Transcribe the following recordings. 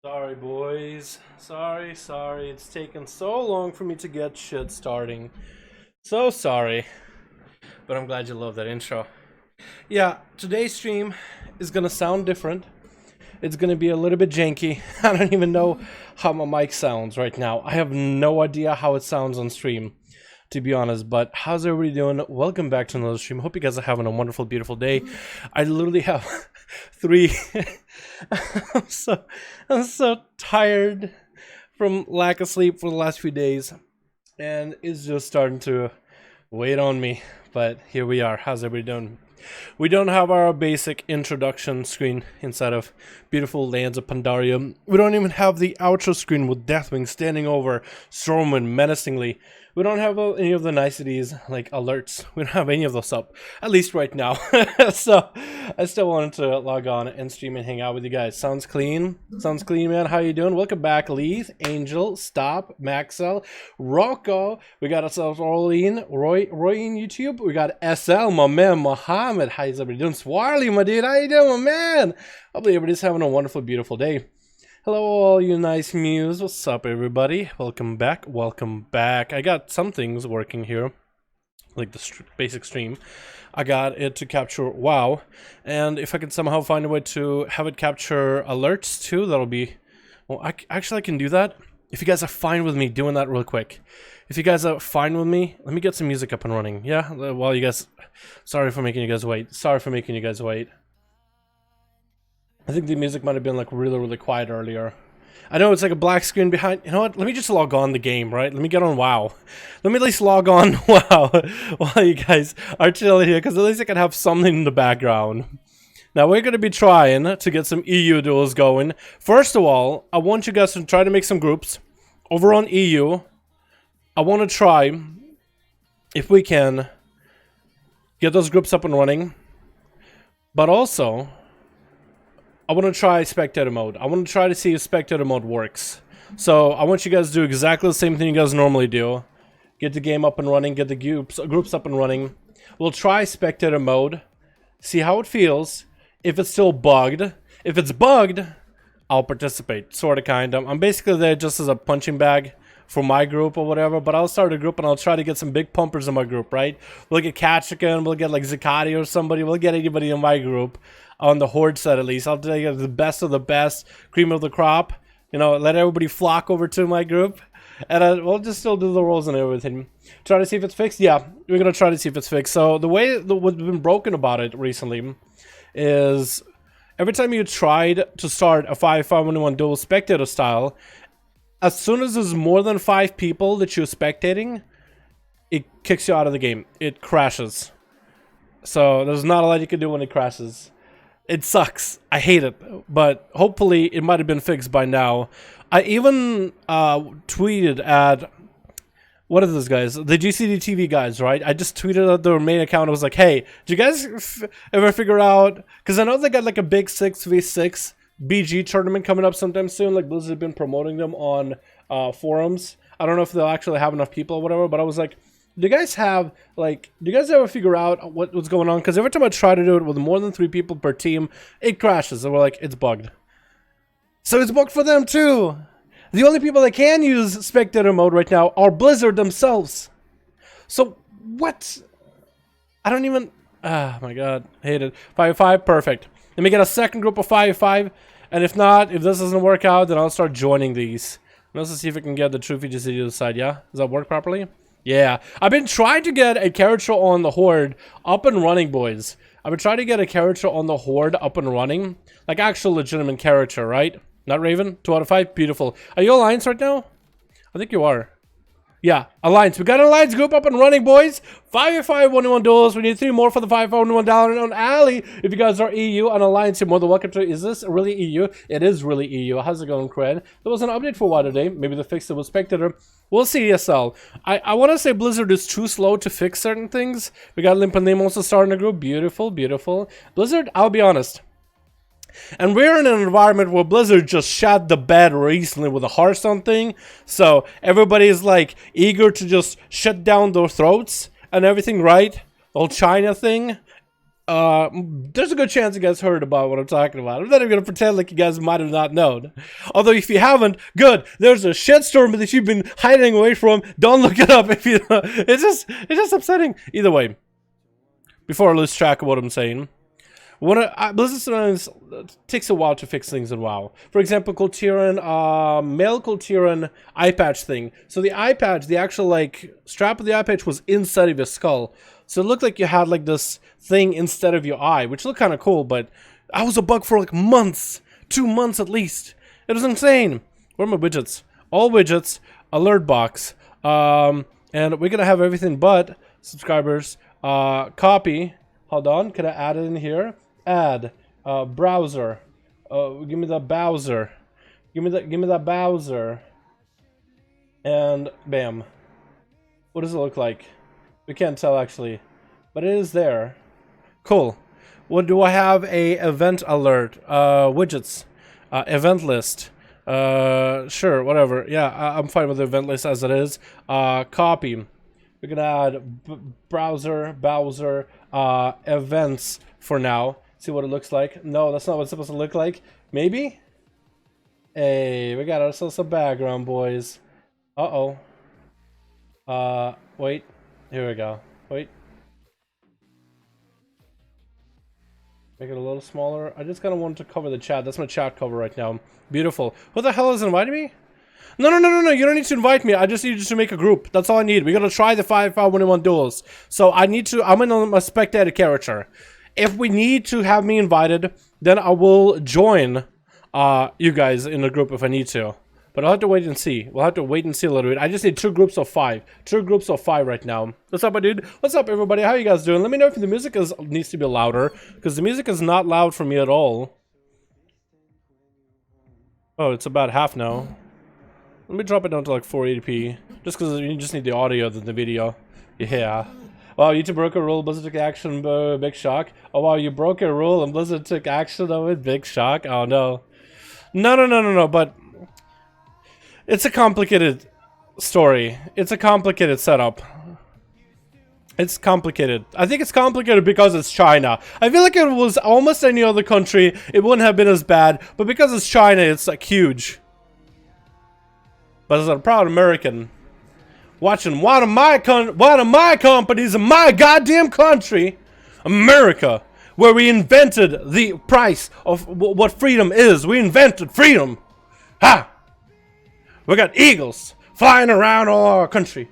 Sorry, boys. Sorry. It's taken so long for me to get shit starting. So sorry. But I'm glad you love that intro. Yeah, today's stream is gonna sound different. It's gonna be a little bit janky. I don't even know how my mic sounds right now. I have no idea how it sounds on stream, to be honest. But how's everybody doing? Welcome back to another stream. Hope you guys are having a wonderful, beautiful day. I literally have three. I'm so tired from lack of sleep for the last few days, and it's just starting to weigh on me. But here we are. How's everybody doing? We don't have our basic introduction screen inside of beautiful lands of Pandaria. We don't even have the outro screen with Deathwing standing over Stormwind menacingly. We don't have any of the niceties like alerts. We don't have any of those up, at least right now. So I still wanted to log on and stream and hang out with you guys. Sounds clean? Sounds clean, man. How you doing? Welcome back, Leith, Angel, Stop, Maxell, Rocco. We got ourselves Roy in YouTube. We got SL, my man, Mohammed. How's everybody doing? Swarly, my dude. How you doing, my man? Hopefully everybody's having a wonderful, beautiful day. Hello, all you nice mews. What's up, everybody? Welcome back. Welcome back. I got some things working here, like the basic stream. I got it to capture WoW, and if I can somehow find a way to have it capture alerts too, that'll be... Well, I can do that. If you guys are fine with me doing that real quick. If you guys are fine with me, let me get some music up and running. Yeah, while you guys... Sorry for making you guys wait. I think the music might have been like really quiet earlier. I know it's like a black screen behind. You know what? Let me just log on the game, right? Let me get on WoW. Let me at least log on WoW while you guys are chilling here, because at least I can have something in the background. Now we're going to be trying to get some EU duels going. First of all, I want you guys to try to make some groups over on EU. I want to try, if we can, get those groups up and running. But also, I want to try spectator mode. I want to try to see if spectator mode works. So I want you guys to do exactly the same thing you guys normally do. Get the game up and running, get the groups up and running. We'll try spectator mode, see how it feels, if it's still bugged. If it's bugged, I'll participate, sort of, kind of. I'm basically there just as a punching bag for my group or whatever, but I'll start a group and I'll try to get some big pumpers in my group, right? We'll get Kachikan, we'll get like Zakati or somebody, we'll get anybody in my group. On the Horde side, at least. I'll take the best of the best, cream of the crop. You know, let everybody flock over to my group. And we'll just still do the rolls and everything. Try to see if it's fixed? Yeah, we're going to try to see if it's fixed. So the way what's been broken about it recently is every time you tried to start a 5v5 1v1 duel spectator style, as soon as there's more than 5 people that you're spectating, it kicks you out of the game. It crashes. So there's not a lot you can do when it crashes. It sucks. I hate it. But hopefully it might have been fixed by now. I even tweeted at... What are those guys? The GCD TV guys, right? I just tweeted at their main account. I was like, hey, did you guys ever figure out... Because I know they got like a big 6v6 BG tournament coming up sometime soon. Like Blizzard have been promoting them on forums. I don't know if they'll actually have enough people or whatever. But I was like... Do you guys ever figure out what's going on? Because every time I try to do it with more than 3 people per team, it crashes. And we're like, it's bugged. So it's bugged for them too. The only people that can use spectator mode right now are Blizzard themselves. So what? I don't even... Ah, my God. Hate it. 5v5, perfect. Let me get a second group of 5v5. And if not, if this doesn't work out, then I'll start joining these. Let's see if we can get the trophy just to the other side, yeah? Does that work properly? Yeah, I've been trying to get a character on the Horde up and running, boys. I've been trying to get a character on the Horde up and running. Like, actual legitimate character, right? Not Raven? 2 out of 5? Beautiful. Are you Alliance right now? I think you are. Yeah, Alliance. We got an Alliance group up and running, boys. 5v5 1v1 duels. We need 3 more for the 5v5 1v1 Dalaran on Alley. If you guys are EU and Alliance, you're more than welcome to. Is this really EU? It is really EU. How's it going, Cred? There was an update for a while today. Maybe they fixed it with Spectator. We'll see, ESL. I want to say Blizzard is too slow to fix certain things. We got Limp and Name also starting a group. Beautiful, beautiful. Blizzard, I'll be honest. And we're in an environment where Blizzard just shot the bed recently with a Hearthstone thing. So everybody is like eager to just shut down their throats and everything, right? The whole China thing. There's a good chance you guys heard about what I'm talking about. I'm not even gonna pretend like you guys might have not known. Although if you haven't, good. There's a shitstorm that you've been hiding away from. Don't look it up if you. It's just upsetting. Either way, before I lose track of what I'm saying, Blizzard sometimes takes a while to fix things in WoW. For example, male Kultiran eye patch thing. So the eye patch, the actual like strap of the eye patch was inside of your skull. So it looked like you had like this thing instead of your eye, which looked kind of cool, but that was a bug for like months. 2 months at least. It was insane. Where are my widgets? All widgets, alert box. And we're gonna have everything but subscribers. Copy. Hold on, can I add it in here? Add. Browser. Give me the Bowser. Give me that Bowser. And bam. What does it look like? We can't tell actually, but it is there. Cool. What do I have? A event alert. Widgets. Event list. Sure, whatever. Yeah, I'm fine with the event list as it is. Copy. We're gonna add browser, Bowser, events for now. See what it looks like. No, that's not what it's supposed to look like. Maybe? Hey, we got ourselves a background, boys. Uh-oh. Wait. Here we go. Wait. Make it a little smaller. I just kind of wanted to cover the chat. That's my chat cover right now. Beautiful. Who the hell is inviting me? No. You don't need to invite me. I just need you to make a group. That's all I need. We're going to try the 5v5 1v1 duels. So I'm in a spectator character. If we need to have me invited, then I will join you guys in the group if I need to. But I'll have to wait and see. We'll have to wait and see a little bit. I just need 2 groups of 5. 2 groups of 5 right now. What's up, my dude? What's up, everybody? How you guys doing? Let me know if the music needs to be louder, because the music is not loud for me at all. Oh, it's about half now. Let me drop it down to like 480p. Just because you just need the audio than the video. Yeah. Wow, YouTube broke a rule, Blizzard took action, big shock. Oh wow, you broke a rule and Blizzard took action of it, big shock. Oh no. No, but it's a complicated story. It's a complicated setup. It's complicated. I think it's complicated because it's China. I feel like if it was almost any other country, it wouldn't have been as bad. But because it's China, it's like huge. But as a proud American, watching one of my companies in my goddamn country, America, where we invented the price of what freedom is. We invented freedom. Ha! We got eagles flying around all our country,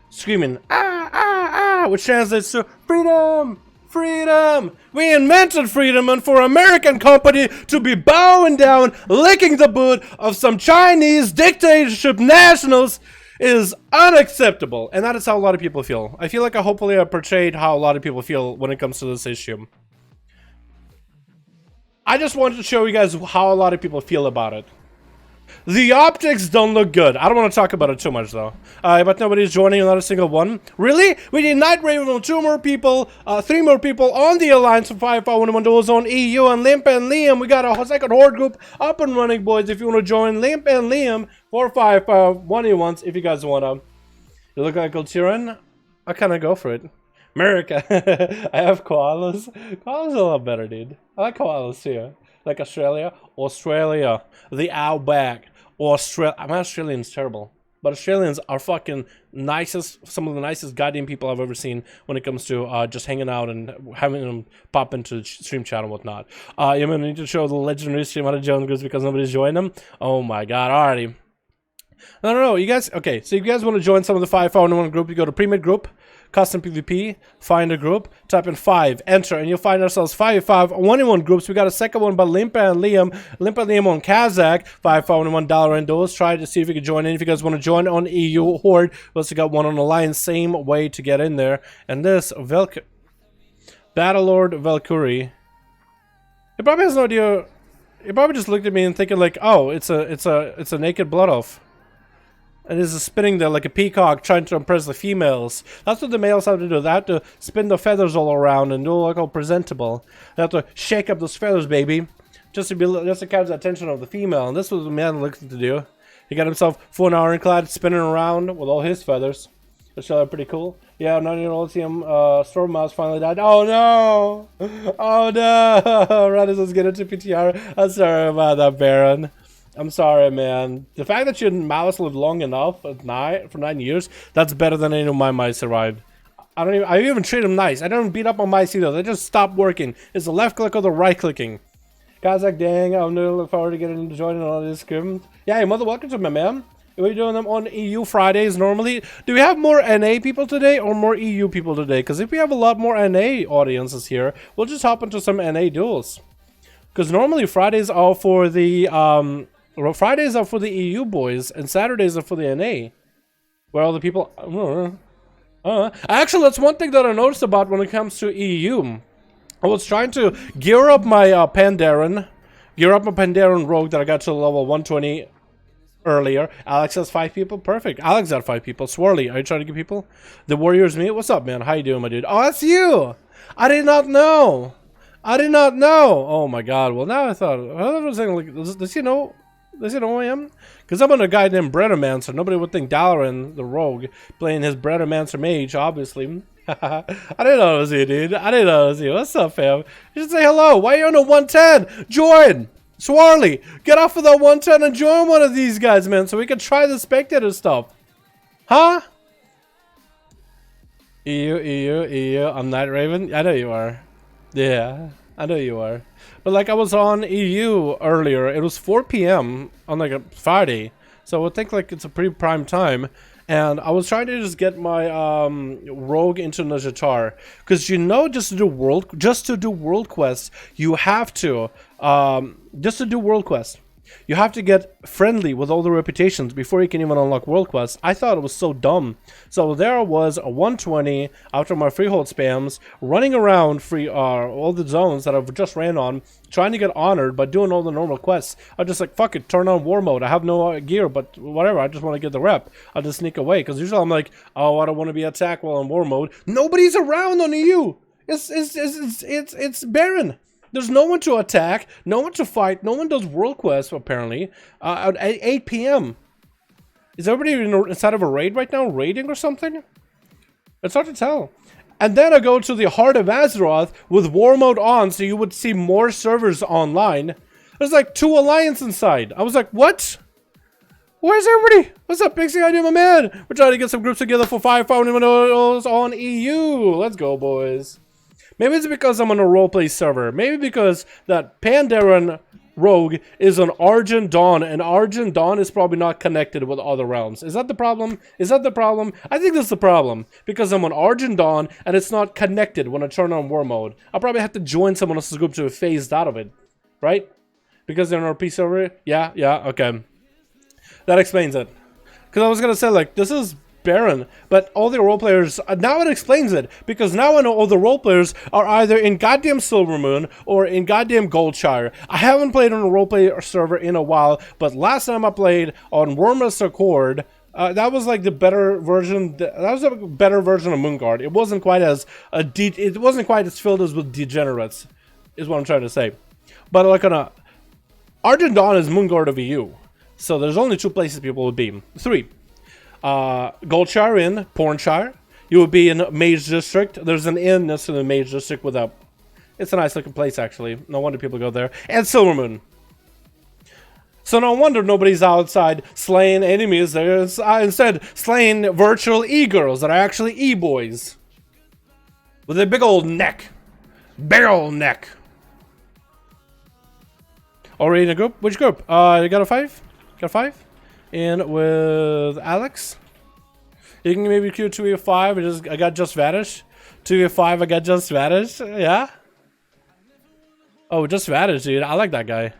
screaming, ah, ah, ah, which translates to freedom, freedom. We invented freedom, and for an American company to be bowing down, licking the boot of some Chinese dictatorship nationals is unacceptable. And that is how a lot of people feel. I feel like I hopefully portrayed how a lot of people feel when it comes to this issue. I just wanted to show you guys how a lot of people feel about it. The optics don't look good. I don't want to talk about it too much though. But nobody's joining, not a single one. Really? We need Night Raven on 2 more people, 3 more people on the Alliance for 5v5 1v1 Duels on EU, and Limp and Liam. We got a second horde group up and running, boys. If you want to join Limp and Liam for 5v5 1v1s, if you guys want to. You look like a Tyrann? I kind of go for it. America. I have koalas. Koalas are a lot better, dude. I like koalas too. Like Australia. The outback. Australia. I mean, Australians terrible. But Australians are fucking nicest, some of the nicest goddamn people I've ever seen when it comes to just hanging out and having them pop into the stream chat and whatnot. You're gonna need to show the legendary stream how to join groups because nobody's joined them. Oh my god, alrighty. No, you guys, okay, so if you guys want to join some of the 5v5 1v1 group, you go to Pre-Made Group, Custom PvP, find a group, type in 5, enter, and you'll find ourselves 5v5 1v1 groups. We got a second one by Limpa and Liam on Kazakh, 5v5 1v1 Dalaran Duels. Try to see if you can join in. If you guys want to join on EU Horde, we also got one on Alliance, same way to get in there. And this, Battlelord Valkyrie, he probably has no idea, he probably just looked at me and thinking like, oh, it's a naked blood elf. And this is spinning there like a peacock trying to impress the females. That's what the males have to do. They have to spin the feathers all around and do look all presentable. They have to shake up those feathers, baby. Just to catch the attention of the female. And this was what the man looked to do. He got himself full ironclad spinning around with all his feathers. That's pretty cool. Yeah, 9-year-old TM Storm Mouse finally died. Oh no! Oh no! Radis was getting to PTR. I'm sorry about that, Baron. I'm sorry, man. The fact that your mouse lived long enough for 9 years, that's better than any of my mice survived. I even treat them nice. I don't beat up on mice either. They just stop working. It's the left click or the right clicking. Guys like, dang, I'm really looking forward to getting into joining all this script. Yeah, hey, mother, welcome to my man. We're doing them on EU Fridays normally. Do we have more NA people today or more EU people today? Because if we have a lot more NA audiences here, we'll just hop into some NA duels. Because normally Fridays are for the EU boys and Saturdays are for the NA. Where all the people. Actually, that's one thing that I noticed about when it comes to EU. I was trying to gear up my Pandaran rogue that I got to level 120. Earlier. Alex has 5 people. Perfect. Alex had 5 people. Swirly, are you trying to get people? The Warriors meet. What's up, man? How you doing, my dude? Oh, that's you. I did not know. I did not know. Oh my god. Well, now I thought. I was saying, like, does he know? Does he know who I am? Because I'm on a guy named Brettamancer. Nobody would think Dalaran, the rogue, playing his Brettamancer mage, obviously. I didn't know it was you, dude. I didn't know it was you. What's up, fam? You should say hello. Why are you on a 110? Join. Swarly, get off of that 110 and join one of these guys, man, so we can try the spectator stuff. Huh? EU, I'm Night Raven. I know you are. Yeah, I know you are. But like I was on EU earlier, it was 4 PM on like a Friday, so I would think like it's a pretty prime time. And I was trying to just get my rogue into Najatar, because you know, just to do world quests, you have to you have to get friendly with all the reputations before you can even unlock world quests. I thought it was so dumb. So there I was, a 120 after my freehold spams, running around all the zones that I've just ran on, trying to get honored by doing all the normal quests. I just like, fuck it, turn on war mode. I have no gear, but whatever, I just want to get the rep. I'll just sneak away, because usually I'm like, oh, I don't want to be attacked while in war mode. Nobody's around on EU. It's barren. There's no one to attack, no one to fight, no one does world quests, apparently, at 8 PM. Is everybody inside of a raid right now, raiding or something? It's hard to tell. And then I go to the heart of Azeroth with war mode on, so you would see more servers online. There's like 2 alliance inside. I was like, what? Where's everybody? What's up, Pixie? How you doing, my man? We're trying to get some groups together for 5V5 1V1 on EU. Let's go, boys. Maybe it's because I'm on a roleplay server. Maybe because that Pandaran rogue is an Argent Dawn, and Argent Dawn is probably not connected with other realms. Is that the problem? Is that the problem? I think that's the problem. Because I'm on Argent Dawn, and it's not connected when I turn on war mode. I'll probably have to join someone else's group to be phased out of it. Right? Because they're an RP server? Yeah, okay. That explains it. Because I was going to say, like, this is barren, but all the role players, now it explains it, because now I know all the role players are either in goddamn Silvermoon or in goddamn Goldshire. I haven't played on a roleplay server in a while, but last time I played on Wormless Accord, that was like the better version. That was a better version of Moonguard. It wasn't quite as it wasn't quite as filled as with degenerates, is what I'm trying to say. But like on a Argent Dawn is Moonguard of EU, so there's only 2 places people would be. 3. Goldshire Inn, Pornshire. You would be in Mage District. There's an inn next to the Mage District with a... It's a nice looking place, actually. No wonder people go there. And Silvermoon. So no wonder nobody's outside slaying enemies. There's instead slaying virtual e-girls that are actually e-boys. With a big old neck. Barrel neck. Already in a group? Which group? You got a 5? Got a 5? In with Alex. You can maybe queue 2v5. I got just vanished. 2v5. I got just vanished. Yeah. Oh, just vanished, dude. I like that guy.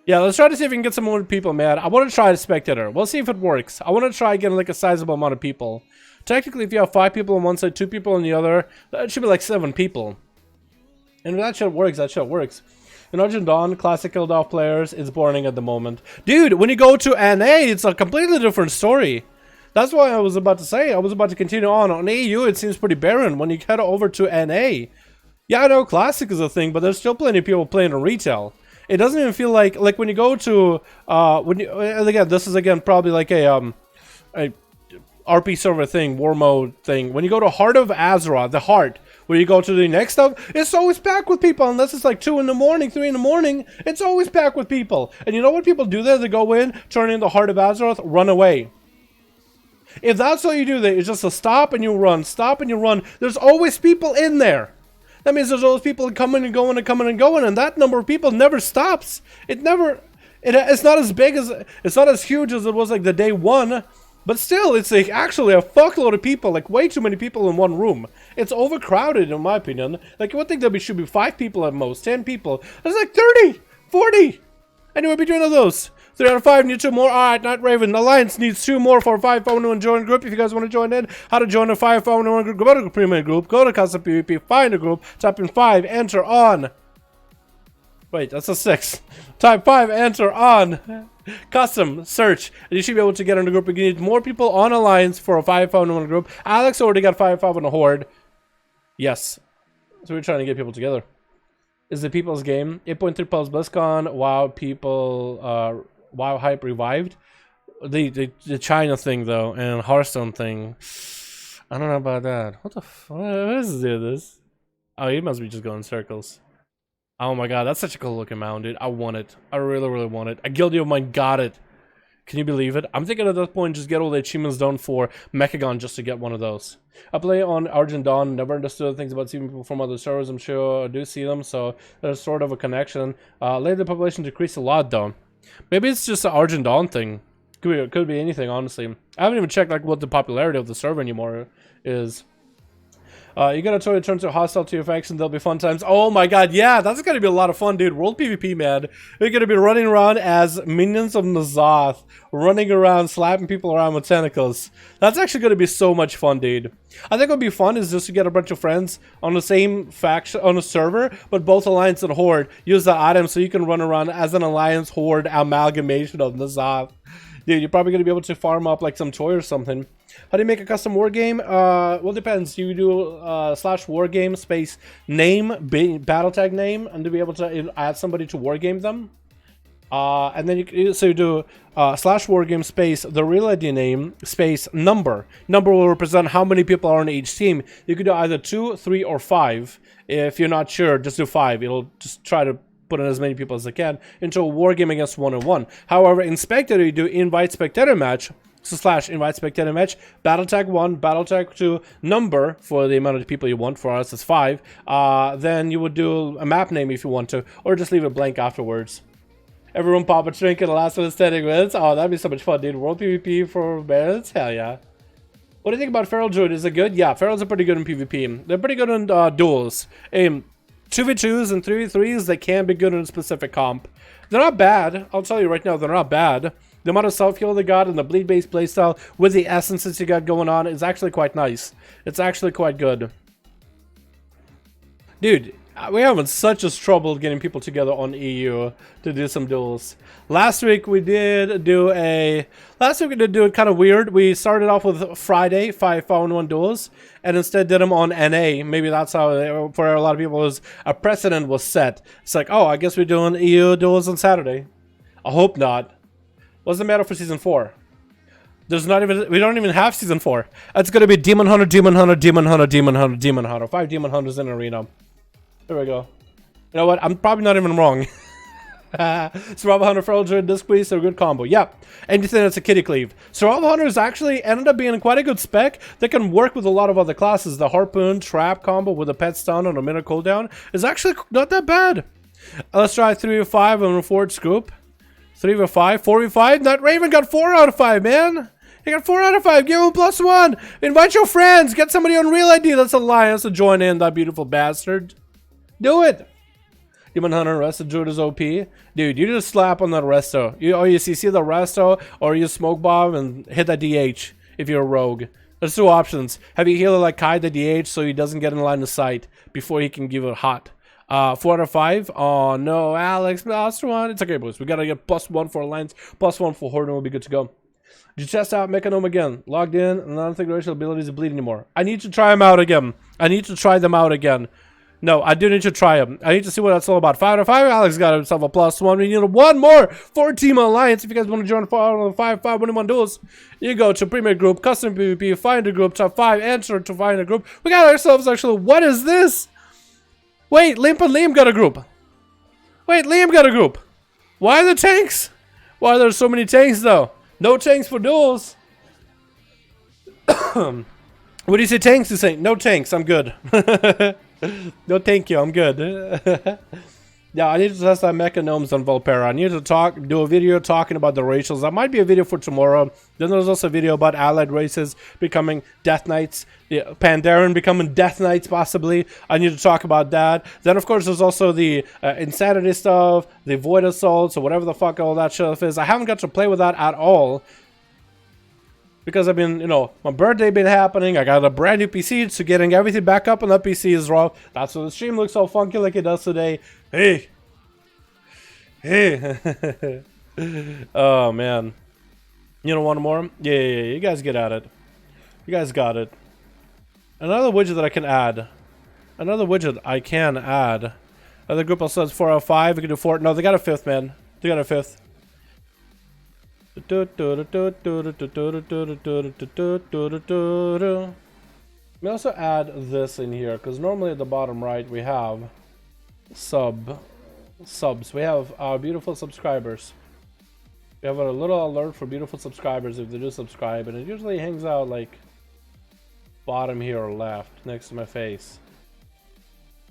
Yeah, let's try to see if we can get some more people, man. I want to try the spectator. We'll see if it works. I want to try getting like a sizable amount of people. Technically, if you have 5 people on one side, 2 people on the other, that should be like 7 people. And if that shit works, that shit works. In Argent Dawn, classic killed off players, it's boring at the moment. Dude, when you go to NA, it's a completely different story. That's why I was about to say, I was about to continue on. On AU, it seems pretty barren. When you head over to NA, yeah, I know classic is a thing, but there's still plenty of people playing in retail. It doesn't even feel like when you go to, again, this is again probably like a RP server thing, war mode thing. When you go to Heart of Azeroth, the Heart, where you go to the next stuff, it's always packed with people. Unless it's like 2 in the morning, 3 in the morning, it's always packed with people. And you know what people do there? They go in, turn in the Heart of Azeroth, run away. If that's all you do there, it's just a stop and you run, stop and you run. There's always people in there. That means there's always people coming and going and coming and going, and that number of people never stops. It's not as big as, it's not as huge as it was like the day one, but still, it's like actually a fuckload of people, like way too many people in one room. It's overcrowded in my opinion. Like you would think there should be 5 people at most, 10 people. There's like 30, 40. Anyway, between of those. 3 out of 5 need 2 more. Alright, Night Raven. Alliance needs 2 more for a 5v1 join group. If you guys want to join in, how to join a 5v1 group, go to the premium group, go to custom PvP, find a group, type in 5, enter on. Wait, that's a 6. Type 5, enter on. Custom, search, and you should be able to get in the group. You need more people on Alliance for a 5v1 group. Alex already got 5v5 on a Horde. Yes. So we're trying to get people together. Is the people's game. 8.3 plus BlizzCon. WoW people, WoW hype revived. The China thing though, and Hearthstone thing. I don't know about that. What the fuck? What is this? Oh, he must be just going in circles. Oh my god, that's such a cool looking mount, dude. I want it. I really, really want it. A guilty of mine got it. Can you believe it? I'm thinking at this point, just get all the achievements done for Mechagon just to get one of those. I play on Argent Dawn, never understood things about seeing people from other servers. I'm sure I do see them, so there's sort of a connection. Lately, the population decreased a lot, though. Maybe it's just an Argent Dawn thing. Could be anything, honestly. I haven't even checked like what the popularity of the server anymore is. You gotta totally turn to hostile to your faction, there'll be fun times. Oh my god, yeah, that's gonna be a lot of fun, dude. World PvP, man. We're gonna be running around as minions of N'Zoth, running around, slapping people around with tentacles. That's actually gonna be so much fun, dude. I think what would be fun is just to get a bunch of friends on the same faction, on a server, but both Alliance and Horde. Use the items so you can run around as an Alliance Horde amalgamation of N'Zoth. Dude, you're probably gonna be able to farm up like some toy or something. How do you make a custom war game? Well, depends. You do slash war game space name, battle tag name, and to be able to add somebody to war game them. And then you do slash war game space the real ID name space number. Number will represent how many people are on each team. You could do either 2, 3, or 5. If you're not sure, just do 5. It'll just try to put in as many people as they can into a war game against 1-on-1. However, in spectator, you do invite spectator match. So slash invite spectator match, battle tag 1, battle tag 2, number for the amount of people you want. For us, it's 5. Then you would do a map name if you want to, or just leave it blank afterwards. Everyone pop a drink and the last one is 10 minutes. Oh, that'd be so much fun, dude. World PvP for minutes? Hell yeah. What do you think about Feral Druid? Is it good? Yeah, Ferals are pretty good in PvP. They're pretty good in duels. 2v2s and 3v3s, they can be good in a specific comp. They're not bad. I'll tell you right now, they're not bad. The amount of self-heal they got and the bleed-based playstyle with the essences you got going on is actually quite nice. It's actually quite good. Dude, we're having such a trouble getting people together on EU to do some duels. Last week we did do it kind of weird. We started off with Friday 5v1 duels and instead did them on NA. Maybe that's how for a lot of people a precedent was set. It's like, oh, I guess we're doing EU duels on Saturday. I hope not. What's the matter for season 4? There's not even, we don't even have season 4. It's gonna be Demon Hunter, Demon Hunter, Demon Hunter, Demon Hunter, Demon Hunter. 5 Demon Hunters in arena. There we go. You know what? I'm probably not even wrong. Survival Hunter, Feral Druid, Disc Beast, they're a good combo. Yeah. Anything that's a kitty cleave. Survival Hunters actually ended up being quite a good spec that can work with a lot of other classes. The Harpoon Trap combo with a pet stun and a minute cooldown is actually not that bad. Let's try 3v5 on a forward scoop. 3v5, 4v5. That Raven got 4 out of 5, man. He got 4 out of 5. Give him +1. Invite your friends. Get somebody on real ID that's Alliance to join in, that beautiful bastard. Do it. Demon Hunter, Resto Druid is OP. Dude, you just slap on that Resto. You see the Resto, or you smoke bomb and hit that DH if you're a rogue. There's 2 options. Have you heal like Kai the DH so he doesn't get in line of sight before he can give it hot. 4 out of 5. Oh no, Alex, last one. It's okay, boys. We gotta get +1 for Alliance, +1 for Horde, and we'll be good to go. Did you test out Mechanome again? Logged in, and I don't think the racial abilities to bleed anymore. I need to try them out again. I need to try them out again. No, I do need to try them. I need to see what that's all about. 5-5, Alex got himself a +1. We need one more for Team Alliance. If you guys want to join the 5-5 1v1 duels, you go to Premier Group, Custom PvP, find a group, top 5, enter to find a group. We got ourselves actually, what is this? Wait, Limp and Liam got a group. Wait, Liam got a group. Why are there tanks? Why are there so many tanks though? No tanks for duels. What do you say tanks? You say no tanks, I'm good. No thank you, I'm good. Yeah, I need to test that mechanomes on Volpera. I need to do a video talking about the racials. That might be a video for tomorrow. Then there's also a video about allied races becoming Death Knights. Yeah, Pandaren becoming Death Knights, possibly. I need to talk about that. Then, of course, there's also the Insanity stuff, the Void Assaults, or whatever the fuck all that stuff is. I haven't got to play with that at all. Because I've been, you know, my birthday been happening. I got a brand new PC, so getting everything back up on that PC is raw. That's why the stream looks so funky like it does today. Hey. Hey. Oh, man. You know, one more? Yeah, you guys get at it. You guys got it. Another widget that I can add. Another widget I can add. Another group also has 4 out of 5. We can do 4. No, they got a 5th, man. They got a 5th. Let me also add this in here, because normally at the bottom right we have subs. We have our beautiful subscribers. We have a little alert for beautiful subscribers if they do subscribe, and it usually hangs out like bottom here or left next to my face.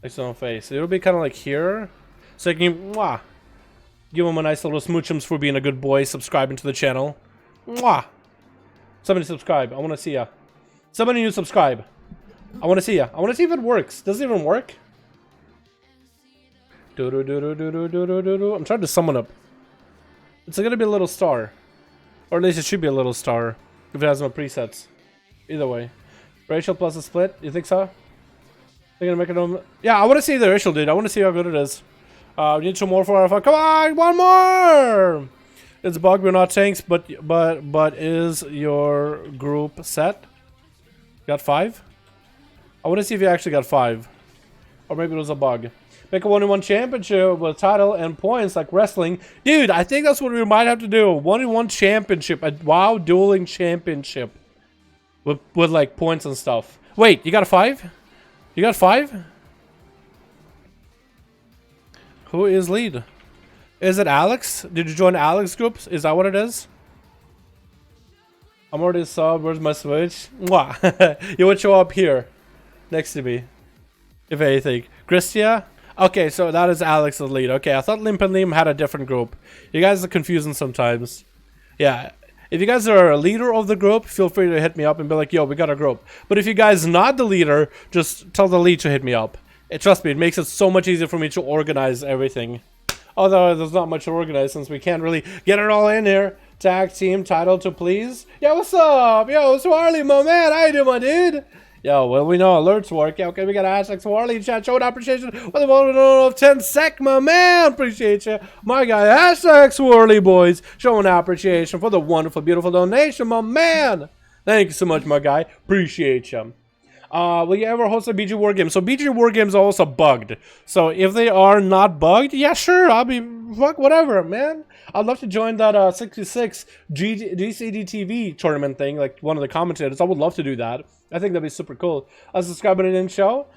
Next to my face. It'll be kind of like here, so you can give him a nice little smoochums for being a good boy, subscribing to the channel. Mwah! Somebody subscribe. I want to see ya. Somebody new subscribe. I want to see ya. I want to see if it works. Does it even work? I'm trying to summon up. It's gonna be a little star. Or at least it should be a little star. If it has no presets. Either way. Racial plus a split. You think so? They're gonna make it. Yeah, I want to see the racial, dude. I want to see how good it is. We need 2 more for our fun. Come on, 1 more! It's a bug, we're not tanks, but is your group set? Got 5? I want to see if you actually got 5. Or maybe it was a bug. Make a 1v1 championship with title and points like wrestling. Dude, I think that's what we might have to do. A 1v1 championship. A WoW dueling championship. With like points and stuff. Wait, you got a 5? You got 5? Who is lead? Is it Alex? Did you join Alex groups? Is that what it is? I'm already sub. Where's my Switch? Mwah. You would show up here. Next to me. If anything. Christia? Okay, so that is Alex's lead. Okay, I thought Limp and Liam had a different group. You guys are confusing sometimes. Yeah. If you guys are a leader of the group, feel free to hit me up and be like, yo, we got a group. But if you guys are not the leader, just tell the lead to hit me up. Trust me, it makes it so much easier for me to organize everything. Although there's not much to organize since we can't really get it all in here. Tag team title to please. Yo, what's up? Yo, Swarley, my man. How you doing, my dude? Yo, well, we know alerts work. Yeah, okay, we got hashtag Swarley in chat. Showing appreciation with a vote of 10 sec, my man. Appreciate you. My guy, hashtag Swarley, boys. Showing appreciation for the wonderful, beautiful donation, my man. Thank you so much, my guy. Appreciate you. Will you ever host a BG War game? So BG War games are also bugged. So if they are not bugged, yeah, sure, I'll be fuck whatever, man. I'd love to join that 66 GCD tournament thing, like one of the commentators. I would love to do that. I think that'd be super cool. Subscribing it didn't show.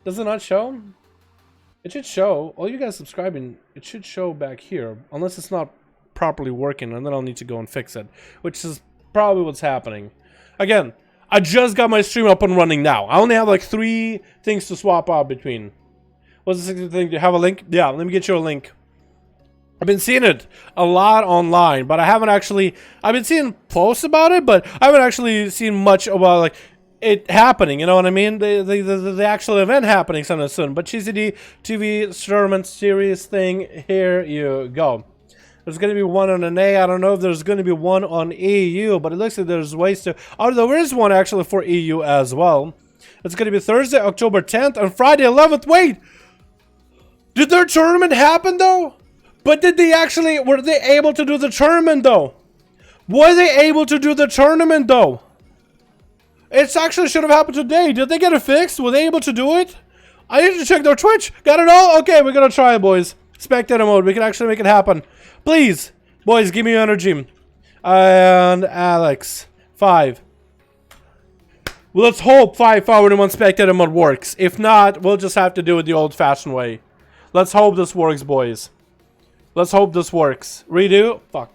Does it not show? It should show. All you guys subscribing, it should show back here, unless it's not properly working, and then I'll need to go and fix it, which is probably what's happening. Again. I just got my stream up and running now. I only have like 3 things to swap out between. What's the 6th thing? Do you have a link? Yeah, let me get you a link. I've been seeing it a lot online, but I haven't actually... I've been seeing posts about it, but I haven't actually seen much about like it happening, you know what I mean? The actual event happening soon. But GCD TV tournament series thing, here you go. There's going to be one on NA. I don't know if there's going to be one on EU, but it looks like there's ways to... Oh, there is one actually for EU as well. It's going to be Thursday, October 10th, and Friday 11th. Wait! Did their tournament happen, though? But did they actually... Were they able to do the tournament, though? Were they able to do the tournament, though? It actually should have happened today. Did they get it fixed? Were they able to do it? I need to check their Twitch. Got it all? Okay, we're gonna try it, boys. Spectator mode. We can actually make it happen. Please, boys, give me your energy. And Alex. 5. Well, let's hope 5V5 1v1 spectator mode works. If not, we'll just have to do it the old-fashioned way. Let's hope this works, boys. Let's hope this works. Redo? Fuck.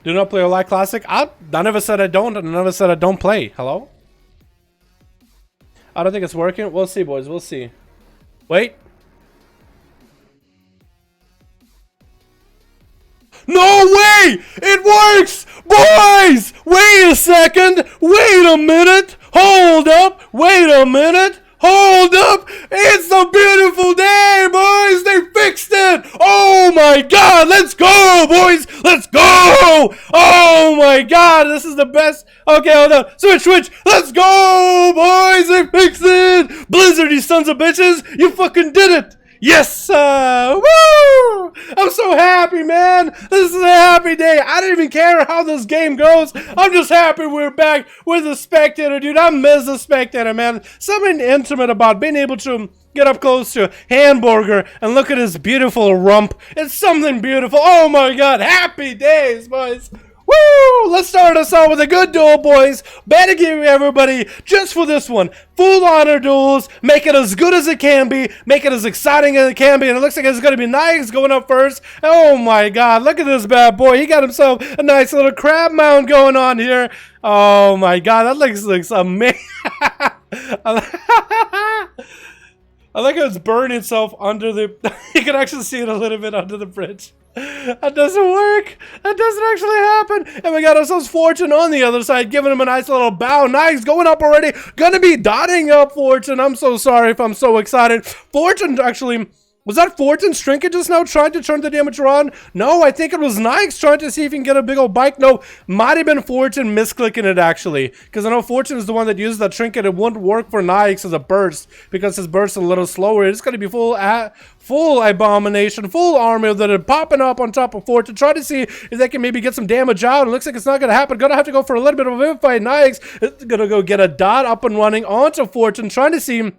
Do not play a light classic? I never said I don't, and I never said I don't play. Hello? I don't think it's working. We'll see, boys. We'll see. Wait. No way! It works! Boys! Wait a second! Wait a minute! Hold up! Wait a minute! Hold up! It's a beautiful day, boys! They fixed it! Oh my god! Let's go, boys! Let's go! Oh my god! This is the best. Okay, hold on. Switch! Let's go, boys! They fixed it! Blizzard, you sons of bitches! You fucking did it! Yes! Woo! I'm so happy, man! This is a happy day! I don't even care how this game goes! I'm just happy we're back with the spectator, dude! I miss the spectator, man! Something intimate about being able to get up close to a hamburger and look at his beautiful rump. It's something beautiful! Oh my god! Happy days, boys! Woo! Let's start us out with a good duel, boys. Better give everybody, just for this one, full honor duels. Make it as good as it can be. Make it as exciting as it can be. And it looks like it's going to be Nix going up first. Oh my god, look at this bad boy. He got himself a nice little crab mound going on here. Oh my god, that looks amazing. I like how it's burning itself under the... You can actually see it a little bit under the bridge. That doesn't work. That doesn't actually happen. And we got ourselves Fortune on the other side, giving him a nice little bow. Nice, going up already. Gonna be dotting up Fortune. I'm so sorry if I'm so excited. Fortune actually... Was that Fortune's trinket just now trying to turn the damage on? No, I think it was Nix trying to see if he can get a big old bike. No, might have been Fortune misclicking it actually. Because I know Fortune is the one that used that trinket. It wouldn't work for Nix as a burst because his burst is a little slower. It's going to be full abomination, full armor that are popping up on top of Fortune. Try to see if they can maybe get some damage out. It looks like it's not going to happen. Gonna have to go for a little bit of a fight. Nix is going to go get a dot up and running onto Fortune. Trying to see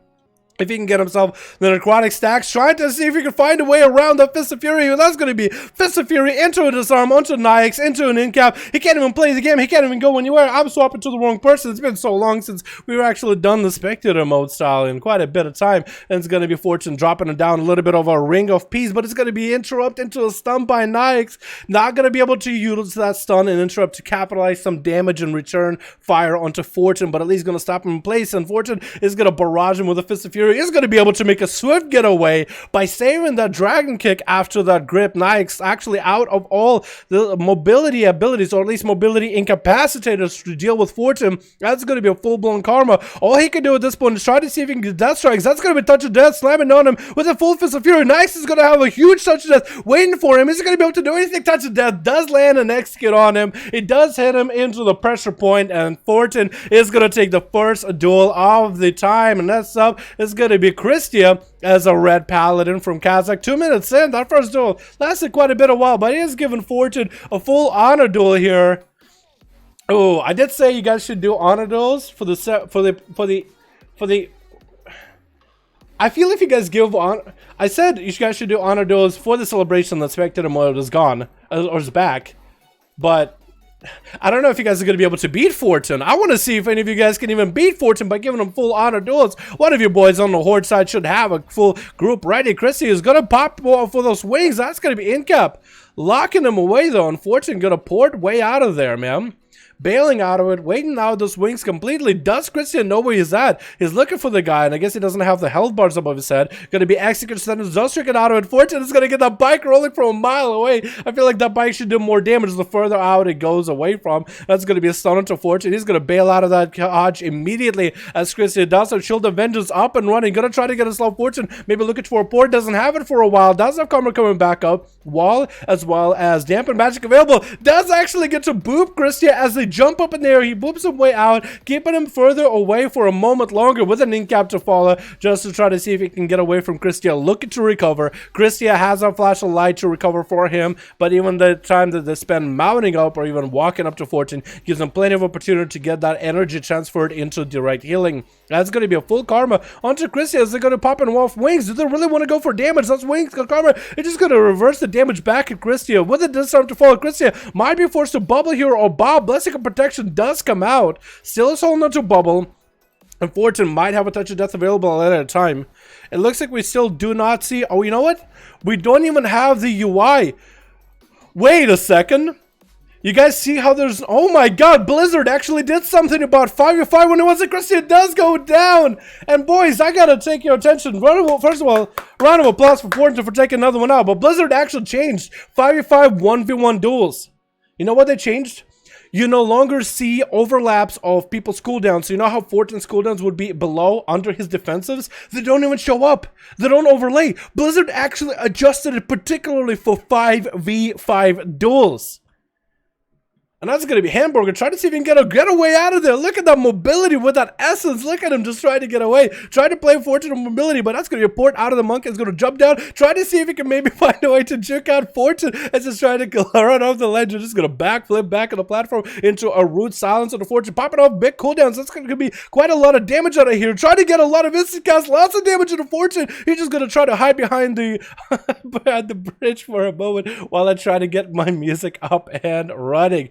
if he can get himself the necrotic stacks, trying to see if he can find a way around the Fist of Fury. And that's going to be Fist of Fury into a disarm, onto Nix, into an incap. He can't even play the game. He can't even go anywhere. I'm swapping to the wrong person. It's been so long since we've actually done the spectator mode style in quite a bit of time. And it's going to be Fortune dropping it down a little bit of a ring of peace, but it's going to be interrupted into a stun by Nix. Not going to be able to use that stun and interrupt to capitalize some damage and return fire onto Fortune, but at least going to stop him in place. And Fortune is going to barrage him with a Fist of Fury. Is going to be able to make a swift getaway by saving that dragon kick after that grip. Nix actually out of all the mobility abilities, or at least mobility incapacitors to deal with Fortune. That's going to be a full-blown karma. All he can do at this point is try to see if he can get death strikes. That's going to be touch of death, slamming on him with a full Fist of Fury. Nix is going to have a huge touch of death waiting for him. Is he going to be able to do anything? Touch of death does land an execute on him. It does hit him into the pressure point, and Fortune is going to take the first duel of the time. And next up is going to be Christia as a red paladin from Kazakh. 2 minutes in, that first duel lasted quite a bit of while, but he is giving Fortune a full honor duel here. Oh, I did say you guys should do honor duels for the I feel if you guys give on, I said you guys should do honor duels for the celebration that spectator mode is gone or is back, but I don't know if you guys are going to be able to beat Fortune. I want to see if any of you guys can even beat Fortune by giving them full honor duels. One of you boys on the Horde side should have a full group ready. Chrissy is going to pop for those wings. That's going to be incap. Locking him away though, and Fortune going to port way out of there, man. Bailing out of it, waiting out those wings completely. Does Christian know where he's at? He's looking for the guy, and I guess he doesn't have the health bars above his head. Gonna be executed, sentence, does get out of it. Fortune is gonna get that bike rolling from a mile away. I feel like that bike should do more damage the further out it goes away from. That's gonna be a stun to Fortune. He's gonna bail out of that hodge immediately as Christian does so. Shield of Vengeance up and running. Gonna try to get a slow Fortune. Maybe looking for a port. Doesn't have it for a while. Does have Karma coming back up. Wall as well as Dampen Magic available. Does actually get to boop Christian as they jump up in there. He boops him way out, keeping him further away for a moment longer with an incap to follow, just to try to see if he can get away from Christia. Looking to recover. Christia has a flash of light to recover for him, but even the time that they spend mounting up or even walking up to Fortune gives them plenty of opportunity to get that energy transferred into direct healing. That's going to be a full karma onto Christia. Is they going to pop in off wings? Do they really want to go for damage? That's wings karma. It's just going to reverse the damage back at Christia. With the disarm to follow, Christia might be forced to bubble here, or Bob. Blessing of Protection does come out. Still is holding on to bubble. And Fortune might have a touch of death available at a time. It looks like we still do not see... Oh, you know what? We don't even have the UI. Wait a second. You guys see how there's... Oh my god, Blizzard actually did something about 5v5 when it was a Christian does go down. And boys, I gotta take your attention. First of all, round of applause for Fortune for taking another one out. But Blizzard actually changed 5v5 1v1 duels. You know what they changed? You no longer see overlaps of people's cooldowns. So you know how Fortune's cooldowns would be below, under his defensives? They don't even show up. They don't overlay. Blizzard actually adjusted it particularly for 5v5 duels. And that's going to be Hamburger trying to see if he can get away out of there. Look at that mobility with that essence. Look at him just trying to get away. Trying to play Fortune with mobility, but that's going to be a port out of the monk. He's going to jump down. Try to see if he can maybe find a way to juke out Fortune. It's just trying to run off the ledge. Just going to backflip back on the platform into a rude silence on the Fortune. Popping off big cooldowns. That's going to be quite a lot of damage out of here. Trying to get a lot of instant cast. Lots of damage on the Fortune. He's just going to try to hide behind the, behind the bridge for a moment while I try to get my music up and running.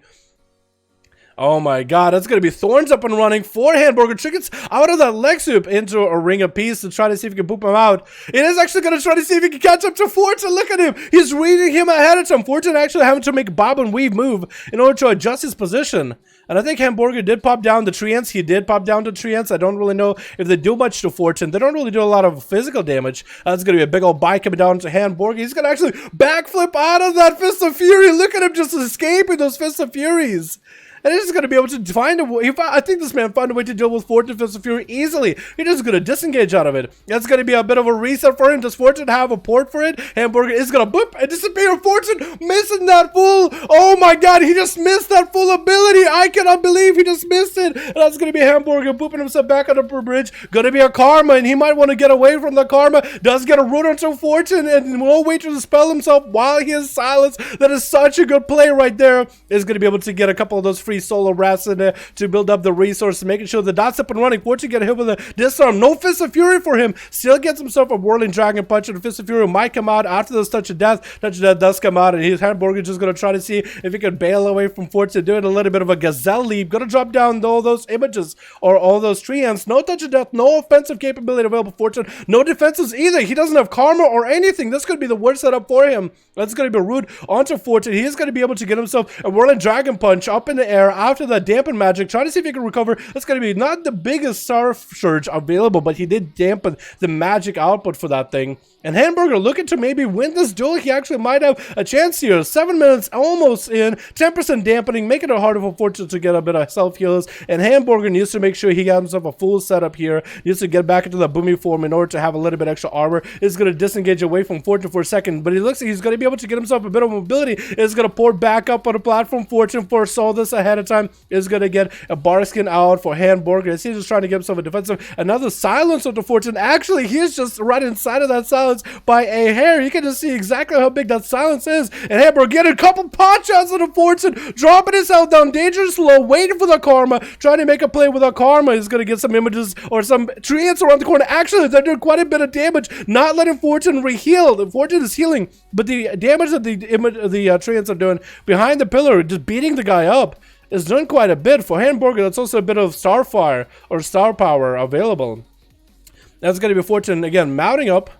Oh my god, that's going to be Thorns up and running for Hamburger. Chickens out of that leg soup into a ring of peace to try to see if he can boop him out. It is actually going to try to see if he can catch up to Fortune. Look at him. He's reading him ahead of time. Fortune actually having to make bob and weave move in order to adjust his position. And I think Hamburger did pop down the treants. He did pop down the treants. I don't really know if they do much to Fortune. They don't really do a lot of physical damage. That's going to be a big old bite coming down to Hamburger. He's going to actually backflip out of that Fist of Fury. Look at him just escaping those Fist of Furies. And he's just going to be able to find a way. I think this man found a way to deal with Fortune Fist of Fury easily. He's just going to disengage out of it. That's going to be a bit of a reset for him. Does Fortune have a port for it? Hamburger is going to boop and disappear. Fortune missing that full. Oh my god, he just missed that full ability. I cannot believe he just missed it. And that's going to be Hamburger booping himself back on the bridge. Going to be a karma, and he might want to get away from the karma. Does get a root onto Fortune, and will wait to dispel himself while he is silenced. That is such a good play right there. Is going to be able to get a couple of those free solo rats in there to build up the resources, making sure the dot's up and running. Fortune get hit with a disarm. No Fist of Fury for him. Still gets himself a whirling dragon punch, and the Fist of Fury might come out after this touch of death. Touch of death does come out, and his Hamburger just going to try to see if he can bail away from Fortune, doing a little bit of a gazelle leap. Going to drop down all those images or all those treants. No touch of death, no offensive capability available for Fortune. No defenses either. He doesn't have karma or anything. This could be the worst setup for him. That's going to be rude onto Fortune. He is going to be able to get himself a whirling dragon punch up in the air after that dampen magic. Trying to see if he can recover. That's going to be not the biggest star surge available, but he did dampen the magic output for that thing. And Hamburger looking to maybe win this duel. He actually might have a chance here. 7 minutes almost in. 10% dampening, making it harder for Fortune to get a bit of self-heals. And Hamburger needs to make sure he got himself a full setup here. Needs to get back into the boomy form in order to have a little bit extra armor. Is going to disengage away from Fortune for a second, but he looks like he's going to be able to get himself a bit of mobility. Is going to pour back up on the platform. Fortune foresaw this ahead of time. Is going to get a bar skin out for Hamburger. He's just trying to get himself a defensive. Another silence of the Fortune. Actually, he's just right inside of that silence by a hair. You can just see exactly how big that silence is. And Hamburger getting a couple pot shots of the Fortune, dropping his health down, dangerous low, waiting for the karma, trying to make a play with a karma. He's going to get some images or some treants around the corner. Actually, they're doing quite a bit of damage, not letting Fortune re-heal. The Fortune is healing, but the damage that the treants are doing behind the pillar, just beating the guy up, is doing quite a bit. For Hamburger, that's also a bit of starfire or star power available. That's going to be Fortune, again, mounting up,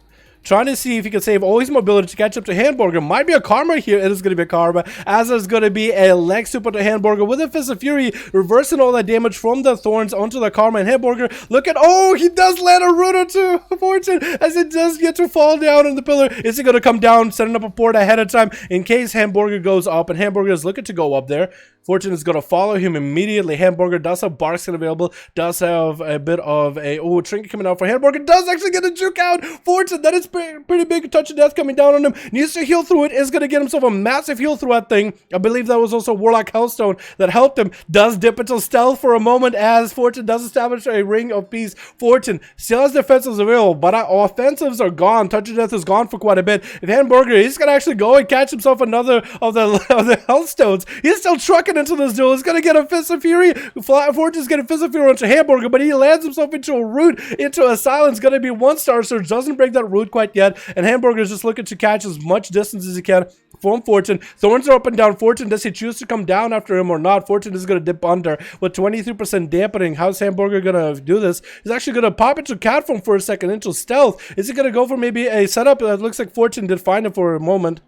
trying to see if he can save all his mobility to catch up to Hamburger. Might be a karma here. It is going to be a karma, as there's going to be a leg super to Hamburger with a Fist of Fury, reversing all that damage from the thorns onto the karma. And Hamburger, look at, oh, he does land a root onto Fortune as it does get to fall down on the pillar. Is he going to come down, setting up a port ahead of time in case Hamburger goes up? And Hamburger is looking to go up there. Fortune is going to follow him immediately. Hamburger does have Barkskin available, does have a bit of a trinket coming out for Hamburger, does actually get a juke out. Fortune, that is pretty big touch of death coming down on him, needs to heal through it, is going to get himself a massive heal through that thing. I believe that was also Warlock Hellstone that helped him, does dip into stealth for a moment as Fortune does establish a ring of peace. Fortune still has defensives available, but offensives are gone. Touch of death is gone for quite a bit. If Hamburger, he's going to actually go and catch himself another of the Hellstones. He's still trucking into this duel. He's gonna get a Fist of Fury. Fortune's getting Fist of Fury onto Hamburger, but he lands himself into a root, into a silence. Gonna be 1-star surge. Doesn't break that root quite yet, and Hamburger is just looking to catch as much distance as he can from Fortune. Thorns are up and down. Fortune, does he choose to come down after him or not? Fortune is gonna dip under with 23% dampening. How's Hamburger gonna do this? He's actually gonna pop into cat form for a second, into stealth. Is he gonna go for maybe a setup? It looks like Fortune did find him for a moment.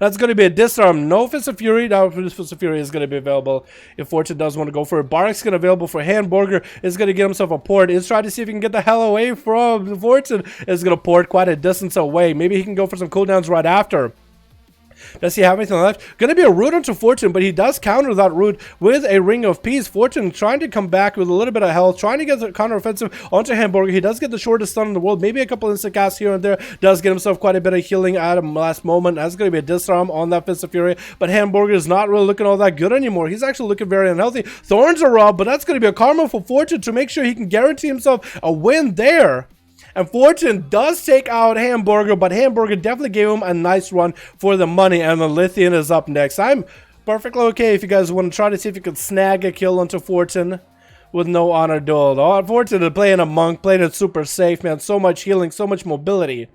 That's going to be a disarm. No Fist of Fury. Now Fist of Fury is going to be available if Fortune does want to go for it. Bark's going to be available for Hamburger. Is going to get himself a port. Is trying to see if he can get the hell away from Fortune. Is going to port quite a distance away. Maybe he can go for some cooldowns right after. Does he have anything left? Going to be a root onto Fortune, but he does counter that root with a Ring of Peace. Fortune trying to come back with a little bit of health, trying to get the counter-offensive onto Hamburger. He does get the shortest stun in the world, maybe a couple instant casts here and there. Does get himself quite a bit of healing at him last moment. That's going to be a disarm on that Fist of Fury, but Hamburger is not really looking all that good anymore. He's actually looking very unhealthy. Thorns are up, but that's going to be a karma for Fortune to make sure he can guarantee himself a win there. And Fortune does take out Hamburger, but Hamburger definitely gave him a nice run for the money. And the Lithian is up next. I'm perfectly okay if you guys want to try to see if you could snag a kill onto Fortune with no honor duel. Fortune is playing a monk, playing it super safe, man. So much healing, so much mobility.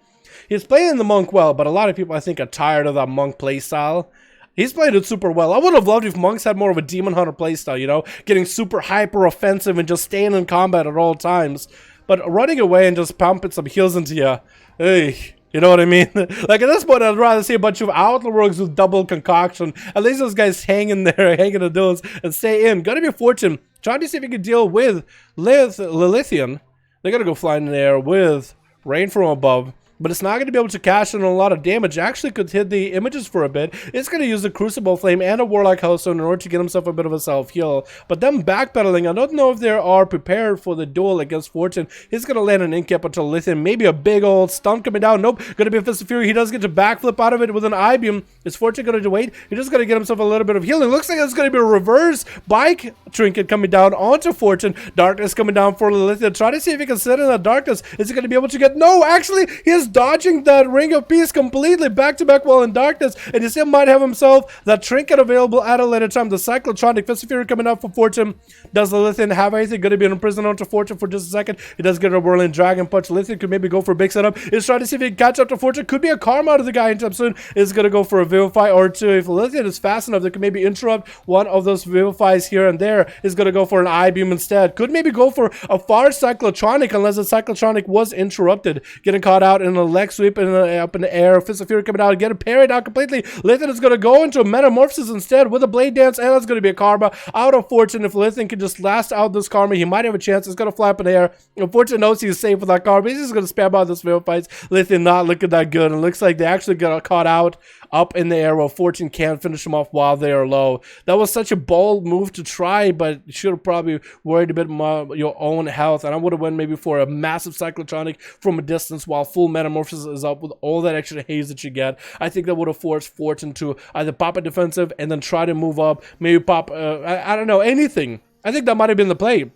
He's playing the monk well, but a lot of people, I think, are tired of that monk playstyle. He's played it super well. I would have loved if monks had more of a demon hunter playstyle, you know, getting super hyper offensive and just staying in combat at all times. But running away and just pumping some heals into you, hey, you know what I mean? Like, at this point, I'd rather see a bunch of Outlaw Rogues with double concoction. At least those guys hang in there, hanging the duels, and stay in. Gotta be Fortune. Trying to see if he can deal with Lilithian. They're gonna go flying in the air with rain from above. But it's not going to be able to cash in a lot of damage. Actually could hit the images for a bit. It's going to use a Crucible Flame and a Warlock Hellstone in order to get himself a bit of a self-heal. But them backpedaling, I don't know if they are prepared for the duel against Fortune. He's going to land an Incap until Lithium. Maybe a big old stun coming down. Nope. Going to be a Fist of Fury. He does get to backflip out of it with an I-Beam. Is Fortune going to wait? He's just going to get himself a little bit of healing. Looks like it's going to be a reverse bike trinket coming down onto Fortune. Darkness coming down for Lithium. Try to see if he can sit in that darkness. Is he going to be able to get... No, actually, he is dodging that Ring of Peace completely back-to-back while in darkness, and he still might have himself that trinket available at a later time. The Cyclotronic Fist of Fury coming out for Fortune. Does the Lithian have anything? Going to be in prison onto Fortune for just a second. He does get a Whirling Dragon Punch. Lithian could maybe go for a big setup. He's trying to see if he can catch up to Fortune. Could be a karma out of the guy anytime soon. Is going to go for a Vivify or two. If Lithian is fast enough, they could maybe interrupt one of those Vivifies here and there. Is going to go for an I-Beam instead. Could maybe go for a far Cyclotronic unless the Cyclotronic was interrupted. Getting caught out in a leg sweep up in the air. Fist of Fury coming out, get it parried out completely. Lithian is going to go into a Metamorphosis instead with a Blade Dance, and that's going to be a karma out of Fortune. If Lithian can just last out this karma, he might have a chance. It's going to fly up in the air. And Fortune knows he's safe with that karma. He's just going to spam out this Vivifies. Lithian not looking that good, and it looks like they actually got caught out up in the air while Fortune can't finish them off while they are low. That was such a bold move to try, but you should have probably worried a bit more your own health, and I would have went maybe for a massive Cyclotronic from a distance while full Metamorphosis is up with all that extra haze that you get. I think that would have forced Fortune to either pop a defensive and then try to move up, maybe pop, I don't know, anything. I think that might have been the play.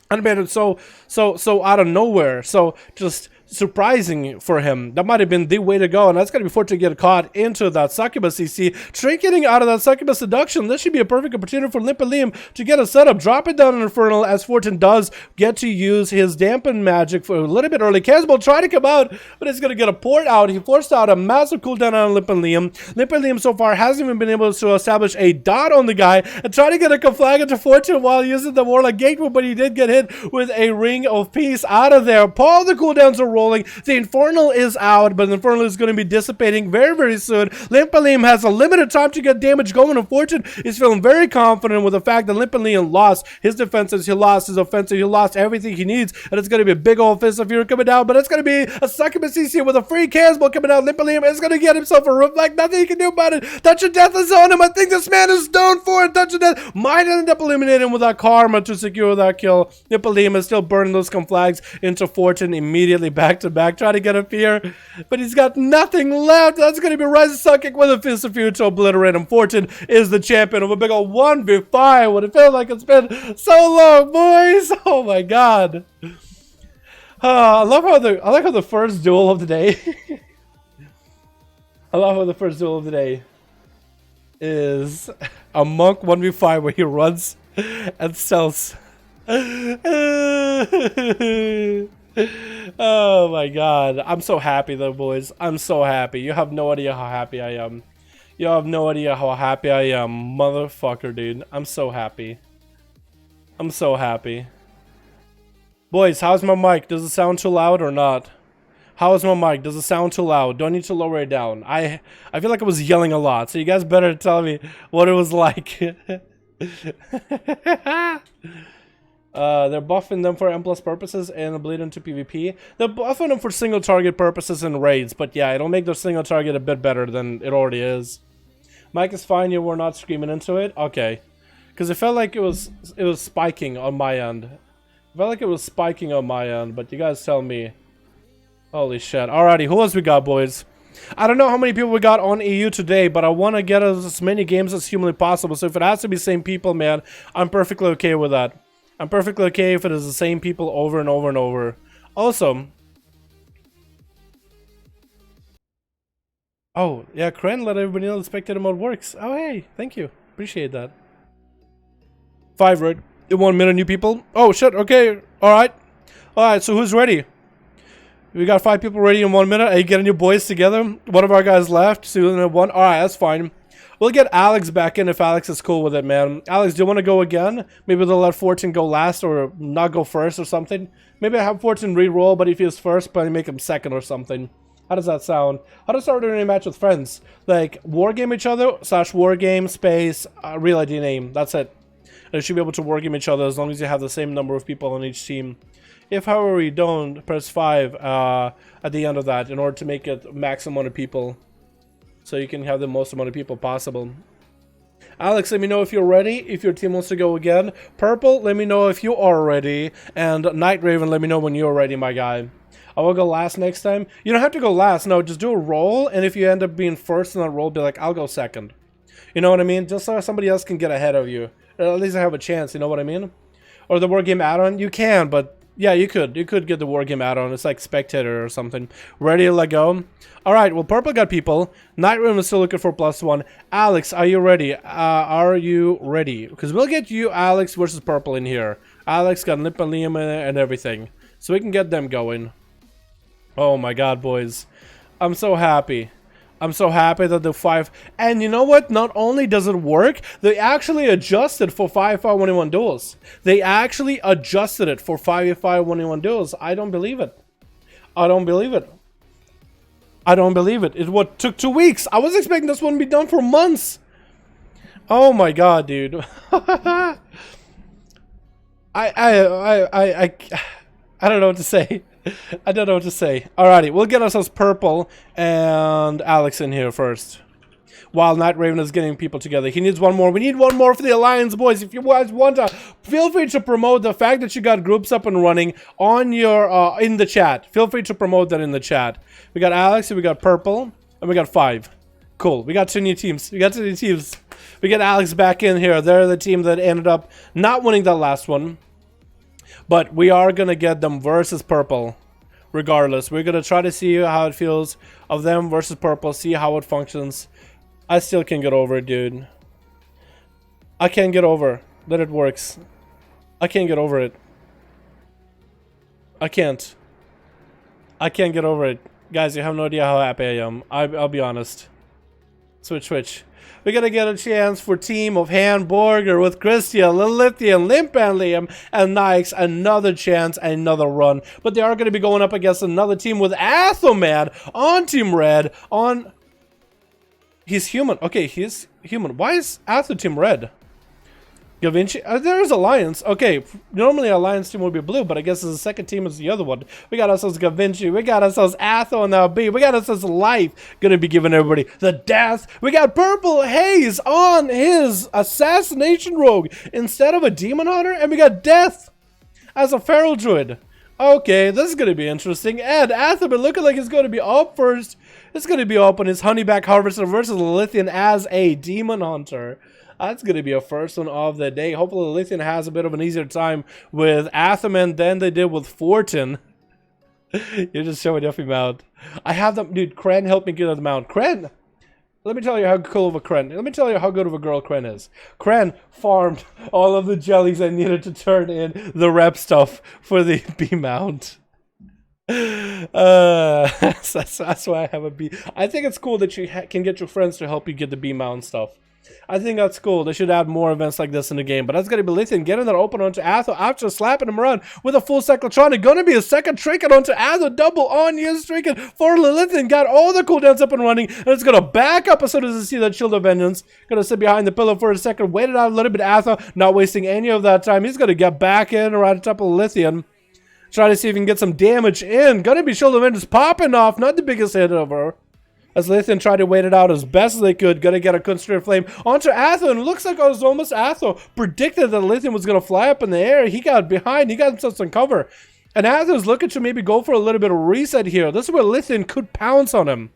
And made it so out of nowhere. So just surprising for him. That might have been the way to go, and that's going to be Fortune to get caught into that Succubus CC. Trinketing out of that Succubus Seduction. This should be a perfect opportunity for Limp and Liam to get a setup. Drop it down in Infernal as Fortune does get to use his Dampen Magic for a little bit early. Casbolt try to come out, but he's going to get a port out. He forced out a massive cooldown on Limp and Liam. Limp and Liam so far hasn't even been able to establish a dot on the guy and try to get a Conflag into Fortune while using the Warlock Gateway, but he did get hit with a Ring of Peace out of there. Paul, the cooldowns are rolling. rolling. The Infernal is out, but the Infernal is going to be dissipating very, very soon. Limpalim has a limited time to get damage going, and Fortune is feeling very confident with the fact that Limpalim lost his defenses, he lost his offensive, he lost everything he needs, and it's going to be a big old offensive here coming down, but it's going to be a succubus CC with a free cannonball coming out. Limpalim is going to get himself a roof, like nothing he can do about it. Touch of Death is on him. I think this man is done for it. Touch of Death might end up eliminating him with that karma to secure that kill. Limpalim is still burning those flags into Fortune immediately back to back, trying to get a fear, but he's got nothing left. That's going to be Rise Sucking with a Fist of Fear to obliterate him. Fortune is the champion of a big old 1v5. What it feels like it's been so long, boys. Oh my god. I like how the first duel of the day I love how the first duel of the day is a monk 1v5 where he runs and sells. Oh my god. I'm so happy though, boys. I'm so happy. You have no idea how happy I am. You have no idea how happy I am, motherfucker, dude. I'm so happy. I'm so happy. Boys, how's my mic? Does it sound too loud or not? How is my mic? Does it sound too loud? Do I need to lower it down? I feel like I was yelling a lot, so you guys better tell me what it was like. They're buffing them for M+ purposes and bleed into PvP. They're buffing them for single target purposes and raids, but yeah, it'll make their single target a bit better than it already is. Mic is fine, you were not screaming into it? Okay. Because it felt like it was spiking on my end. It felt like it was spiking on my end, but you guys tell me. Holy shit. Alrighty, who else we got, boys? I don't know how many people we got on EU today, but I want to get as many games as humanly possible. So if it has to be the same people, man, I'm perfectly okay with that. I'm perfectly okay if it is the same people over and over and over. Also, oh, yeah, Kren let everybody know the spectator mode works. Oh, hey, thank you. Appreciate that. 5, right? In 1 minute, new people. Oh, shit, okay. Alright. Alright, so who's ready? We got 5 people ready in 1 minute. Are you getting your boys together? One of our guys left. So we only have 1. Alright, that's fine. We'll get Alex back in if Alex is cool with it, man. Alex, do you want to go again? Maybe they'll let Fortune go last or not go first or something. Maybe I have Fortune re-roll, but if he's first, but I make him second or something. How does that sound? How to start a match with friends? Like, wargame each other, /wargame, space, real ID name. That's it. And you should be able to wargame each other as long as you have the same number of people on each team. If, however, you don't, press 5 at the end of that in order to make it max amount of people. So you can have the most amount of people possible. Alex, let me know if you're ready, if your team wants to go again. Purple, let me know if you are ready. And Night Raven, let me know when you're ready, my guy. I will go last next time. You don't have to go last, no, just do a roll. And if you end up being first in that roll, be like, I'll go second. You know what I mean? Just so somebody else can get ahead of you. At least I have a chance, you know what I mean? Or the Wargame add-on, you can, but... yeah, you could get the Wargame add-on. It's like Spectator or something. Ready to let go? Alright, well, Purple got people. Night Raven is still looking for +1. Alex, are you ready? Are you ready? Because we'll get you, Alex, versus Purple in here. Alex got Lip and Liam and everything. So we can get them going. Oh my god, boys. I'm so happy. I'm so happy that the 5... and you know what? Not only does it work, they actually adjusted for 5v5 1v1 Duels. They actually adjusted it for 5v5 1v1 Duels. I don't believe it. I don't believe it. I don't believe it. It what took 2 weeks. I was expecting this one to be done for months. Oh my god, dude. I don't know what to say. I don't know what to say. Alrighty, we'll get ourselves Purple and Alex in here first. While Night Raven is getting people together. He needs 1 more. We need 1 more for the Alliance, boys. If you guys want to, feel free to promote the fact that you got groups up and running on your, in the chat. Feel free to promote that in the chat. We got Alex, and we got Purple, and we got 5. Cool. We got 2 new teams. We got 2 new teams. We get Alex back in here. They're the team that ended up not winning that last one. But we are going to get them versus Purple. Regardless. We're going to try to see how it feels of them versus Purple. See how it functions. I still can't get over it, dude. I can't get over that it works. I can't get over it. I can't. I can't get over it. Guys, you have no idea how happy I am. I'll be honest. Switch. We're gonna get a chance for team of Hamburger with Christian, Lilithian, Liam, and Nikes. Another chance, another run. But they are gonna be going up against another team with Athelman on Team Red. He's human. Okay, he's human. Why is Athel Team Red? Gavinci? There is Alliance. Okay, normally Alliance team would be blue, but I guess the second team is the other one. We got ourselves Gavinci. We got ourselves Athel on the B. We got ourselves Life. Gonna be giving everybody the death. We got Purple Haze on his Assassination Rogue instead of a Demon Hunter. And we got Death as a Feral Druid. Okay, this is gonna be interesting. And Athel, but looking like he's gonna be up first. It's gonna be up on his Honeyback Harvester versus Lithian as a Demon Hunter. That's going to be a first one of the day. Hopefully, Lithian has a bit of an easier time with Athelman than they did with Fortin. You're just showing off your mount. I have them. Dude, Kren helped me get the mount. Kren! Let me tell you how cool of a Kren. Let me tell you how good of a girl Kren is. Kren farmed all of the jellies I needed to turn in the rep stuff for the B mount. That's why I have a B. I think it's cool that you can get your friends to help you get the B mount stuff. I think that's cool. They should add more events like this in the game. But that's going to be Lithian getting that open onto Athel after slapping him around with a full cyclotronic. Going to be a second trinket onto Athel. Double on his trinket for Lithian. Got all the cooldowns up and running. And it's going to back up as soon as they see that Shield of Vengeance. Going to sit behind the pillar for a second. Wait it out a little bit. Athel not wasting any of that time. He's going to get back in right on top of Lithian. Try to see if he can get some damage in. Going to be Shield of Vengeance popping off. Not the biggest hit over. As Lithian tried to wait it out as best as they could. Gonna get a concentrated flame onto Athel. And it looks like it was almost Athel predicted that Lithian was gonna fly up in the air. He got behind. He got himself some cover. And Athel's looking to maybe go for a little bit of reset here. This is where Lithian could pounce on him.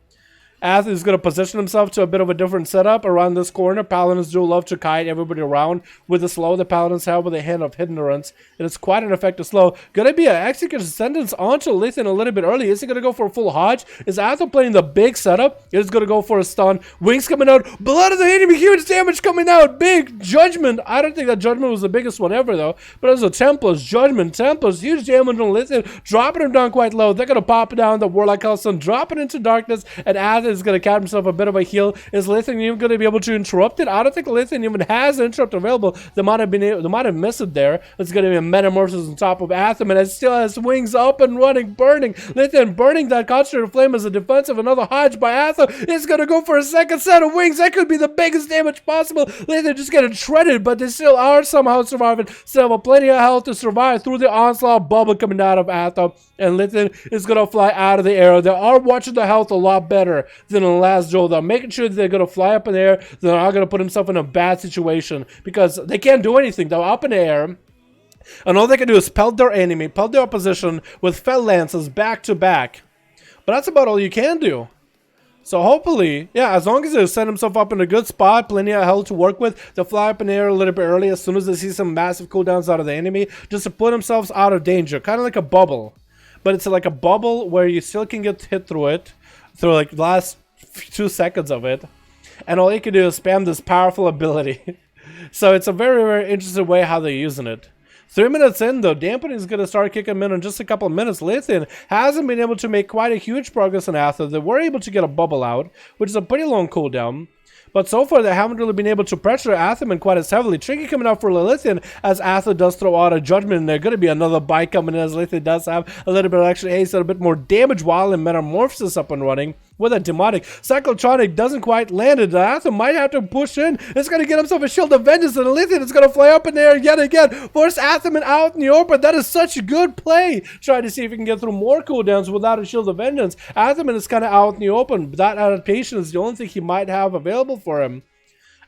Athel is going to position himself to a bit of a different setup around this corner. Paladins do love to kite everybody around with the slow the Paladins have with a hand of hindrance. And it's quite an effective slow. Going to be an Executor's Ascendance onto Lithian a little bit early. Is he going to go for a full Hodge? Is Athel playing the big setup? Is going to go for a stun. Wings coming out. Blood of the enemy. Huge damage coming out. Big Judgment. I don't think that Judgment was the biggest one ever though. But as a Templars, Judgment, Templars, huge damage on Lithian. Dropping him down quite low. They're going to pop it down. The Warlock Hellstone dropping into darkness. And Athel is going to catch himself a bit of a heal. Is Lithian even going to be able to interrupt it? I don't think Lithian even has an interrupt available. They might have missed it there. It's going to be a Metamorphosis on top of Athel, and it still has wings up and running, burning. Lithian burning that concentrated flame as a defensive. Another Hodge by Athel. It's going to go for a second set of wings. That could be the biggest damage possible. Lithian just getting shredded, but they still are somehow surviving. Still have plenty of health to survive through the onslaught bubble coming out of Athel. And Lithian is going to fly out of the air. They are watching the health a lot better than in the last duel. They're making sure that they're going to fly up in the air. They're not going to put himself in a bad situation because they can't do anything. They're up in the air. And all they can do is pelt their enemy, pelt their opposition with Fel Lances back to back. But that's about all you can do. So hopefully, yeah, as long as they set himself up in a good spot, plenty of health to work with, they'll fly up in the air a little bit early as soon as they see some massive cooldowns out of the enemy, just to put themselves out of danger. Kind of like a bubble. But it's like a bubble where you still can get hit through it, through like the last 2 seconds of it. And all you can do is spam this powerful ability. So it's a very, very interesting way how they're using it. 3 minutes in though, Dampening is going to start kicking him in just a couple of minutes. Lithian hasn't been able to make quite a huge progress on Athel. They were able to get a bubble out, which is a pretty long cooldown. But so far, they haven't really been able to pressure Athelman quite as heavily. Tricky coming out for Lithian as Athel does throw out a Judgment. And there's going to be another bite coming in as Lithian does have a little bit of extra haste and a bit more damage while in Metamorphosis up and running with a Demonic. Cyclotronic doesn't quite land it. Athel might have to push in. It's going to get himself a Shield of Vengeance. And Lithian is going to fly up in there yet again. Force Athelman out in the open. That is such a good play. Trying to see if he can get through more cooldowns without a Shield of Vengeance. Athelman is kind of out in the open. That adaptation is the only thing he might have available for him.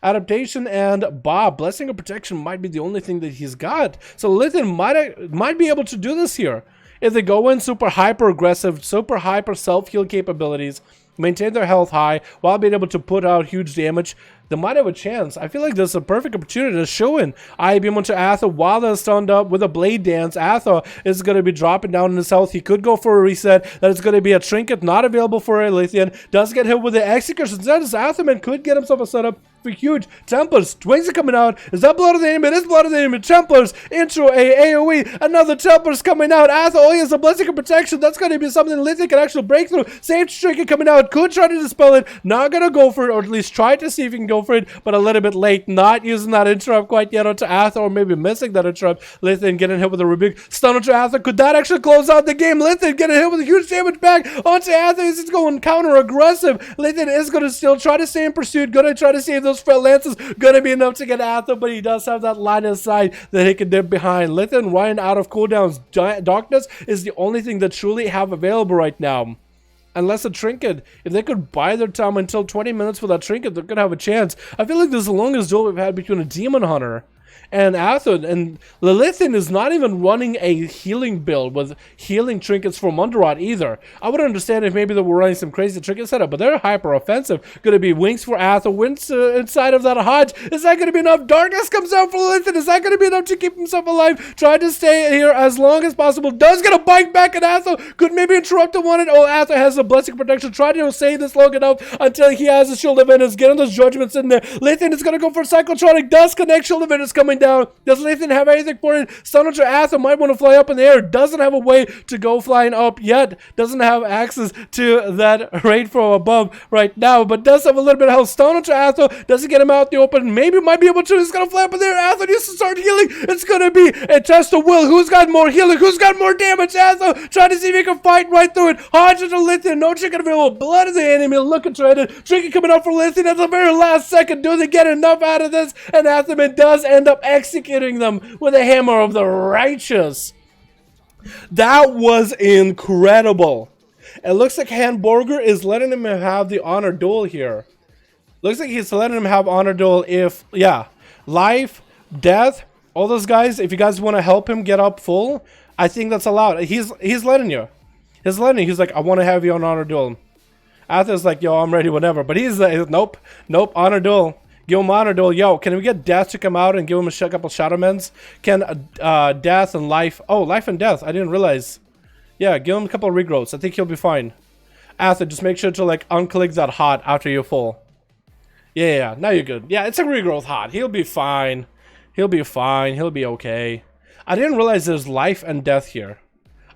Adaptation and Bob, Blessing of Protection might be the only thing that he's got. So Lithian might be able to do this here. If they go in super hyper aggressive, super hyper self-heal capabilities, maintain their health high while being able to put out huge damage, they might have a chance. I feel like this is a perfect opportunity to show in IBM onto Athel while they're stunned up with a Blade Dance. Athel is going to be dropping down in his health. He could go for a reset. That is going to be a trinket not available for a Lithian. Does get hit with the Execution. Athelman could get himself a setup huge. Templars, wings are coming out. Is that blood of the enemy? It is blood of the enemy. Templars into a AoE. Another Templars coming out. Atha only has a blessing of protection. That's going to be something Lithium can actually break through. Sage Trinket coming out. Could try to dispel it. Not going to go for it, or at least try to see if he can go for it, but a little bit late. Not using that interrupt quite yet onto Atha, or maybe missing that interrupt. Lithium getting hit with a rebuke. Stun onto Atha. Could that actually close out the game? Lithium getting hit with a huge damage back onto Atha. He's going counter aggressive. Lithium is going to still try to stay in pursuit. Going to try to save those Fell Lances. Going to be enough to get Atha, but he does have that line of sight that he can dip behind. Lithium running out of cooldowns. Darkness is the only thing that truly have available right now. Unless a trinket, if they could buy their time until 20 minutes for that trinket, they're going to have a chance. I feel like this is the longest duel we've had between a Demon Hunter and Athon, and Lilithian is not even running a healing build with healing trinkets from Underrot either. I would understand if maybe they were running some crazy trinket setup, but they're hyper offensive. Going to be wings for Athon, wings inside of that Hodge. Is that going to be enough? Darkness comes out for Lilithian. Is that going to be enough to keep himself alive? Trying to stay here as long as possible. Does get a bite back at Athon. Could maybe interrupt the one. Oh, Athon has a blessing protection. Try to save this long enough until he has a shield of Venus. Getting those judgments in there. Lilithian is going to go for Cyclotronic. Does connect. Shield of Venus coming down. Does Nathan have anything for it? Stunner Athon might want to fly up in the air. Doesn't have a way to go flying up yet. Doesn't have access to that raid from above right now, but does have a little bit of health. Stunner Athon doesn't get him out in the open. Maybe might be able to. He's going to fly up in the air. Athon needs to start healing. It's going to be a test of will. Who's got more healing? Who's got more damage? Athon trying to see if he can fight right through it. Hodge to Lithium. No chicken available. Blood of the enemy. Looking traded. Trinket coming out for Lithium at the very last second. Do they get enough out of this? And Athon does end up executing them with a hammer of the righteous. That was incredible. It looks like Hamburger is letting him have the honor duel here. Looks like he's letting him have honor duel if, yeah, life, death, all those guys, if you guys want to help him get up full, I think that's allowed. He's letting you. He's letting you. He's like, I want to have you on honor duel. Athos like, yo, I'm ready, whatever. But he's like, nope, honor duel. Give him honor duel. Yo, can we get Death to come out and give him a couple Shadow Mens? Can Death and Life... Oh, Life and Death. I didn't realize. Yeah, give him a couple of regrowths. I think he'll be fine. Arthur, just make sure to, like, unclick that hot after you're full. Yeah, now you're good. Yeah, it's a regrowth hot. He'll be fine. He'll be fine. He'll be okay. I didn't realize there's Life and Death here.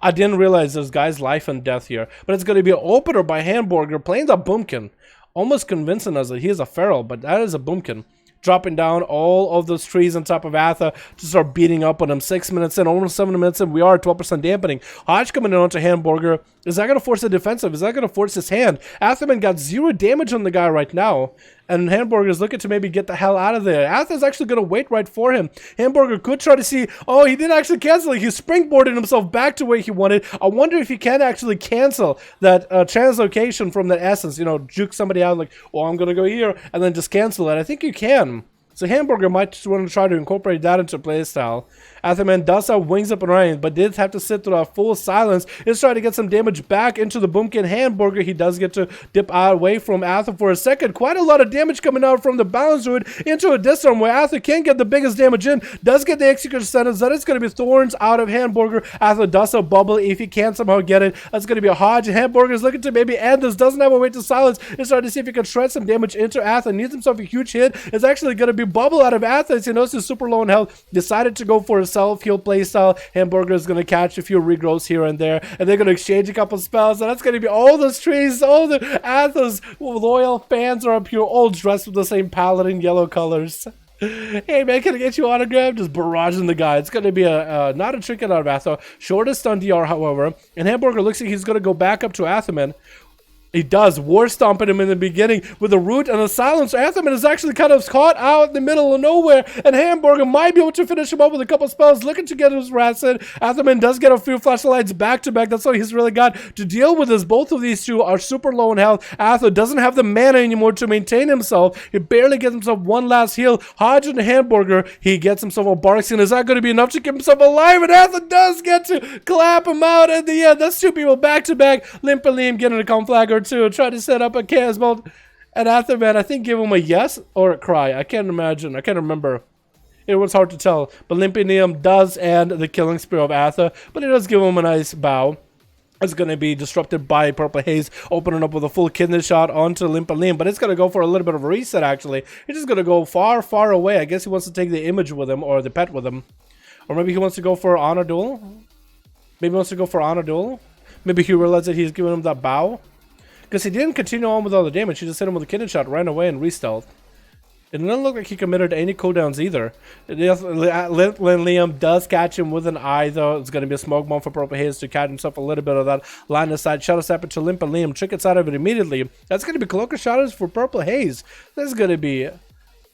I didn't realize there's guys Life and Death here. But it's going to be an opener by Hamburger playing the Boomkin. Almost convincing us that he is a feral, but that is a Boomkin. Dropping down all of those trees on top of Atha to start beating up on him. 6 minutes in, almost 7 minutes in. We are at 12% dampening. Hodge coming in onto Hamburger. Is that going to force a defensive? Is that going to force his hand? Athaman got 0 damage on the guy right now. And Hamburger is looking to maybe get the hell out of there. Atha's actually going to wait right for him. Hamburger could try to see... Oh, he did actually cancel it. He springboarded himself back to where he wanted. I wonder if he can actually cancel that translocation from that essence. You know, juke somebody out like, oh, I'm going to go here. And then just cancel it. I think you can. So Hamburger might just want to try to incorporate that into playstyle. Athaman does have wings up and running, but did have to sit through a full silence. He's trying to get some damage back into the Boomkin. Hamburger, he does get to dip out away from Atha for a second. Quite a lot of damage coming out from the balance druid into a disarm where Atha can get the biggest damage in. Does get the executor sentence. That is going to be thorns out of Hamburger. Atha does a bubble if he can somehow get it. That's going to be a Hodge. Hamburger is looking to maybe end this. Doesn't have a way to silence. He's trying to see if he can shred some damage into Atha. Needs himself a huge hit. It's actually going to be bubble out of Atha. He knows he's super low in health. Decided to go for a self-heal playstyle. Hamburger is going to catch a few regrowths here and there, and they're going to exchange a couple spells, and that's going to be all those trees, all the Atha's loyal fans are up here, all dressed with the same paladin yellow colors. Hey man, can I get you autographed? Just barraging the guy. It's going to be a not a trinket out of Atha. Shortest on DR, however, and Hamburger looks like he's going to go back up to Athaman. He does. War stomping him in the beginning with a root and a silence. Athaman is actually kind of caught out in the middle of nowhere, and Hamburger might be able to finish him up with a couple spells, looking to get his rats in. Athaman does get a few flashlights back to back. That's all he's really got to deal with this. Both of these two are super low in health. Atha doesn't have the mana anymore to maintain himself. He barely gets himself one last heal. Hodge and Hamburger, he gets himself a Barkskin. Is that going to be enough to keep himself alive? And Atha does get to clap him out at the end. That's two people back to back. Limp and Liam getting a conflag or two. Try to set up a Casbolt. And Athaman, I think, give him a yes or a cry. I can't imagine. I can't remember. It was hard to tell. But Limpinium does end the killing spree of Atha. But it does give him a nice bow. is going to be disrupted by Purple Haze opening up with a full kidney shot onto Liam, but it's going to go for a little bit of a reset. Actually, he's just going to go far away. I guess he wants to take the image with him, or the pet with him, or maybe he wants to go for honor duel. Maybe he wants to go for honor duel. Maybe he realized that he's giving him that bow, because he didn't continue on with all the damage. He just hit him with a kidney shot, ran away, and re-stealth. It didn't look like he committed any cooldowns either. Liam does catch him with an eye, though. It's going to be a smoke bomb for Purple Haze to catch himself a little bit of that line of sight. Shadow Step into Liam. Trick out of it immediately. That's going to be Cloaker Shadows for Purple Haze. This is going to be...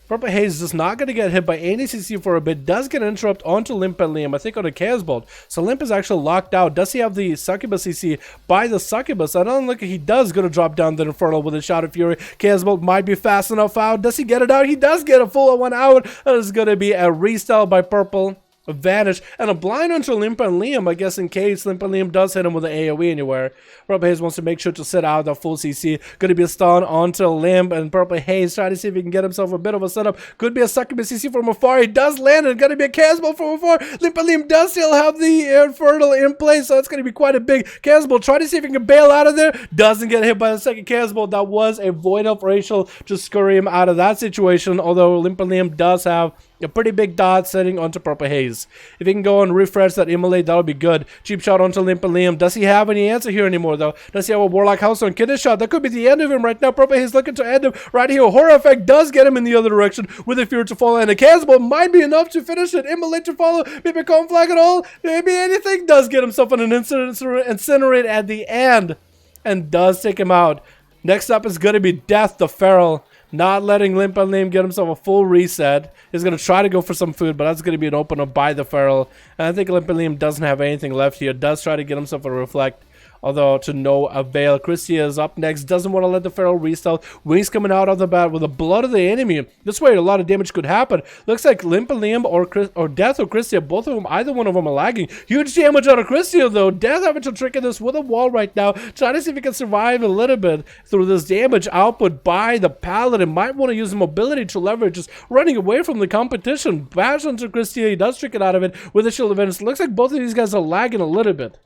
Purple Haze is not going to get hit by any CC for a bit. Does get an interrupt onto Liam, I think on a Chaos Bolt. So Limp is actually locked out. Does he have the Succubus CC by the Succubus? I don't look like he does. Going to drop down the Infernal with a Shout of Fury. Chaos Bolt might be fast enough out. Does he get it out? He does get a full one out. That is going to be a restyle by Purple. A vanish and a blind onto Liam, I guess, in case Liam does hit him with an AoE anywhere. Purple Haze wants to make sure to sit out the full CC. Going to be a stun onto Limp, and Purple Haze trying to see if he can get himself a bit of a setup. Could be a Succubus CC from afar. He does land, and going to be a Casbolt from afar. Liam does still have the Infernal in place, so it's going to be quite a big Casbolt. Trying to see if he can bail out of there. Doesn't get hit by the second Casbolt. That was a Void Elf Racial to scurry him out of that situation, although Liam does have a pretty big dot setting onto Purple Haze. If he can go and refresh that immolate, that'll be good. Cheap shot onto Liam. Does he have any answer here anymore, though? Does he have a Warlock House on Kidney shot? That could be the end of him right now. Purple Haze looking to end him right here. Horror Effect does get him in the other direction with a Fear to follow, and a Casbolt might be enough to finish it. Immolate to follow. Maybe Calm Flag at all. Maybe anything. Does get himself an Incinerate at the end, and does take him out. Next up is going to be Death the Feral. Not letting Liam get himself a full reset. He's going to try to go for some food, but that's going to be an opener by the Feral. And I think Liam doesn't have anything left here. Does try to get himself a Reflect, although to no avail. Christia is up next. Doesn't want to let the Feral restart. Wings coming out of the bat with the blood of the enemy. This way a lot of damage could happen. Looks like Liam or Death or Christia, both of them, either one of them are lagging. Huge damage out of Christia, though. Death having to trick in this with a wall right now. Trying to see if he can survive a little bit through this damage output by the Paladin. Might want to use mobility to leverage, just running away from the competition. Bash onto Christia. He does trick it out of it with a Shield of Vengeance. Looks like both of these guys are lagging a little bit,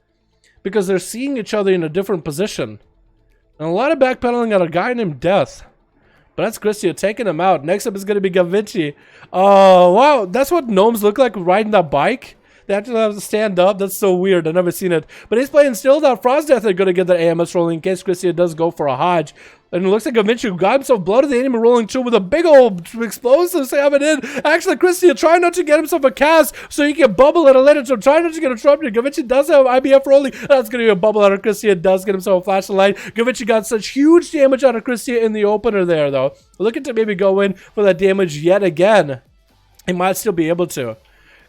because they're seeing each other in a different position. And a lot of backpedaling at a guy named Death. But that's Christia taking him out. Next up is going to be Gavinci. Oh, wow. That's what gnomes look like riding that bike. They actually have to stand up. That's so weird. I've never seen it. But he's playing still that Frost Death. They're going to get that AMS rolling in case Christia does go for a Hodge. And it looks like Gavinci got himself blood of the enemy rolling too with a big old explosive coming in. Actually, Christia trying not to get himself a cast so he can bubble at a later. So trying not to get interrupted. Gavinci does have IBF rolling. That's going to be a bubble out of Christia. Does get himself a flash of light. Gavinci got such huge damage out of Christia in the opener there, though. Looking to maybe go in for that damage yet again. He might still be able to.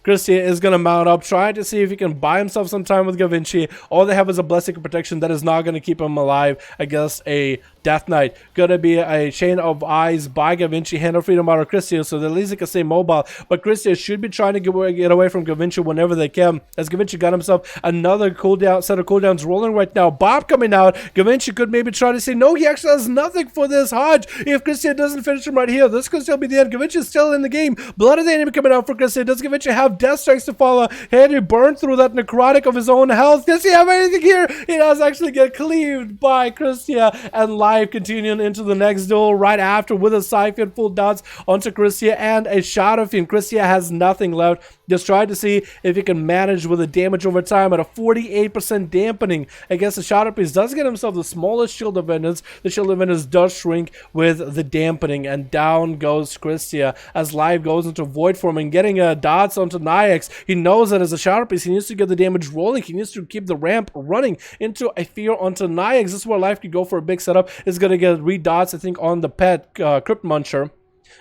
Christia is going to mount up, trying to see if he can buy himself some time with Gavinci. All they have is a Blessing of Protection that is not going to keep him alive against a Death Knight. Going to be a Chain of Eyes by Gavinci, Hand of Freedom out of Christia, so at least he can stay mobile. But Christia should be trying to get away from Gavinci whenever they can, as Gavinci got himself another cooldown, set of cooldowns rolling right now. Bob coming out. Gavinci could maybe try to say, no, he actually has nothing for this Hodge. If Christia doesn't finish him right here, this could still be the end. Gavinci is still in the game. Blood of the enemy coming out for Christia. Does Gavinci have Death Strikes to follow? Henry burned through that necrotic of his own health. Does he have anything here? He does actually get cleaved by Christia, and live continuing into the next duel right after with a Siphon full dots onto Christia and a Shadow Fiend. Christia has nothing left. Just trying to see if he can manage with the damage over time at a 48% dampening against the Shadow Priest. Does get himself the smallest Shield of Vengeance. The Shield of Vengeance does shrink with the dampening, and down goes Christia as live goes into Void Form and getting dots onto Nyax. He knows that as a Shadow Priest, he needs to get the damage rolling. He needs to keep the ramp running into a Fear onto Nyax. This is where life could go for a big setup. Is going to get re-dots, I think, on the pet Crypt Muncher. And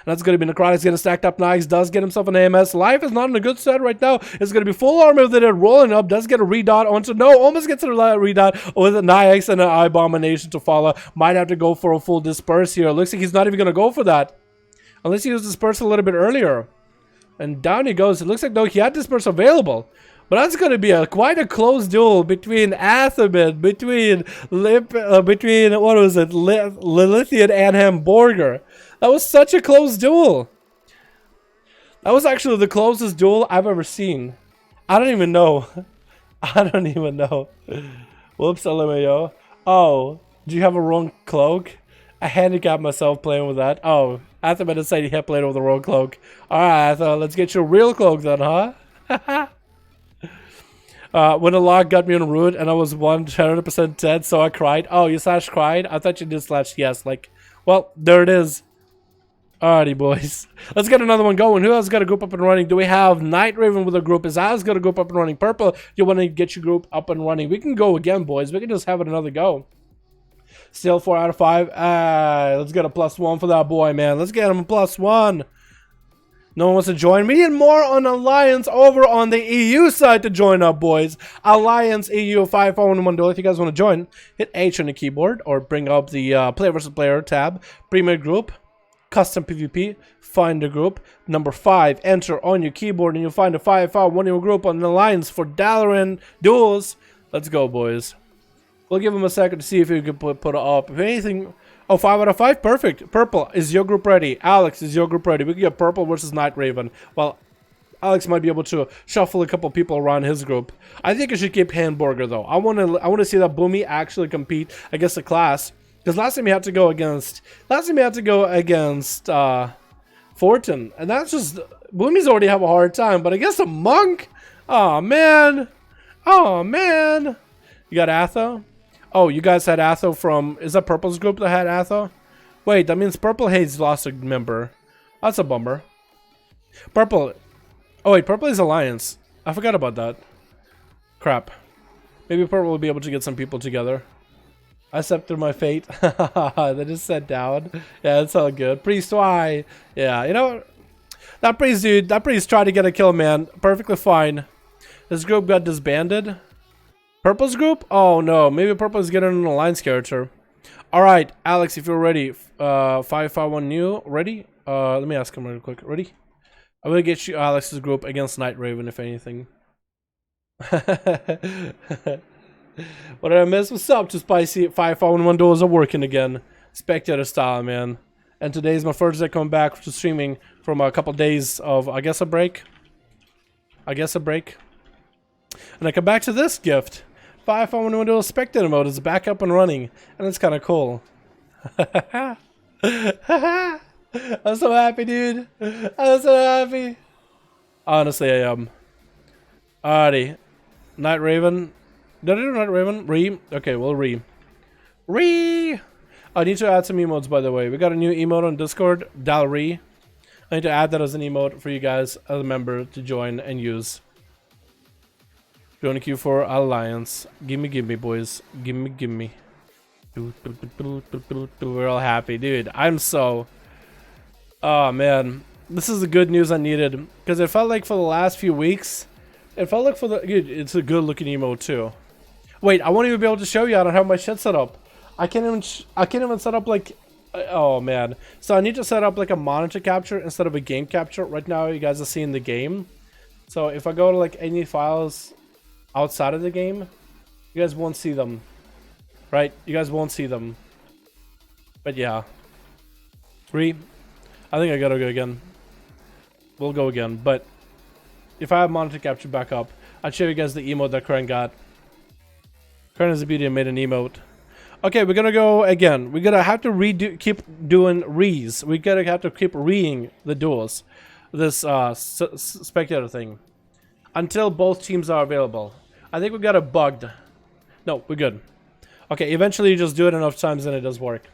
that's going to be Necrotic's getting stacked up. Nyax does get himself an AMS. Life is not in a good set right now. It's going to be full armor with it rolling up. Does get a redot onto... No, almost gets a redot with a Nyax and an Abomination to follow. Might have to go for a full Disperse here. Looks like he's not even going to go for that, unless he used Disperse a little bit earlier. And down he goes. It looks like, though, he had Disperse available. But that's going to be quite a close duel between Athaman, between what was it, Lilithian and Hamburger. That was such a close duel. That was actually the closest duel I've ever seen. I don't even know. I don't even know. Whoops, LMAO. Oh, do you have a wrong cloak? I handicapped myself playing with that. Oh, Atha meant to say he had played with the wrong cloak. Alright, Atha, let's get you a real cloak then, huh? When the lock got me on route and I was 100% dead, so I cried. Oh, you slash cried? I thought you did slash yes. Like, well, there it is. Alrighty, boys. Let's get another one going. Who else got a group up and running? Do we have Night Raven with a group? Is Az got a group up and running? Purple, you want to get your group up and running? We can go again, boys. We can just have it another go. Still 4 out of 5. Let's get a +1 for that boy, man. Let's get him a +1. No one wants to join. We need more on Alliance over on the EU side to join up, boys. Alliance EU 5V5 1V1 DUELS. If you guys want to join, hit H on the keyboard or bring up the player versus player tab. Premier group. Custom PvP, find the group. Number 5, enter on your keyboard and you'll find a 5v5 group on the Alliance for Dalaran Duels. Let's go, boys. We'll give them a second to see if we can put it up. If anything, oh, 5 out of 5, perfect. Purple, is your group ready? Alex, is your group ready? We can get Purple versus Night Raven. Well, Alex might be able to shuffle a couple people around his group. I think I should keep Hamburger though. I want to see that Boomy actually compete against the class. Because last time he had to go against Fortin, and that's just Boomy's already have a hard time. But I guess a monk. Oh man, oh man. You got Atho. Oh, you guys had Atho from. Is that Purple's group that had Atho? Wait, that means Purple Haze lost a member. That's a bummer. Purple. Oh wait, Purple is Alliance. I forgot about that. Crap. Maybe Purple will be able to get some people together. I stepped through my fate. They just sat down. Yeah, it's all good. Priest, why? Yeah, you know, that priest, dude, that priest tried to get a kill, man. Perfectly fine. This group got disbanded. Purple's group? Oh, no. Maybe Purple's getting an Alliance character. All right, Alex, if you're ready. 5v5 new. Ready? Let me ask him real quick. Ready? I'm going to get you Alex's group against Night Raven, if anything. What did I miss? What's up to Spicy? 5v5 duels are working again. Spectator style, man. And today's my first day coming back to streaming from a couple days of, I guess, a break. And I come back to this gift. 5v5 duels spectator mode is back up and running. And it's kind of cool. I'm so happy, dude. I'm so happy. Honestly, I am. Alrighty. Night Raven. Did I do Night Raven? Re? Okay, we'll re. I need to add some emotes, by the way. We got a new emote on Discord, Dalry. I need to add that as an emote for you guys as a member to join and use. Join the queue for Alliance. Gimme, boys. Gimme. We're all happy, dude. I'm so... Oh, man. This is the good news I needed. Because it felt like for the last few weeks... It felt like for the... Dude, it's a good looking emote, too. Wait, I won't even be able to show you. I don't have my shit set up. I can't even set up like... Oh, man. So I need to set up like a monitor capture instead of a game capture. Right now, you guys are seeing the game. So if I go to like any files outside of the game, you guys won't see them. Right? You guys won't see them. But yeah. I think I gotta go again. We'll go again. But if I have monitor capture back up, I'll show you guys the emote that Karen got. Karen is a beauty and made an emote. Okay, we're gonna go again. We're gonna have to keep doing rees. We're gonna have to keep reing the duels. This spectator thing. Until both teams are available. I think we got it bugged. No, we're good. Okay, eventually you just do it enough times and it does work.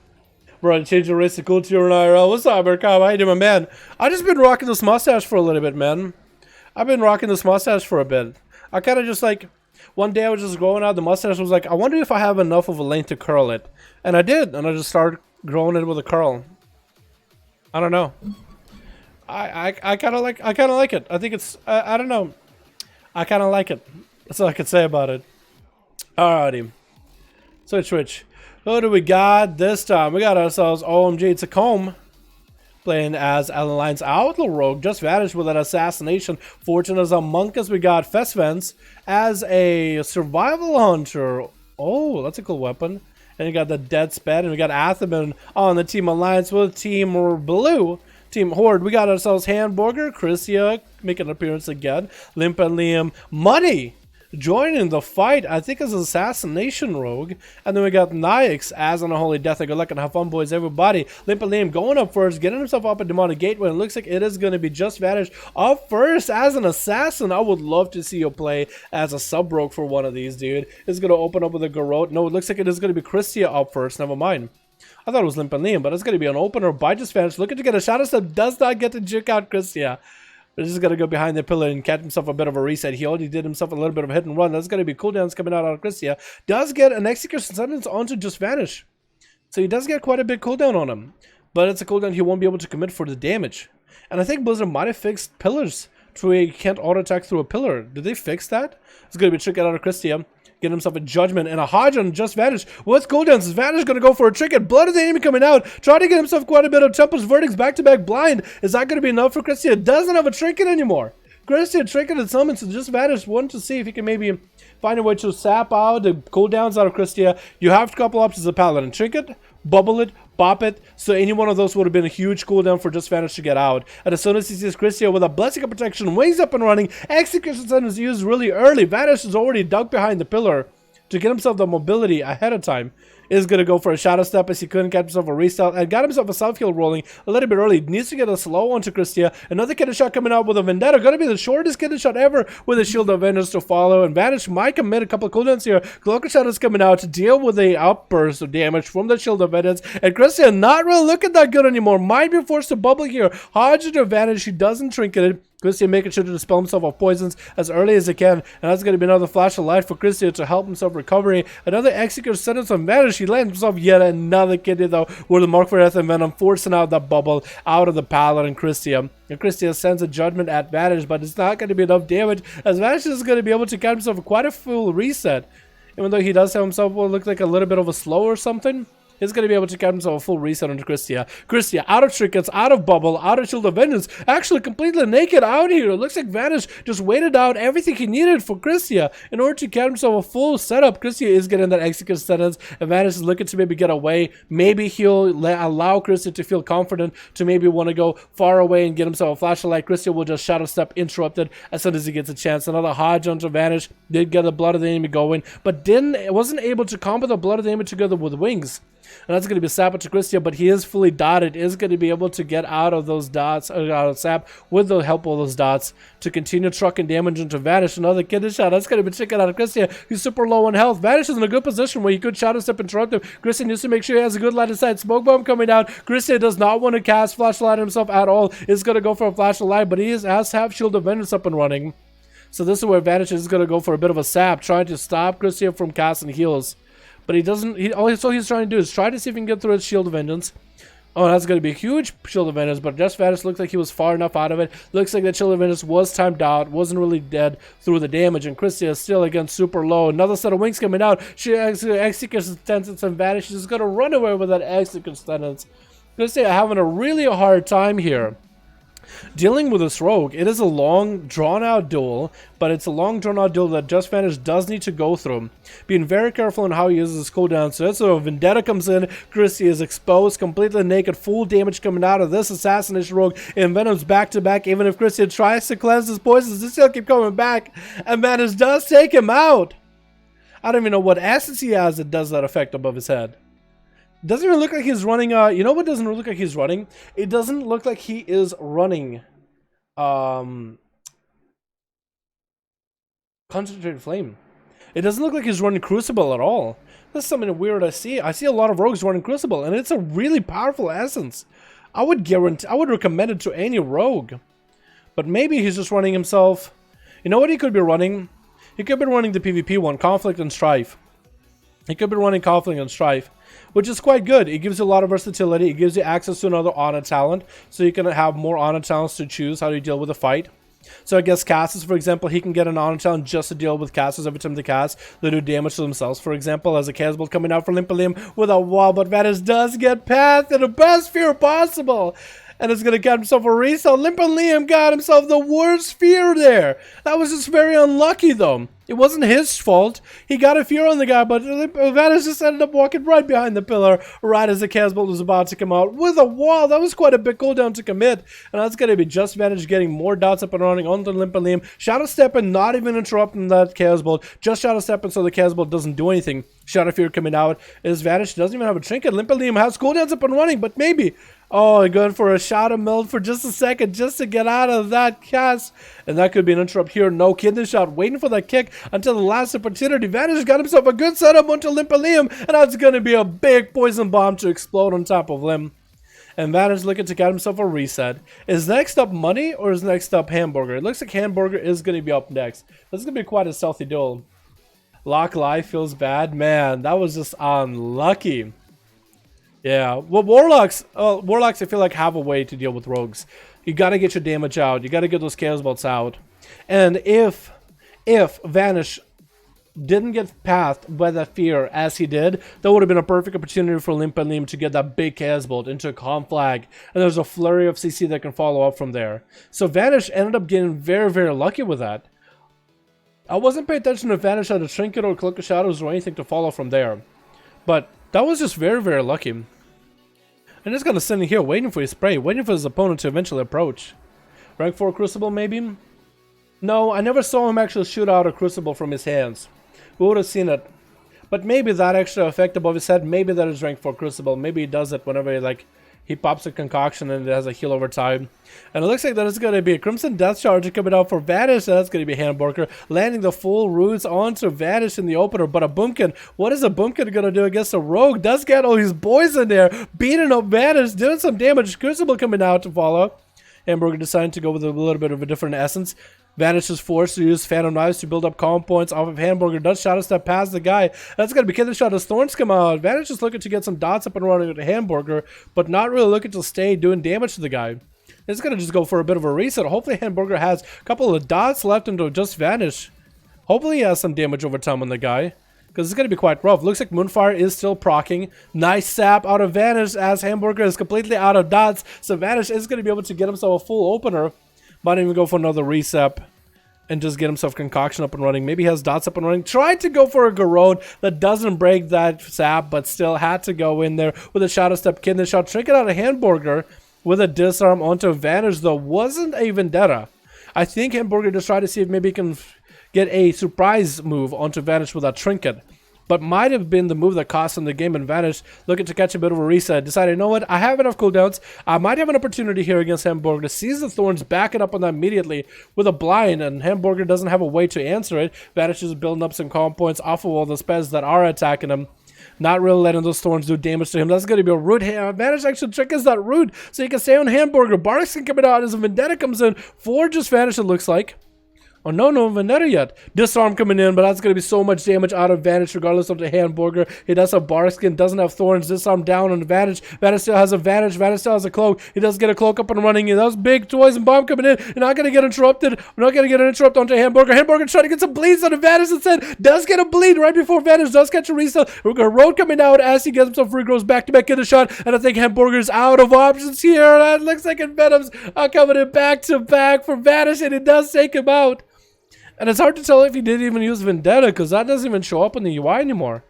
Bro, change the race to cool tier in IRL. What's up, Merkab? How you doing, man? I just been rocking this mustache for a little bit, man. I've been rocking this mustache for a bit. I kind of just like... One day I was just growing out the mustache. I was like, I wonder if I have enough of a length to curl it. And I did. And I just started growing it with a curl. I don't know. I kind of like it. I think it's... I don't know. I kind of like it. That's all I could say about it. Alrighty. Switch. Who do we got this time? We got ourselves OMG. It's a comb. Playing as Alliance Outlaw Rogue. Just vanished with an assassination. Fortune as a monk as we got Fesvens as a survival hunter. Oh, that's a cool weapon. And you got the Dead Sped. And we got Athaman on the Team Alliance with Team Blue. Team Horde. We got ourselves Hamburger. Chrisia making an appearance again. Limp and Liam. Money. joining the fight, I think, as Assassination Rogue. And then we got Nyx as an Unholy Death. Good luck and have fun, boys, everybody. Liam going up first, getting himself up a Demonic Gateway. It looks like it is going to be Just Vanish up first as an Assassin. I would love to see you play as a sub-rogue for one of these, dude. It's going to open up with a Garrote. No, it looks like it is going to be Christia up first. Never mind. I thought it was Liam, but it's going to be an opener by Just Vanish. Looking to get a Shadow Step. Does not get to juke out Christia. But he's just going to go behind the pillar and catch himself a bit of a reset. He already did himself a little bit of a hit and run. That's going to be cooldowns coming out of Christia. Does get an Execution Sentence onto Just Vanish. So he does get quite a bit cooldown on him. But it's a cooldown he won't be able to commit for the damage. And I think Blizzard might have fixed pillars to where he can't auto-attack through a pillar. Did they fix that? It's going to be trick out of Christia. Get himself a Judgment and a Hodge on Just Vanish. What's cooldowns? Is Vanish going to go for a Trinket? Blood of the enemy coming out. Trying to get himself quite a bit of Tempest Verdicts back-to-back blind. Is that going to be enough for Christia? Doesn't have a Trinket anymore. Christia Trinketed summons, so Just Vanish wanted to see if he can maybe find a way to sap out the cooldowns out of Christia. You have a couple options of Paladin. Trinket, bubble it, bop it. So any one of those would have been a huge cooldown for Just Vanish to get out. And as soon as he sees Christia with a Blessing of Protection, wings up and running, Execution Sentence is used really early. Vanish is already ducked behind the pillar to get himself the mobility ahead of time. Is going to go for a Shadow Step as he couldn't get himself a restart and got himself a self-heal rolling a little bit early. Needs to get a slow onto Christia. Another kidney shot coming out with a Vendetta. Going to be the shortest kidney shot ever with a Shield of Vengeance to follow. And Vanish might commit a couple of cooldowns here. Cloaker Shot is coming out to deal with a outburst of damage from the Shield of Vengeance. And Christia not really looking that good anymore. Might be forced to bubble here. Hodge to advantage. He doesn't trinket it. Christia making sure to dispel himself of poisons as early as he can. And that's going to be another flash of light for Christia to help himself recovery. Another Executor Sentence on Vanish. He lands himself yet another kidney though, with the Mark for Death and Venom forcing out that bubble out of the Paladin Christia. And Christia sends a Judgment at Vanish, but it's not going to be enough damage as Vanish is going to be able to get himself quite a full reset. Even though he does have himself what look like a little bit of a slow or something. He's going to be able to get himself a full reset onto Christia. Christia out of Trinkets, out of Bubble, out of Shield of Vengeance. Actually completely naked out here. It looks like Vanish just waited out everything he needed for Christia in order to get himself a full setup. Christia is getting that Execution Sentence. And Vanish is looking to maybe get away. Maybe he'll allow Christia to feel confident to maybe want to go far away and get himself a flashlight. Christia will just Shadow Step interrupted as soon as he gets a chance. Another Hodge onto Vanish. Did get the Blood of the Enemy going. But wasn't able to combo the Blood of the Enemy together with Wings. And that's going to be Sap to Christia, but he is fully dotted. Is going to be able to get out of those dots, out of Sap, with the help of those dots to continue trucking damage into Vanish. Another kidney shot. That's going to be chicken out of Christia. He's super low on health. Vanish is in a good position where he could Shadow Step interrupt him. Christia needs to make sure he has a good line of sight. Smoke Bomb coming out. Christia does not want to cast Flashlight himself at all. Is going to go for a Flashlight, but he has to have Shield of Vengeance up and running. So this is where Vanish is going to go for a bit of a sap, trying to stop Christia from casting heals. But he doesn't, all he's trying to do is try to see if he can get through his Shield of Vengeance. Oh, that's going to be a huge Shield of Vengeance, but Just Vanish looked like he was far enough out of it. Looks like that Shield of Vengeance was timed out, wasn't really dead through the damage, and Christia is still, again, super low. Another set of wings coming out. She executes Sentence and Vanish. She's going to run away with that execute Sentence. Christia having a really hard time here dealing with this rogue. It is a long, drawn-out duel, but it's a long, drawn-out duel that Just Vanish does need to go through. Being very careful on how he uses his cooldown. So that's where Vendetta comes in. Christia is exposed, completely naked, full damage coming out of this Assassination Rogue, and Venom's back-to-back. Even if Christia tries to cleanse his poisons, they still keep coming back, and Vanish does take him out. I don't even know what essence he has that does that effect above his head. Doesn't even look like he's running, you know what doesn't look like he's running? It doesn't look like he is running, Concentrated Flame. It doesn't look like he's running Crucible at all. That's something weird I see. I see a lot of rogues running Crucible, and it's a really powerful essence. I would recommend it to any rogue. But maybe he's just running himself. You know what he could be running? He could be running the PvP one, Conflict and Strife. He could be running Conflict and Strife, which is quite good. It gives you a lot of versatility. It gives you access to another Honor talent, so you can have more Honor talents to choose how to deal with a fight. So I guess casters, for example, he can get an Honor talent just to deal with casters every time they cast. They do damage to themselves, for example, as a Casbolt coming out for Limpalim with a wall, but Vanish does get Path in the best fear possible. and is going to get himself a resell. Limp and Liam got himself the worst fear there. That was just very unlucky, though. It wasn't his fault. He got a fear on the guy, but Vanis just ended up walking right behind the pillar right as the Casbolt was about to come out with a wall. That was quite a big cooldown to commit, and that's going to be just Vanis getting more dots up and running onto Limp and Liam. Shadow Stepping, not even interrupting that Casbolt. Just Shadow Stepping so the Casbolt doesn't do anything. Shadow Fear coming out is Vanish. Doesn't even have a trinket. Limp and Liam has cooldowns up and running, but maybe. Oh, going for a Shadow Meld for just a second just to get out of that cast. And that could be an interrupt here. No kidney shot. Waiting for that kick until the last opportunity. Vanish got himself a good setup onto Limp and Liam. And that's going to be a big poison bomb to explode on top of Lim. And Vanish looking to get himself a reset. Is next up Money or is next up Hamburger? It looks like Hamburger is going to be up next. This is going to be quite a stealthy duel. Lock Life feels bad. Man, that was just unlucky. Yeah, well, Warlocks I feel like have a way to deal with rogues. You gotta get your damage out. You gotta get those Chaos Bolts out. And if Vanish didn't get pathed by that fear as he did, that would have been a perfect opportunity for Limp and Liam to get that big Chaos Bolt into a Calm Flag. And there's a flurry of CC that can follow up from there. So Vanish ended up getting very, very lucky with that. I wasn't paying attention if Vanish had a Trinket or Cloak of Shadows or anything to follow from there. But that was just very, very lucky. And just gonna sit in here waiting for his spray, waiting for his opponent to eventually approach. Rank 4 Crucible maybe? No, I never saw him actually shoot out a Crucible from his hands. We would have seen it. But maybe that extra effect above his head, maybe that is rank 4 Crucible. Maybe he does it whenever he pops a concoction and it has a heal over time. And it looks like that it's going to be a Crimson Death Charge coming out for Vanish. And that's going to be Hamburger landing the full roots onto Vanish in the opener. But a Boomkin, what is a Boomkin going to do against a Rogue? Does get all his boys in there, beating up Vanish, doing some damage. Crucible coming out to follow. Hamburger deciding to go with a little bit of a different essence. Vanish is forced to use Phantom Knives to build up calm points off of Hamburger. Does Shadow Step past the guy. That's going to be Killer Shot as Thorns come out. Vanish is looking to get some dots up and running with Hamburger, but not really looking to stay doing damage to the guy. It's going to just go for a bit of a reset. Hopefully Hamburger has a couple of dots left into just Vanish. Hopefully he has some damage over time on the guy, because it's going to be quite rough. Looks like Moonfire is still proccing. Nice sap out of Vanish as Hamburger is completely out of dots. So Vanish is going to be able to get himself a full opener. Might even go for another reset and just get himself Concoction up and running. Maybe he has dots up and running. Tried to go for a Garrode that doesn't break that sap, but still had to go in there with a Shadow Step Kidney Shot. Trinket out of Hamburger with a Disarm onto Vanish, though. Wasn't a Vendetta. I think Hamburger just tried to see if maybe he can get a surprise move onto Vanish with that Trinket. But might have been the move that cost him the game, and Vanish looking to catch a bit of a reset. Decided, you know what, I have enough cooldowns. I might have an opportunity here against Hamburger to seize the Thorns, back it up on that immediately with a blind, and Hamburger doesn't have a way to answer it. Vanish is building up some calm points off of all the spells that are attacking him. Not really letting those Thorns do damage to him. That's going to be a root. Vanish actually triggers that root, so you can stay on Hamburger. Barkskin coming out as a Vendetta comes in for just Vanish, it looks like. Oh, no Vendetta yet. Disarm coming in, but that's going to be so much damage out of Vanish regardless of the Hamburger. He does have Barkskin, doesn't have Thorns. Disarm down on Vanish. Vanish still has a Vanish. Vanish still has a Cloak. He does get a Cloak up and running. And those big Toys and Bomb coming in. You're not going to get interrupted. We're not going to get an interrupt onto Hamburger. Hamburger trying to get some bleeds on Vanish instead. Does get a bleed right before Vanish does catch a reset. We're going to Road coming out as he gets himself regrows back-to-back in the shot. And I think Hamburger's out of options here. That looks like Venoms are coming in back-to-back for Vanish, and it does take him out. And it's hard to tell if he didn't even use Vendetta, because that doesn't even show up in the UI anymore.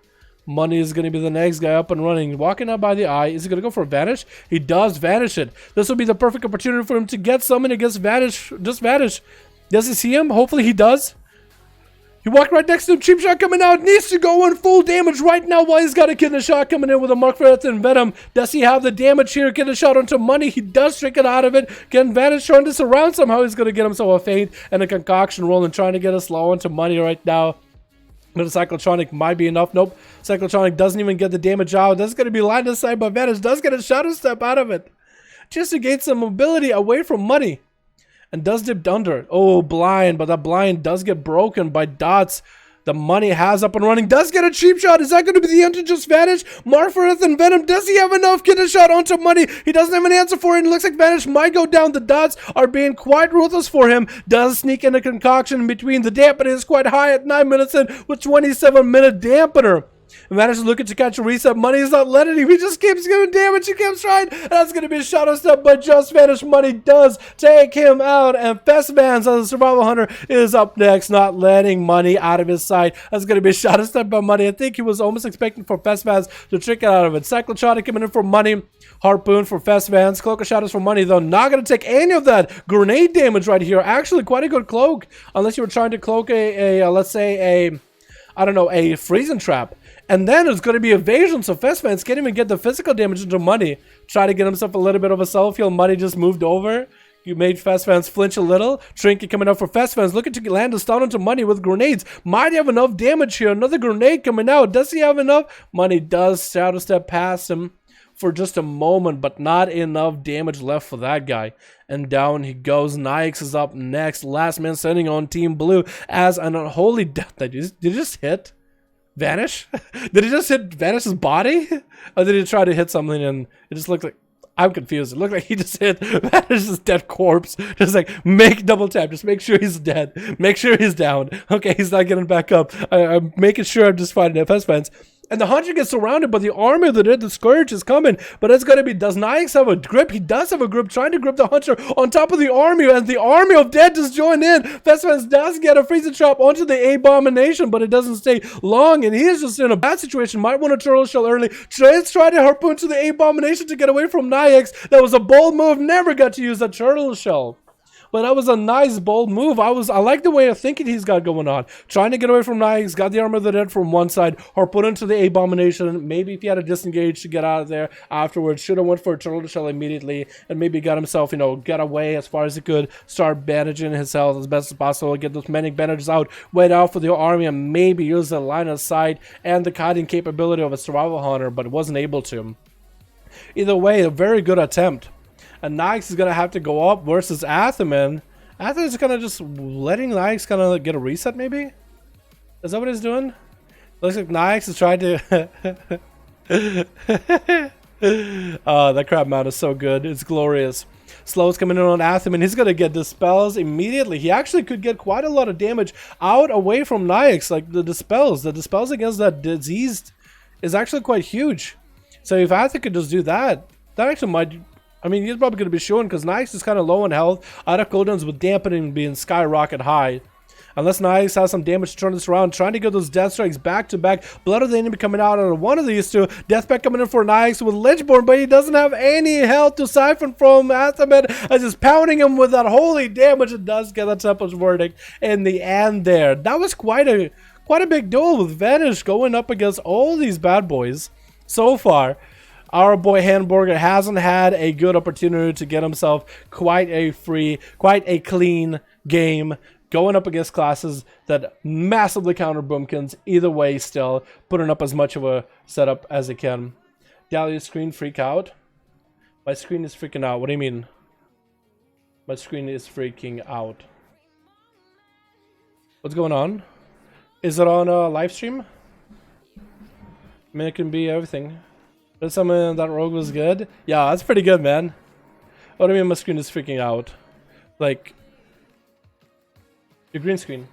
Money is going to be the next guy up and running. Walking out by the eye. Is he going to go for Vanish? He does Vanish it. This will be the perfect opportunity for him to get someone against Vanish. Just Vanish. Does he see him? Hopefully he does. He walked right next to him. Cheap Shot coming out. Needs to go in full damage right now while he's got a Kidney Shot coming in with a Mark for Earth and Venom. Does he have the damage here? Kidney Shot onto Money. He does trick it out of it. Can Vanish trying to surround somehow. He's going to get himself a feint and a Concoction roll and trying to get a slow onto Money right now. But the Cyclotronic might be enough. Nope. Cyclotronic doesn't even get the damage out. That's going to be line of sight, but Vanish does get a Shadow Step out of it. Just to gain some mobility away from Money. And does dip under. Oh, blind. But that blind does get broken by dots. The Money has up and running. Does get a Cheap Shot. Is that going to be the end to just Vanish? Mark for Earth and Venom. Does he have enough? Get a shot onto Money. He doesn't have an answer for it. It looks like Vanish might go down. The dots are being quite ruthless for him. Does sneak in a Concoction in between. The dampener is quite high at 9 minutes in with 27-minute dampener. Vanish is looking to catch a reset. Money is not letting him. He just keeps giving damage. He keeps trying. That's going to be a shadow step, but just Vanish. Money does take him out. And Festivans, as a survival hunter, is up next, not letting Money out of his sight. That's going to be a shadow step by Money. I think he was almost expecting for Festivans to trick it out of it. Cyclotronic coming in for Money. Harpoon for Festivans. Cloak of Shadows for Money, though. Not going to take any of that grenade damage right here. Actually, quite a good cloak. Unless you were trying to cloak let's say I don't know, a freezing trap. And then it's going to be evasion, so Festivans can't even get the physical damage into Money. Try to get himself a little bit of a self-heal. Money just moved over. You made Festivans flinch a little. Trinket coming up for Festivans, looking to land a stun into Money with grenades. Might have enough damage here. Another grenade coming out. Does he have enough? Money does shadow step past him for just a moment, but not enough damage left for that guy. And down he goes. Nyx is up next. Last man standing on Team Blue as an unholy death. Did he just hit Vanish? Did he just hit Vanish's body? Or did he try to hit something and it just looked like... I'm confused. It looked like he just hit Vanish's dead corpse. Just like, make double tap. Just make sure he's dead. Make sure he's down. Okay, he's not getting back up. I'm making sure I'm just fighting FS. And the Hunter gets surrounded, but the army of the Scourge is coming. But it's going to be, does Nyx have a grip? He does have a grip, trying to grip the Hunter on top of the army. And the army of dead just joined in. Festivans does get a freezing trap onto the Abomination, but it doesn't stay long. And he is just in a bad situation. Might want to turtle shell early. Let's try to harpoon to the Abomination to get away from Nyx. That was a bold move. Never got to use that turtle shell. But that was a nice, bold move. I like the way of thinking he's got going on. Trying to get away from Nyx, got the Armor of the Dead from one side, or put into the Abomination. Maybe if he had a disengage to get out of there afterwards, should have went for a Turtle Shell immediately, and maybe got himself, you know, get away as far as he could, start bandaging his health as best as possible, get those many bandages out, wait out for the army, and maybe use the line of sight and the kiting capability of a survival hunter, but wasn't able to. Either way, a very good attempt. And Nyx is going to have to go up versus Athaman. Athaman is kind of just letting Nyx kind of get a reset, maybe? Is that what he's doing? Looks like Nyx is trying to... Oh, that crab mount is so good. It's glorious. Slow's coming in on Athaman. He's going to get Dispels immediately. He actually could get quite a lot of damage out away from Nyx. Like the Dispels. The Dispels against that diseased is actually quite huge. So if Athaman could just do that, that actually might... I mean, he's probably going to be showing because Nyx is kind of low in health. Out of cooldowns with dampening being skyrocket high. Unless Nyx has some damage to turn this around. Trying to get those death strikes back to back. Blood of the enemy coming out on one of these two. Deathpack coming in for Nyx with Lynchborn, but he doesn't have any health to siphon from Athaman. As he's pounding him with that holy damage. It does get the Templar's verdict in the end there. That was quite a big duel with Vanish going up against all these bad boys so far. Our boy Hamburger hasn't had a good opportunity to get himself quite a clean game, going up against classes that massively counter Boomkins. Either way, still putting up as much of a setup as it can. Dahlia's screen freak out? My screen is freaking out. What do you mean? My screen is freaking out. What's going on? Is it on a live stream? I mean, it can be everything. Did someone that rogue was good? Yeah, that's pretty good, man. What do you mean my screen is freaking out? Like, your green screen.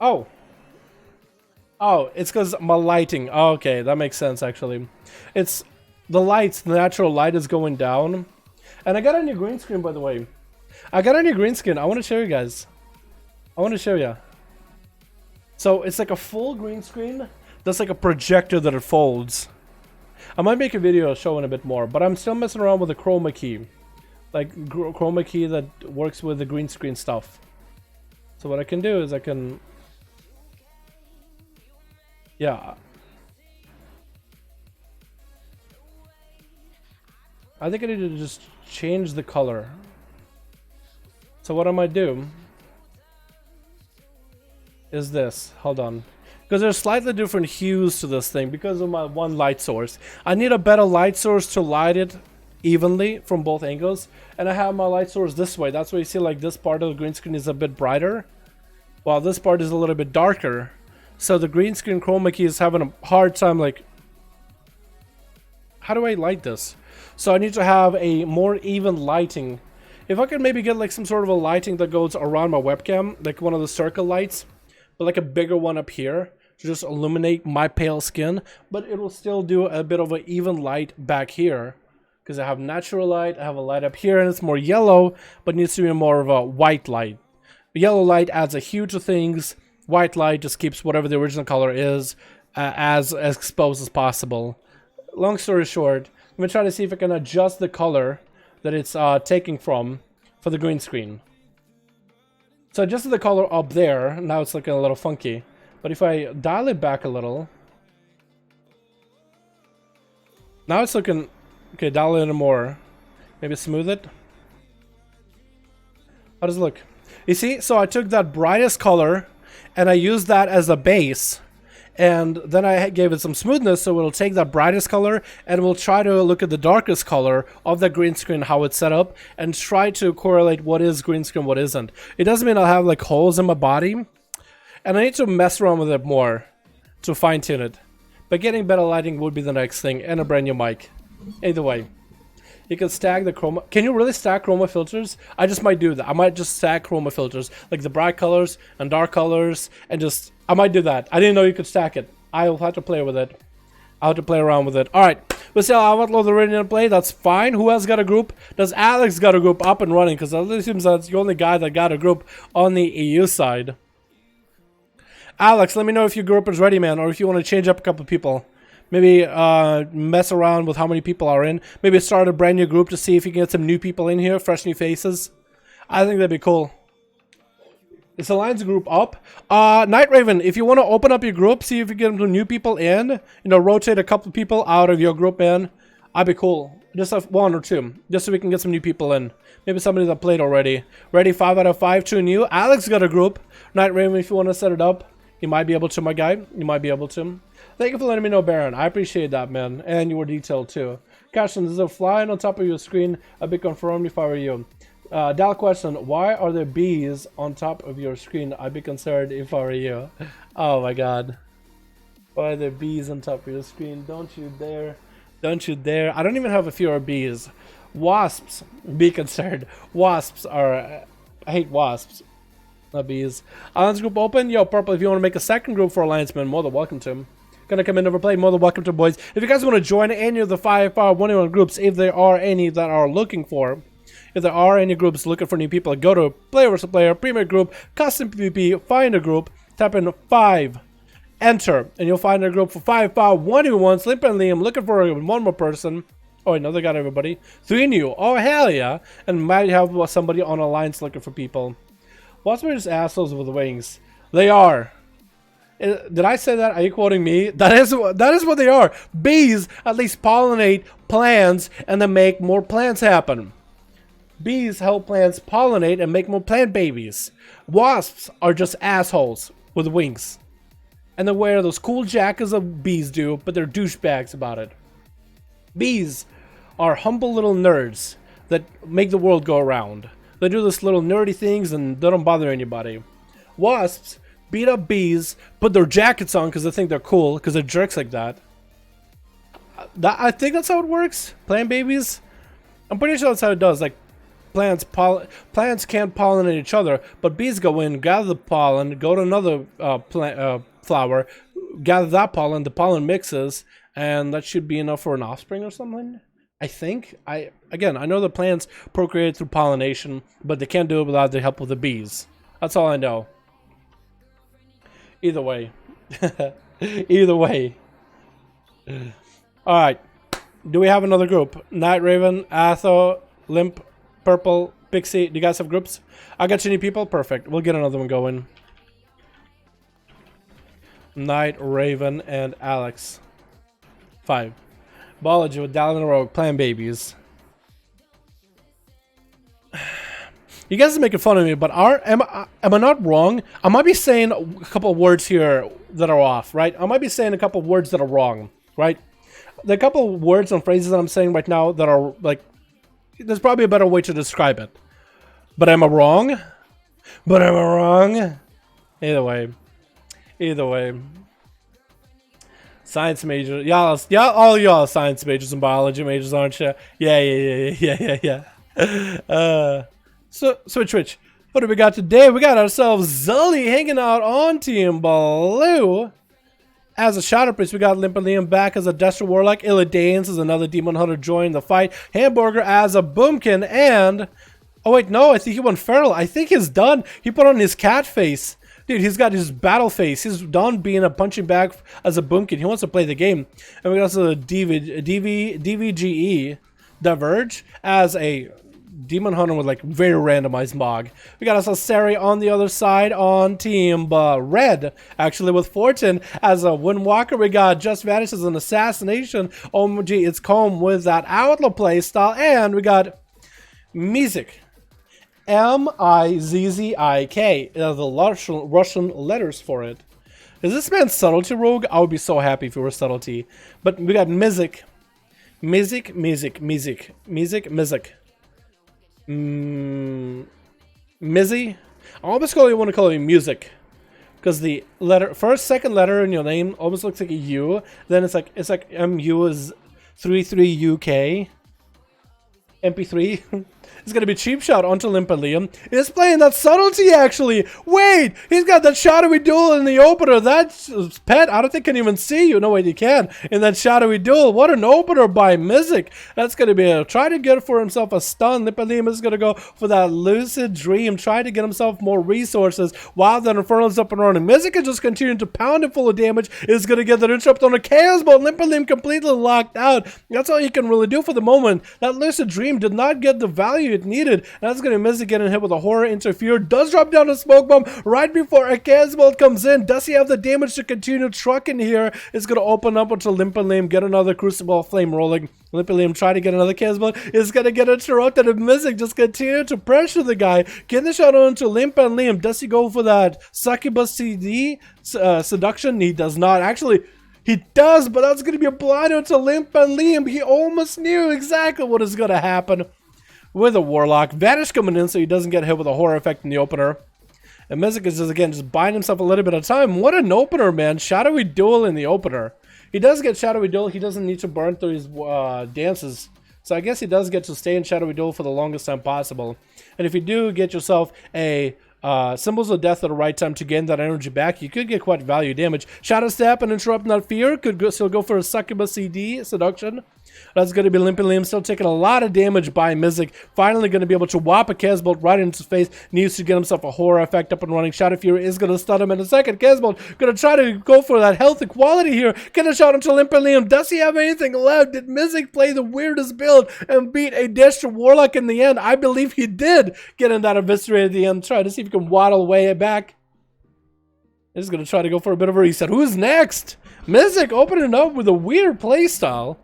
Oh. Oh, it's because my lighting. Oh, okay, that makes sense, actually. It's the lights, the natural light is going down. And I got a new green screen, by the way. I got a new green screen. I want to show you guys. I want to show you. So, it's like a full green screen. That's like a projector that it folds. I might make a video showing a bit more, but I'm still messing around with the chroma key. Like chroma key that works with the green screen stuff. So what I can do is I can... Yeah. I think I need to just change the color. So what I might do is this. Hold on. Because there's slightly different hues to this thing because of my one light source. I need a better light source to light it evenly from both angles. And I have my light source this way. That's why you see like this part of the green screen is a bit brighter, while this part is a little bit darker. So the green screen chroma key is having a hard time like... How do I light this? So I need to have a more even lighting. If I could maybe get like some sort of a lighting that goes around my webcam, like one of the circle lights, but like a bigger one up here, to just illuminate my pale skin, but it will still do a bit of an even light back here. Because I have natural light, I have a light up here, and it's more yellow, but needs to be more of a white light. Yellow light adds a hue to things. White light just keeps whatever the original color is as exposed as possible. Long story short, I'm going to try to see if I can adjust the color that it's taking from for the green screen. So I adjusted the color up there. Now it's looking a little funky. But if I dial it back a little, now it's looking... Okay, dial it in more. Maybe smooth it. How does it look? You see, so I took that brightest color and I used that as a base, and then I gave it some smoothness, so it'll take that brightest color and we'll try to look at the darkest color of the green screen, how it's set up, and try to correlate what is green screen, what isn't. It doesn't mean I'll have like holes in my body, and I need to mess around with it more to fine tune it. But getting better lighting would be the next thing, and a brand new mic. Either way, you can stack the chroma. Can you really stack chroma filters? I just might do that. I might just stack chroma filters, like the bright colors and dark colors, and just, I might do that. I didn't know you could stack it. I'll have to play with it. I'll have to play around with it. Alright, we'll see how I'll upload the ready to play. That's fine. Who else got a group? Does Alex got a group up and running? Because it seems that's the only guy that got a group on the EU side. Alex, let me know if your group is ready, man, or if you want to change up a couple of people. Maybe mess around with how many people are in. Maybe start a brand new group to see if you can get some new people in here, fresh new faces. I think that'd be cool. Is the Lions group up? Night Raven, if you want to open up your group, see if you get some new people in. You know, rotate a couple of people out of your group in. I'd be cool. Just have one or two, just so we can get some new people in. Maybe somebody that played already. Ready, 5 out of 5, 2 new. Alex got a group. Night Raven, if you want to set it up, you might be able to, my guy. You might be able to. Thank you for letting me know, Baron. I appreciate that, man. And you were detailed, too. Question, is there flying on top of your screen? I'd be confirmed if I were you. Dal question, why are there bees on top of your screen? I'd be concerned if I were you. Oh, my God. Why are there bees on top of your screen? Don't you dare. Don't you dare. I don't even have a fear of bees. Wasps, be concerned. Wasps are... I hate wasps. Not bees. Alliance group open. Yo, Purple, if you want to make a second group for Alliance Men, more than welcome to. Gonna come in over play, more than welcome to, boys. If you guys want to join any of the 5V5 1v1 groups, if there are any that are looking for, if there are any groups looking for new people, go to player versus player, premier group, custom PvP, find a group, type in 5, enter, and you'll find a group for 5V5 1v1, Slip and Liam, looking for one more person. Oh, no, they got everybody. 3 new. Oh, hell yeah. And might have somebody on Alliance looking for people. What's with just assholes with wings? They are. Did I say that? Are you quoting me? That is what they are. Bees at least pollinate plants and then make more plants happen. Bees help plants pollinate and make more plant babies. Wasps are just assholes with wings. And they wear those cool jackets that bees do, but they're douchebags about it. Bees are humble little nerds that make the world go around. They do this little nerdy things and they don't bother anybody. Wasps beat up bees, put their jackets on because they think they're cool, because they're jerks like that. I think that's how it works. Plant babies? I'm pretty sure that's how it does. Like, plants can't pollinate each other, but bees go in, gather the pollen, go to another flower, gather that pollen, the pollen mixes, and that should be enough for an offspring or something. I think. Again, I know the plants procreate through pollination, but they can't do it without the help of the bees. That's all I know. Either way. Either way. Alright. Do we have another group? Night Raven, Atho, Limp, Purple, Pixie. Do you guys have groups? I got you any people? Perfect. We'll get another one going. Night Raven and Alex. 5. Biology with Dalaran Rogue, playing babies. You guys are making fun of me, but am I not wrong? I might be saying a couple of words here that are off, right? I might be saying a couple of words that are wrong, right? There are a couple of words and phrases that I'm saying right now that are like, there's probably a better way to describe it. But am I wrong? But am I wrong? Either way. Either way. Science major. Y'all, all y'all science majors and biology majors, aren't you? Yeah. So, Twitch, what do we got today? We got ourselves Zully hanging out on Team Blue. As a Shadow Priest, we got Limpa Liam back as a Destro Warlock. Illidanes as another Demon Hunter joining the fight. Hamburger as a Boomkin, and... oh wait, no, I think he went feral. I think he's done. He put on his cat face. Dude, he's got his battle face. He's done being a punching bag as a Boomkin. He wants to play the game. And we got also DVGE, Diverge, as a Demon Hunter with like very randomized Mog. We got also Sari on the other side on Team Red, actually with Fortune as a Windwalker. We got Just Vanish as an Assassination. OMG, it's Comb with that Outlaw play style. And we got Mizik. M-I-Z-Z-I-K. The Russian letters for it. Is this man Subtlety Rogue? I would be so happy if he were Subtlety. But we got Mizik. Mizik. Mizzy? I almost want to call you Music. Because the second letter in your name almost looks like a U. Then it's like MU is 33UK. MP3. It's gonna be Cheap Shot onto Limpa Liam. He's playing that Subtlety actually. Wait, he's got that shadowy duel in the opener. That's Pet. I don't think can even see you. No way he can. In that shadowy duel. What an opener by Mizik. That's gonna be a try to get for himself a stun. Limpa Liam is gonna go for that Lucid Dream. Try to get himself more resources while that Infernal's up and running. Mizik is just continuing to pound him full of damage. Is gonna get that interrupt on a Chaos Bolt. Limpa Liam completely locked out. That's all he can really do for the moment. That Lucid Dream did not get the value it needed. And that's going to miss it, getting hit with a Horror Interfere. Does drop down a Smoke Bomb right before a Chaos Bolt comes in. Does he have the damage to continue trucking here? It's going to open up until Limpa Liam get another Crucible Flame rolling. Limpa Liam try to get another Chaos Bolt. Is going to get interrupted, and Mizik just continue to pressure the guy. Get the shot onto Limpa Liam. Does he go for that Succubus CD Seduction? He does not. Actually, he does, but that's going to be a blind onto Limpa Liam. He almost knew exactly what is going to happen. With a Warlock. Vanish coming in so he doesn't get hit with a Horror effect in the opener. And Mizik is just, again, just buying himself a little bit of time. What an opener, man. Shadowy Duel in the opener. He does get Shadowy Duel. He doesn't need to burn through his dances. So I guess he does get to stay in Shadowy Duel for the longest time possible. And if you do get yourself a Symbols of Death at the right time to gain that energy back, you could get quite value damage. Shadow Step and Interrupt Not Fear could still go for a Succubus CD Seduction. That's going to be Limpa Liam still taking a lot of damage by Mizik. Finally going to be able to whop a Chaos Bolt right into his face. Needs to get himself a Horror effect up and running. Shadow Fury is going to stun him in a second. Chaos Bolt going to try to go for that health equality here. Get a shot into Limpa Liam. Does he have anything left? Did Mizik play the weirdest build and beat a Destro Warlock in the end? I believe he did. Getting that Eviscerate at the end. Try to see if he can waddle away back. He's going to try to go for a bit of a reset. Who's next? Mizik opening up with a weird playstyle.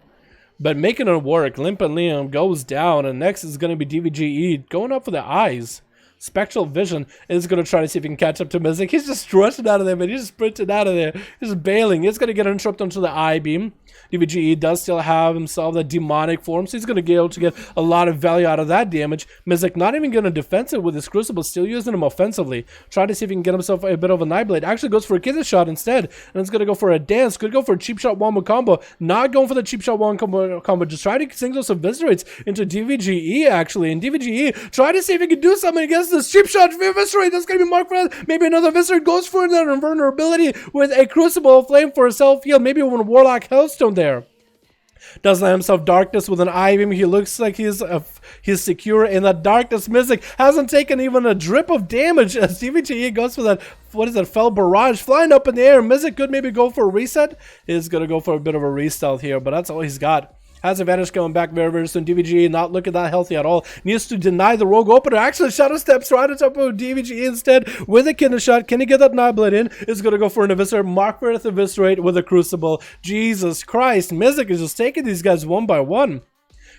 But making it work. Limpa Liam goes down, and next is going to be DVGE going up for the eyes. Spectral Vision is going to try to see if he can catch up to Mizik. He's just rushing out of there, man. He's just sprinting out of there. He's just bailing. He's going to get interrupted onto the eye beam. DVGE does still have himself the demonic form, so he's going to be able to get a lot of value out of that damage. Mizik not even going to defense it with his Crucible, still using him offensively. Try to see if he can get himself a bit of a Nightblade. Actually goes for a Killer Shot instead, and it's going to go for a dance. Could go for a Cheap Shot Wombo combo. Not going for the Cheap Shot Wombo combo. Just try to sink those Eviscerates into DVGE, actually. And DVGE, try to see if he can do something against this Cheap Shot Eviscerate. That's going to be marked for that. Maybe another Eviscerate goes for another invulnerability with a Crucible Flame for a self-heal. Maybe one Warlock Hellstone there. Doesn't have himself Darkness with an eye beam. He looks like he's secure in that Darkness. Mizik hasn't taken even a drip of damage as DVGE goes for that, what is that, Fell Barrage flying up in the air. Mizik could maybe go for a reset. He's going to go for a bit of a restealth here, but that's all he's got. Has advantage coming back very, very soon. DVGE not looking that healthy at all. Needs to deny the rogue opener. Actually, Shadow Steps right on top of DVGE instead with a Kidney Shot. Can he get that Nightblade in? Is going to go for an Eviscerate. Mark for the Eviscerate with a Crucible. Jesus Christ. Mizik is just taking these guys one by one.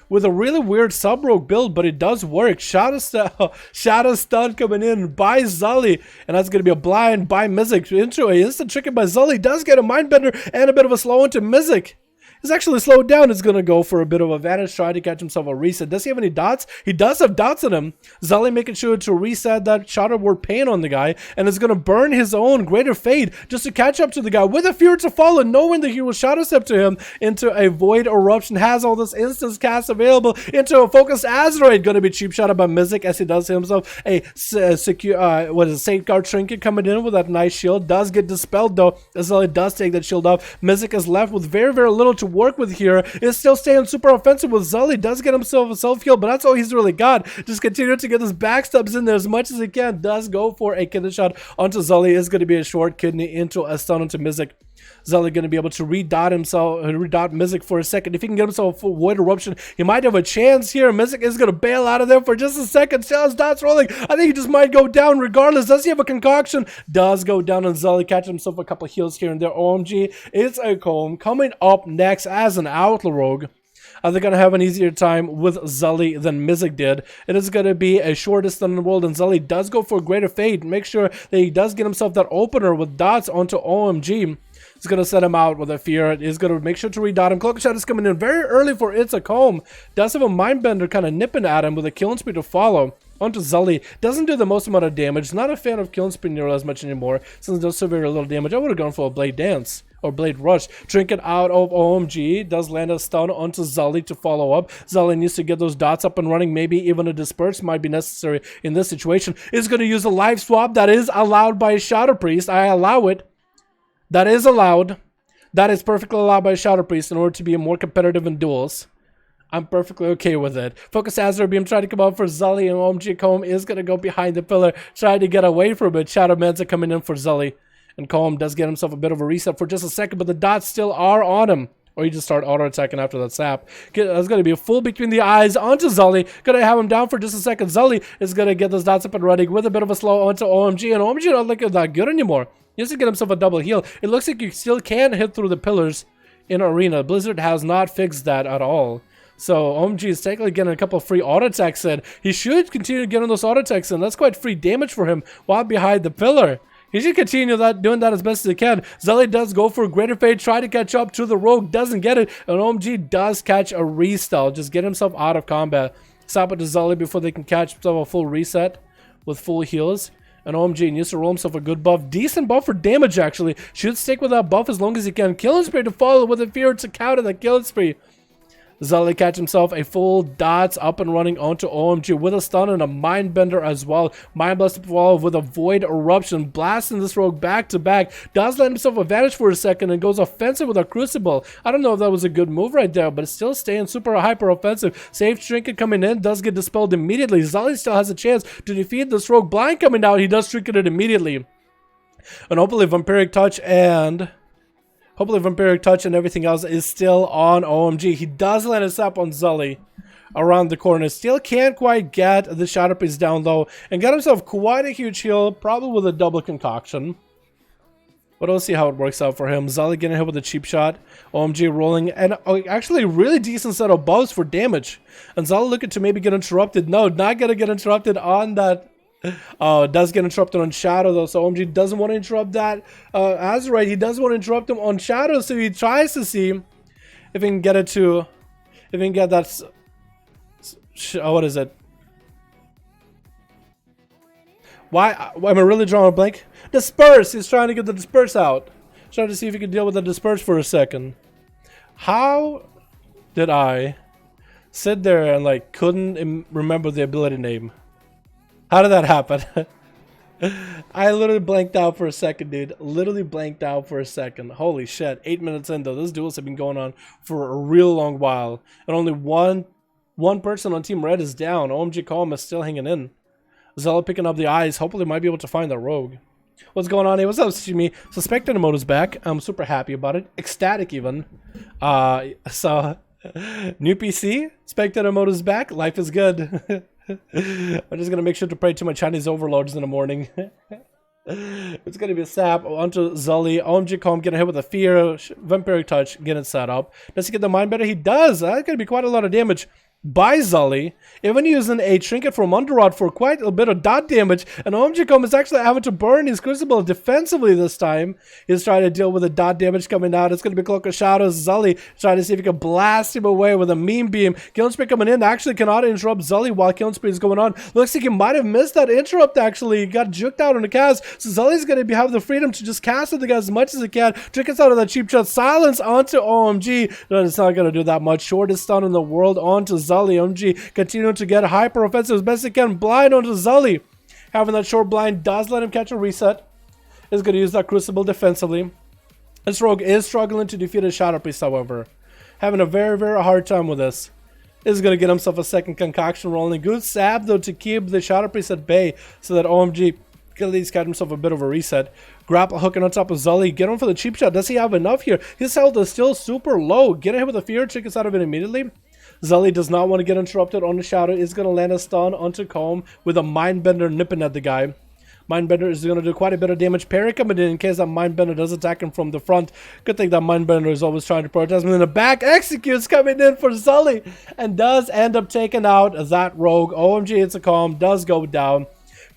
With a really weird sub-rogue build, but it does work. Shadow Stun coming in by Zully, and that's going to be a blind by Mizik into a instant tricking by Zully. Does get a Mindbender and a bit of a slow into Mizik. It's actually slowed down. It's going to go for a bit of advantage, try to catch himself a reset. Does he have any dots? He does have dots on him. Zully making sure to reset that Shadow Word Pain on the guy, and is going to burn his own Greater Fade just to catch up to the guy with a Fear to Follow, knowing that he will Shadow Step to him into a Void Eruption, has all this instance cast available into a focused Azeroth. Going to be cheap shot by Mizik as he does himself a secure, Safeguard Trinket coming in with that nice shield. Does get dispelled though, as Zully does take that shield off. Mizik is left with very, very little to work with here. Is still staying super offensive with Zully. Does get himself a self-heal, but that's all he's really got. Just continue to get his backstabs in there as much as he can. Does go for a kidney shot onto Zully. Is going to be a short kidney into a stun onto Mizik. Zully going to be able to redot Mizik for a second. If he can get himself a full Void Eruption, he might have a chance here. Mizik is going to bail out of there for just a second. Still has dots rolling. I think he just might go down regardless. Does he have a concoction? Does go down, and Zully catches himself a couple of heals here and there. OMG, it's a comb coming up next as an Outlaw Rogue. Are they going to have an easier time with Zully than Mizik did? It is going to be a shortest in the world, and Zully does go for a Greater Fade. Make sure that he does get himself that opener with dots onto OMG. It's going to set him out with a Fear. It is going to make sure to redot him. Cloak Shot is coming in very early for It's a Comb. Does have a Mindbender kind of nipping at him with a Killing Spree to follow. Onto Zully. Doesn't do the most amount of damage. Not a fan of Killing Spree nearly as much anymore, since it does so very little damage. I would have gone for a Blade Dance or Blade Rush. Trinket out of OMG. Does land a stun onto Zully to follow up. Zully needs to get those dots up and running. Maybe even a Disperse might be necessary in this situation. Is going to use a Life Swap. That is allowed by Shadow Priest. I allow it. That is allowed. That is perfectly allowed by Shadow Priest in order to be more competitive in duels. I'm perfectly okay with it. Focus Azure Beam trying to come out for Zully, and OMG Comb is going to go behind the pillar, trying to get away from it. Shadow Manza coming in for Zully. And Comb does get himself a bit of a reset for just a second, but the dots still are on him. Or you just start auto-attacking after that sap. That's going to be a full between the eyes onto Zully. Going to have him down for just a second. Zully is going to get those dots up and running with a bit of a slow onto OMG. And OMG not looking that good anymore. He has to get himself a double heal. It looks like you still can hit through the pillars in Arena. Blizzard has not fixed that at all. So OMG is technically getting a couple of free auto attacks in. He should continue getting those auto attacks in. That's quite free damage for him while behind the pillar. He should continue doing that as best as he can. Zully does go for a Greater Fade, try to catch up to the Rogue, doesn't get it, and OMG does catch a restyle, just get himself out of combat. Stop it to Zully before they can catch himself a full reset with full heals. And OMG needs to roll himself a good buff. Decent buff for damage, actually. Should stick with that buff as long as he can. Killing Spree to follow with a Fear to counter the Killing Spree. Zully catch himself a full dots up and running onto OMG with a stun and a Mindbender as well. Mind Blast to follow with a Void Eruption, blasting this rogue back to back. Does let himself advantage for a second and goes offensive with a Crucible. I don't know if that was a good move right there, but it's still staying super hyper offensive. Safe Trinket coming in, does get dispelled immediately. Zully still has a chance to defeat this rogue. Blind coming out, he does Trinket it immediately. And hopefully Vampiric Touch and everything else is still on OMG. He does let us up on Zully around the corner. Still can't quite get the Shadow Priest down though. And got himself quite a huge heal, probably with a double concoction. But we'll see how it works out for him. Zully getting hit with a cheap shot. OMG rolling. And actually really decent set of buffs for damage. And Zully looking to maybe get interrupted. No, not going to get interrupted on that. It does get interrupted on Shadow though, so OMG doesn't want to interrupt that. Azeroth, he does want to interrupt him on Shadow, so he tries to see if he can get it to, if he can get that. What is it? Why am I really drawing a blank? Disperse! He's trying to get the Disperse out. Trying to see if he can deal with the Disperse for a second. How did I sit there and like couldn't remember the ability name? How did that happen? I literally blanked out for a second, dude. Literally blanked out for a second. Holy shit. 8 minutes in, though. Those duels have been going on for a real long while. And only one person on Team Red is down. OMG Calm is still hanging in. Zella picking up the eyes. Hopefully might be able to find the rogue. What's going on? Hey, what's up, Shimi? Suspected mode is back. I'm super happy about it. Ecstatic, even. So, new PC. Spectator mode is back. Life is good. I'm just gonna make sure to pray to my Chinese overlords in the morning. It's gonna be a sap onto Zully. OMG Calm getting hit with a Fear. Vampiric Touch getting set up. Does he get the Mindbender? He does. That's gonna be quite a lot of damage. by Zully, even using a trinket from Underrod for quite a bit of dot damage, and OMG is actually having to burn his Crucible defensively this time. He's trying to deal with the dot damage coming out. It's going to be Cloak of Shadows. Zully trying to see if he can blast him away with a meme beam. Killing Spree coming in actually cannot interrupt Zully while Killing Spree is going on. Looks like he might have missed that interrupt actually. He got juked out on the cast, so Zully's going to have the freedom to just cast at the guy as much as he can. Trinkets out of that cheap shot. Silence onto OMG. No, it's not going to do that much. Shortest stun in the world onto Zully. OMG continuing to get hyper offensive as best he can. Blind onto Zully. Having that short blind does let him catch a reset. Is going to use that Crucible defensively. This rogue is struggling to defeat his Shadow Priest, however. Having a very, very hard time with this. Is going to get himself a second concoction rolling. Good stab though to keep the Shadow Priest at bay so that OMG can at least get himself a bit of a reset. Grapple hooking on top of Zully. Get him for the cheap shot. Does he have enough here? His health is still super low. Get him with a fear. Trinkets out of it immediately. Zully does not want to get interrupted on the Shadow. Is going to land a stun onto Comb with a Mindbender nipping at the guy. Mindbender is going to do quite a bit of damage. Parry coming in case that Mindbender does attack him from the front. Good thing that Mindbender is always trying to protest him. In the back, executes coming in for Zully and does end up taking out that rogue. OMG, it's a Calm. Does go down.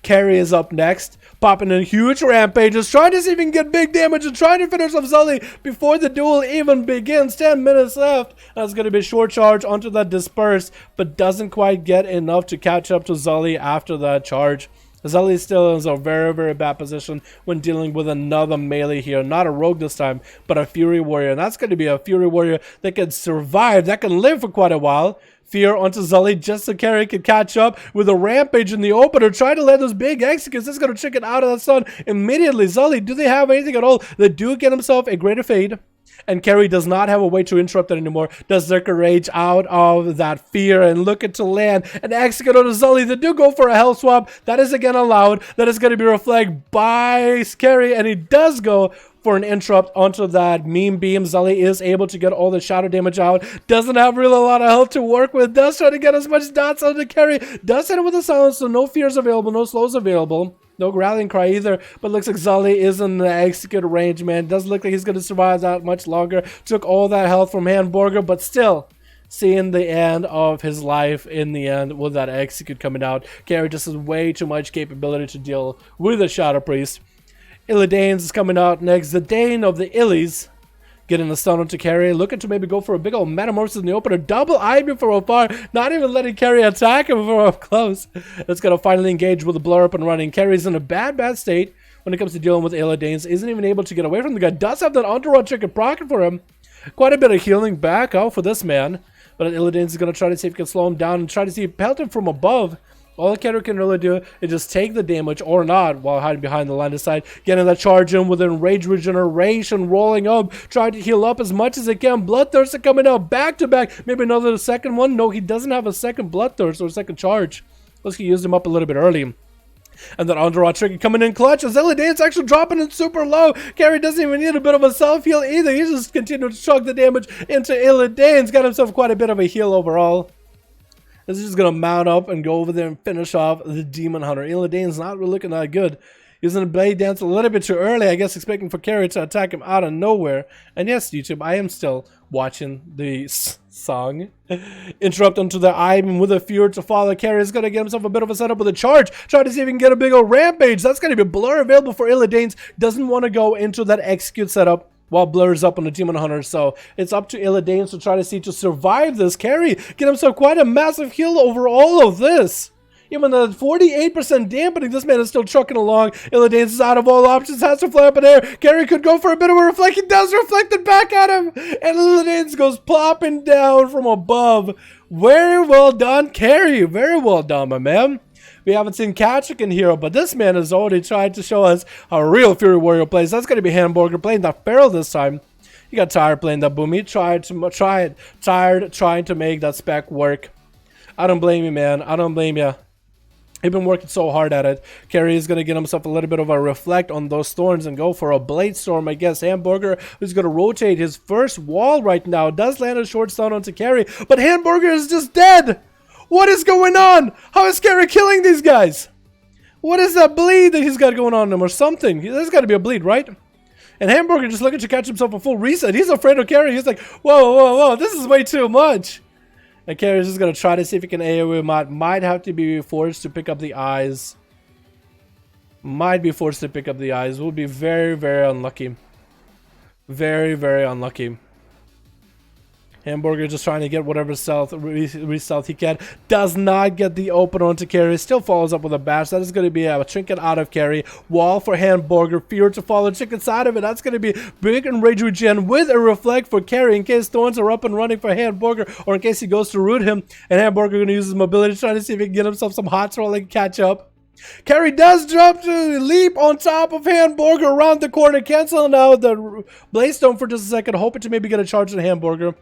Carry is up next. Popping in huge rampages. Trying to see if he can get big damage and trying to finish off Zully before the duel even begins. 10 minutes left. That's going to be a short charge onto that disperse, but doesn't quite get enough to catch up to Zully after that charge. Zully still is a very, very bad position when dealing with another melee here. Not a rogue this time, but a Fury Warrior. And that's going to be a Fury Warrior that can survive, that can live for quite a while. Fear onto Zully just so Carry can catch up with a rampage in the opener. Try to let those big executes. This is going to chicken out of that stun immediately. Zully, do they have anything at all? They do get himself a greater fade. And Carry does not have a way to interrupt it anymore. Does Zerker Rage out of that fear and looking to land and execute on Zully. They do go for a hell swap. That is again allowed. That is going to be reflected by Carry, and he does go for an interrupt onto that meme beam. Zully is able to get all the shadow damage out. Doesn't have really a lot of health to work with. Does try to get as much dots onto Carry. Does hit it with a silence, so no fears available, no slows available. No rallying cry either, but looks like Zully is in the execute range, man. Doesn't look like he's going to survive that much longer. Took all that health from Hamburger, but still seeing the end of his life in the end with that execute coming out. Carry just has way too much capability to deal with the Shadow Priest. Illidanes is coming out next. The Dane of the Illies getting the stun onto Carry, looking to maybe go for a big old Metamorphosis in the opener. Double eye from afar, not even letting Carry attack him from up close. It's going to finally engage with the blur up and running. Carry's in a bad state when it comes to dealing with Illidanes. Isn't even able to get away from the guy. Does have that Entourage chicken procket for him. Quite a bit of healing back out for this man. But Illidanes is going to try to see if he can slow him down and try to see if pelt him from above. All the Carry can really do is just take the damage or not while hiding behind the line of sight. Getting that charge in with Enrage Regeneration, rolling up, trying to heal up as much as he can. Bloodthirst coming out back to back. Maybe another second one. No, he doesn't have a second Bloodthirst or a second charge. Let's use him up a little bit early. And that Entourage trigger coming in clutch as Illidane's actually dropping it super low. Carry doesn't even need a bit of a self-heal either. He's just continuing to chug the damage into Illidane's. Got himself quite a bit of a heal overall. This is just going to mount up and go over there and finish off the Demon Hunter. Illidane's not really looking that good. Using the Blade Dance a little bit too early, I guess, expecting for Carry to attack him out of nowhere. And yes, YouTube, I am still watching the song. Interrupt onto the Ivan with a Fear to follow. Carry is going to get himself a bit of a setup with a charge. Try to see if he can get a big old Rampage. That's going to be Blur available for Illidane's. Doesn't want to go into that Execute setup while Blur's up on the Demon Hunter. So it's up to Illidanes to try to see to survive this. Carry get himself quite a massive heal over all of this. Even the 48% dampening, this man is still trucking along. Illidanes is out of all options, has to fly up in air. Carry could go for a bit of a reflect. He does reflect it back at him. And Illidanes goes plopping down from above. Very well done, Carry. Very well done, my man. We haven't seen Katrick in here, but this man has already tried to show us how a real Fury Warrior plays. That's going to be Hamburger playing that Feral this time. He got tired playing that Boom. He tired trying to make that spec work. I don't blame you, man. I don't blame you. He's been working so hard at it. Carry is going to get himself a little bit of a reflect on those thorns and go for a Blade Storm, I guess. Hamburger is going to rotate his first wall right now. Does land a short stun onto Carry, but Hamburger is just dead. What is going on? How is Carry killing these guys? What is that bleed that he's got going on him or something? There's got to be a bleed, right? And Hamburger just looking to catch himself a full reset. He's afraid of Carry. He's like, whoa, this is way too much. And Carrie's just gonna try to see if he can AoE. Might have to be forced to pick up the eyes. Might be forced to pick up the eyes. Will be very, very unlucky. Very, very unlucky. Hamburger just trying to get whatever stealth, re-stealth he can. Does not get the open onto Carry. Still follows up with a bash. That is going to be a trinket out of Carry. Wall for Hamburger. Fear to follow. Trinket side of it. That's going to be big and rage regen with a reflect for Carry in case thorns are up and running for Hamburger, or in case he goes to root him. And Hamburger going to use his mobility, trying to see if he can get himself some hot roll and catch up. Carry does jump to leap on top of Hamburger around the corner, canceling out the Blaze-Stone for just a second, hoping to maybe get a charge on Hamburger.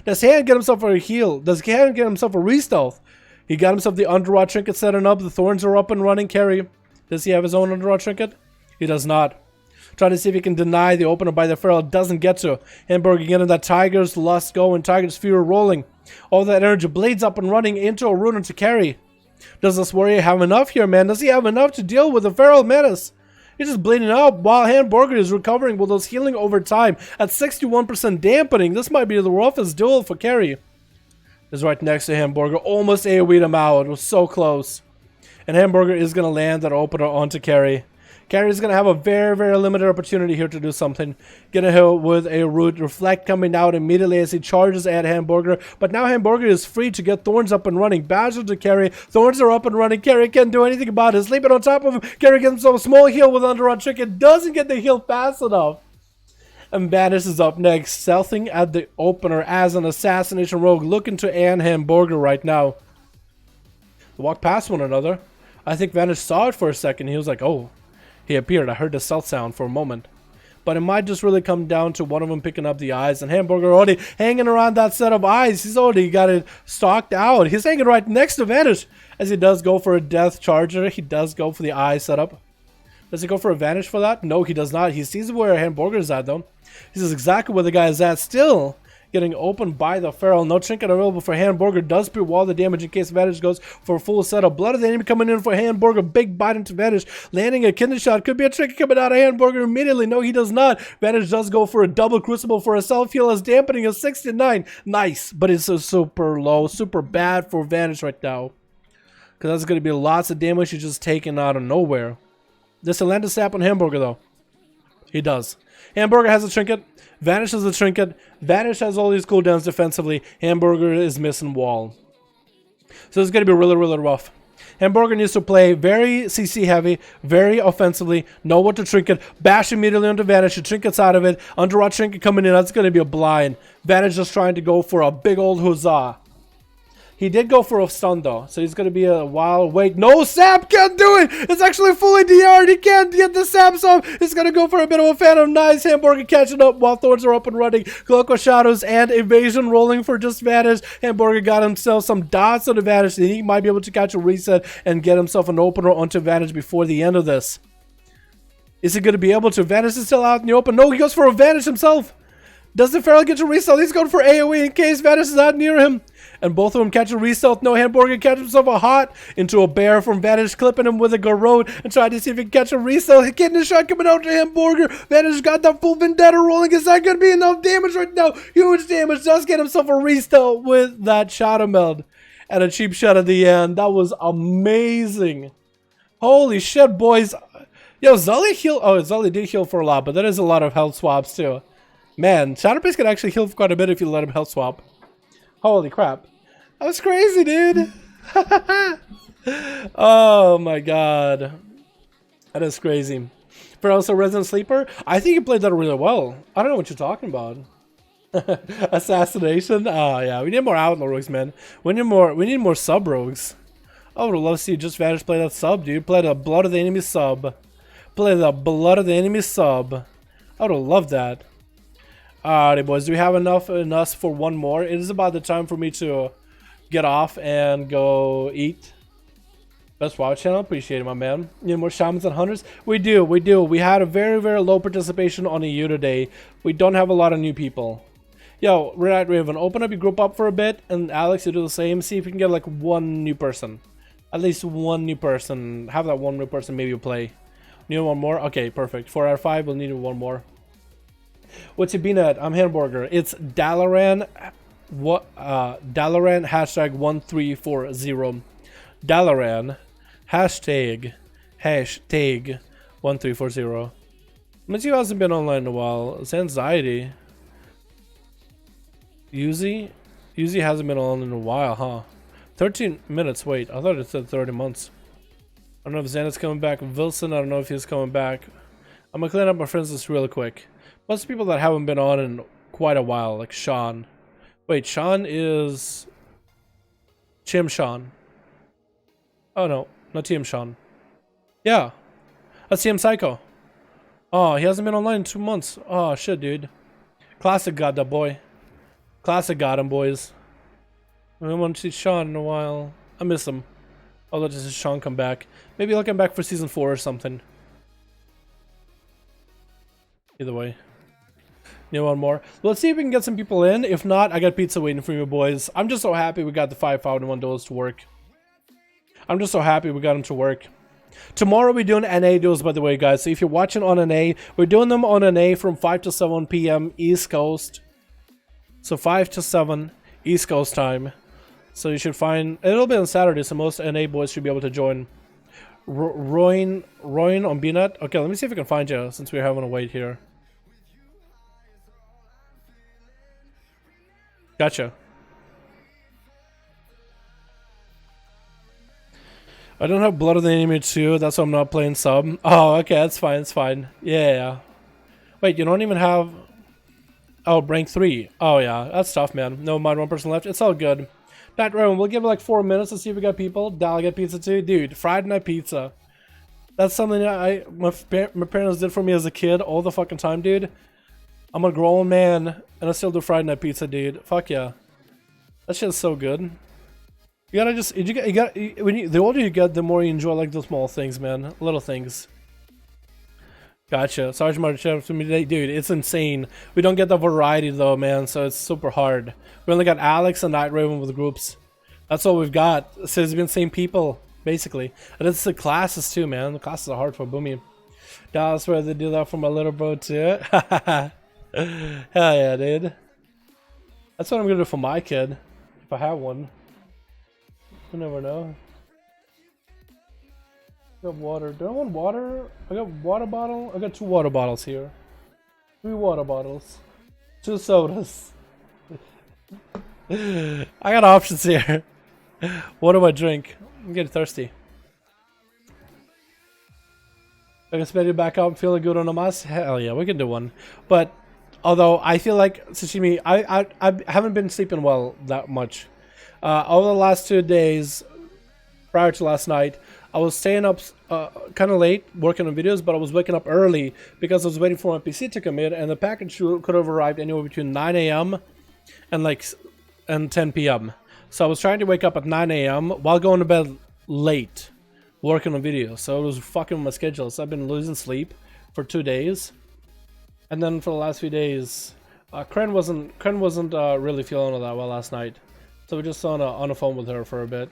Does Han get himself a heal? Does Han get himself a re-stealth? He got himself the Underrot Trinket setting up. The Thorns are up and running. Carry. Does he have his own Underrot Trinket? He does not. Trying to see if he can deny the opener by the Feral. Doesn't get to. Hamburger getting that Tiger's Lust going. Tiger's Fury rolling. All that energy. Blades up and running into a rune to Carry. Does this warrior have enough here, man? Does he have enough to deal with the Feral Menace? He's just bleeding out while Hamburger is recovering with those healing over time at 61% dampening. This might be the roughest duel for Carry. Is right next to Hamburger. Almost AoE'd him out. It was so close. And Hamburger is going to land that opener onto Carry. Carry is going to have a very, very limited opportunity here to do something. Gonna hit with a root. Reflect coming out immediately as he charges at Hamburger. But now Hamburger is free to get Thorns up and running. Badger to Carry. Thorns are up and running. Carry can't do anything about it. Sleeping on top of him. Carry gets himself a small heal with Underrot Trinket. Doesn't get the heal fast enough. And Vanish is up next. Stealthing at the opener as an assassination rogue. Looking to Ann Hamburger right now. They walk past one another. I think Vanish saw it for a second. He was like, oh. He appeared. I heard the stealth sound for a moment. But it might just really come down to one of them picking up the eyes. And Hamburger already hanging around that set of eyes. He's already got it stalked out. He's hanging right next to Vanish. As he does go for a death charger. He does go for the eye setup. Does he go for a Vanish for that? No, he does not. He sees where Hamburger is at, though. He sees exactly where the guy is at. Still getting opened by the Feral. No trinket available for Hamburger. Does pre-wall the damage in case Vanish goes for a full setup. Blood of the enemy coming in for Hamburger. Big bite into Vanish. Landing a Kindred shot. Could be a trinket coming out of Hamburger immediately. No, he does not. Vanish does go for a double crucible for a self-heal as dampening of 69. Nice, but it's a super low. Super bad for Vanish right now. Because that's going to be lots of damage he's just taken out of nowhere. Does he land a sap on Hamburger though? He does. Hamburger has a trinket. Vanish has a trinket. Vanish has all these cooldowns defensively. Hamburger is missing wall. So it's going to be really, really rough. Hamburger needs to play very CC heavy, very offensively, know what to trinket, bash immediately onto Vanish, the trinket's out of it, Underrot Trinket coming in, that's going to be a blind. Vanish just trying to go for a big old huzzah. He did go for a stun though, so he's going to be a while wait. No, Sap can't do it! It's actually fully DR'd. He can't get the Sap off. He's going to go for a bit of a Phantom. Nice. Hamburger catching up while Thorns are up and running. Cloak of Shadows and Evasion rolling for just Vanish. Hamburger got himself some dots on the Vanish. He might be able to catch a reset and get himself an opener onto Vanish before the end of this. Is he going to be able to? Vanish is still out in the open. No, he goes for a Vanish himself. Does the Feral get to reset? He's going for AoE in case Vanish is out near him. And both of them catch a re-stealth. No, Hamburger catches himself a hot into a bear from Vanish, clipping him with a Garrote and trying to see if he can catch a re-stealth. Getting a shot coming out to Hamburger. Vanish got that full Vendetta rolling. Is that going to be enough damage right now? Huge damage. Does get himself a re-stealth with that Shadow Meld. And a cheap shot at the end. That was amazing. Holy shit, boys. Yo, Zully healed. Oh, Zully did heal for a lot, but that is a lot of health swaps too. Man, Shadowpriest can actually heal for quite a bit if you let him health swap. Holy crap. That was crazy, dude. Oh my god. That is crazy. For also Resident Sleeper, I think he played that really well. I don't know what you're talking about. Assassination? Oh yeah, we need more outlaw rogues, man. We need more sub rogues. I would love to see just Vanish play that sub, dude. Play the Blood of the Enemy sub. Play the Blood of the Enemy sub. I would love that. Alrighty, boys. Do we have enough in us for one more? It is about the time for me to get off and go eat. Best WoW channel. Appreciate it, my man. You need more Shamans and Hunters? We do. We do. We had a very, very low participation on EU today. We don't have a lot of new people. Yo, Red Raven, open up your group up for a bit. And Alex, you do the same. See if we can get like one new person. At least one new person. Have that one new person maybe play. Need one more? Okay, perfect. 4 out of 5. We'll need one more. What's it been at? I'm Hamburger. It's Dalaran. what Dalaran hashtag 1340. Dalaran hashtag 1340. Matthew hasn't been online in a while. It's anxiety. Uzi hasn't been on in a while, huh? 13 minutes, wait. I thought it said 30 months. I don't know if Xana's coming back. Wilson, I don't know if he's coming back. I'm gonna clean up my friends list really quick. Most of the people that haven't been on in quite a while, like Sean. Wait, Sean is... Chim Sean. Oh no, not TM Sean. Yeah. That's TM Psycho. Oh, he hasn't been online in 2 months. Oh shit, dude. Classic got that boy. Classic got him, boys. I haven't want to see Sean in a while. I miss him. Although just Sean come back. Maybe he'll come back for season 4 or something. Either way. You know, one more. Let's see if we can get some people in. If not, I got pizza waiting for you, boys. I'm just so happy we got the 5V5 1v1 duels to work. I'm just so happy we got them to work. Tomorrow we're doing NA duels, by the way, guys. So if you're watching on NA, we're doing them on NA from 5 to 7 p.m. East Coast. So 5 to 7 East Coast time. So you should find... It'll be on Saturday, so most NA boys should be able to join. Roin on BNet. Okay, let me see if I can find you, since we're having to wait here. Gotcha. I don't have Blood of the Enemy 2, that's why I'm not playing sub. Oh, okay, that's fine, it's fine. Yeah. Wait, you don't even have... Oh, rank 3. Oh, yeah, that's tough, man. No mind, one person left. It's all good. That room, we'll give it like 4 minutes to see if we got people. Dal get pizza too. Dude, Friday night pizza. That's something that my parents did for me as a kid all the fucking time, dude. I'm a grown man, and I still do Friday night pizza, dude. Fuck yeah. That shit's so good. You gotta just, the older you get, the more you enjoy like the small things, man. Little things. Gotcha. Sergeant Martin for me today, dude. It's insane. We don't get the variety though, man. So it's super hard. We only got Alex and Night Raven with groups. That's all we've got. So it's been same people basically, and it's the classes too, man. The classes are hard for Boomy. Dallas, where they do that for my little bro too. Hell yeah, dude. That's what I'm gonna do for my kid if I have one. You never know. I got water. Do I want water? I got water bottle. I got 2 water bottles here. 3 water bottles. 2 sodas. I got options here. What do I drink? I'm getting thirsty. I can spend it back up feeling good on a mass. Hell yeah, we can do one. But although I feel like sashimi, I haven't been sleeping well that much. Over the last 2 days, prior to last night, I was staying up kind of late working on videos, but I was waking up early because I was waiting for my PC to come in, and the package could have arrived anywhere between 9 a.m. and 10 p.m. So I was trying to wake up at 9 a.m. while going to bed late working on videos. So it was fucking with my schedule. So I've been losing sleep for 2 days, and then for the last few days, Kren wasn't really feeling all that well last night. So we just on the phone with her for a bit.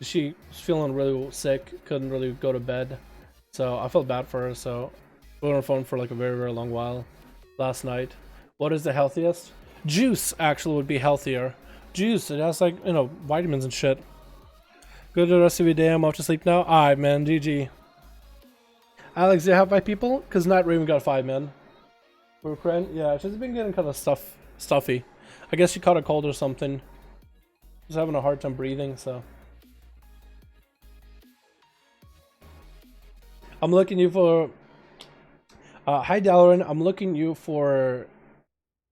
She was feeling really sick, couldn't really go to bed, so I felt bad for her. So we were on the phone for like a very, very long while last night. What is the healthiest? Juice actually would be healthier. Juice, it has like, you know, vitamins and shit. Go to the rest of your day. I'm off to sleep now. Alright, man. GG. Alex, do you have 5 people? Because Night Raven got 5, man. For Kren, yeah, she's been getting kind of stuffy. I guess she caught a cold or something. She's having a hard time breathing, so. I'm looking you for... hi, Dalaran. I'm looking you for...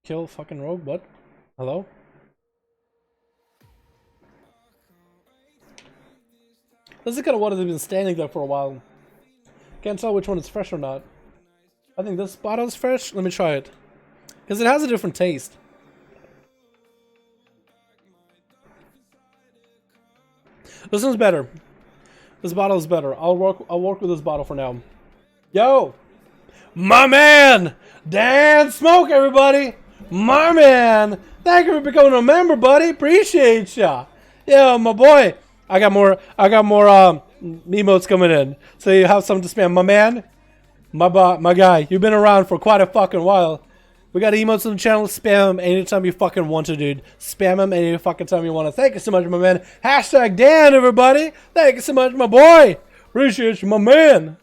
Kill fucking rogue? What? Hello? This is kind of what has been standing there for a while. Can't tell which one is fresh or not. I think this bottle is fresh. Let me try it. Because it has a different taste. This one's better. This bottle is better. I'll work with this bottle for now. Yo! My man! Dan Smoke, everybody! My man! Thank you for becoming a member, buddy. Appreciate ya. Yeah, my boy. I got more emotes coming in. So you have something to spam. My man, my guy, you've been around for quite a fucking while. We got emotes on the channel. Spam them anytime you fucking want to, dude. Spam them any fucking time you want to. Thank you so much, my man. Hashtag Dan, everybody. Thank you so much, my boy. Appreciate you, my man.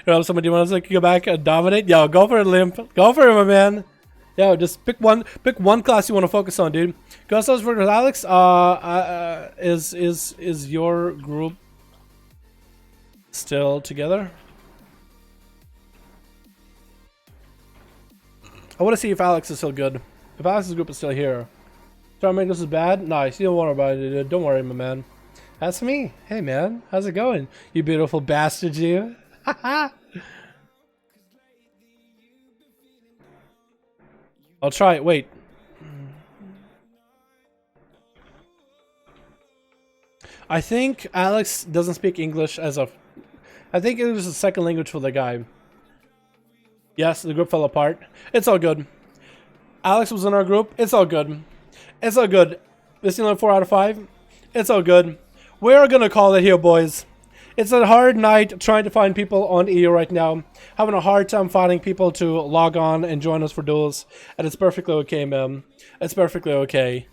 You know, somebody wants to go back and dominate? Yo, go for it, Limp. Go for it, my man. Yo, just pick one class you want to focus on, dude. Ghost House versus Alex. Is your group still together? I want to see if Alex is still good. If Alex's group is still here. Trying to make this is bad? Nice. You don't worry about it, dude. Don't worry, my man. That's me. Hey, man. How's it going? You beautiful bastard, you. I'll try it. Wait. I think Alex doesn't speak English as a... I think it was a second language for the guy. Yes, the group fell apart. It's all good. Alex was in our group. It's all good. It's all good. This is only 4 out of 5. It's all good. We're gonna call it here, boys. It's a hard night trying to find people on EU right now. Having a hard time finding people to log on and join us for duels. And it's perfectly okay, man. It's perfectly okay.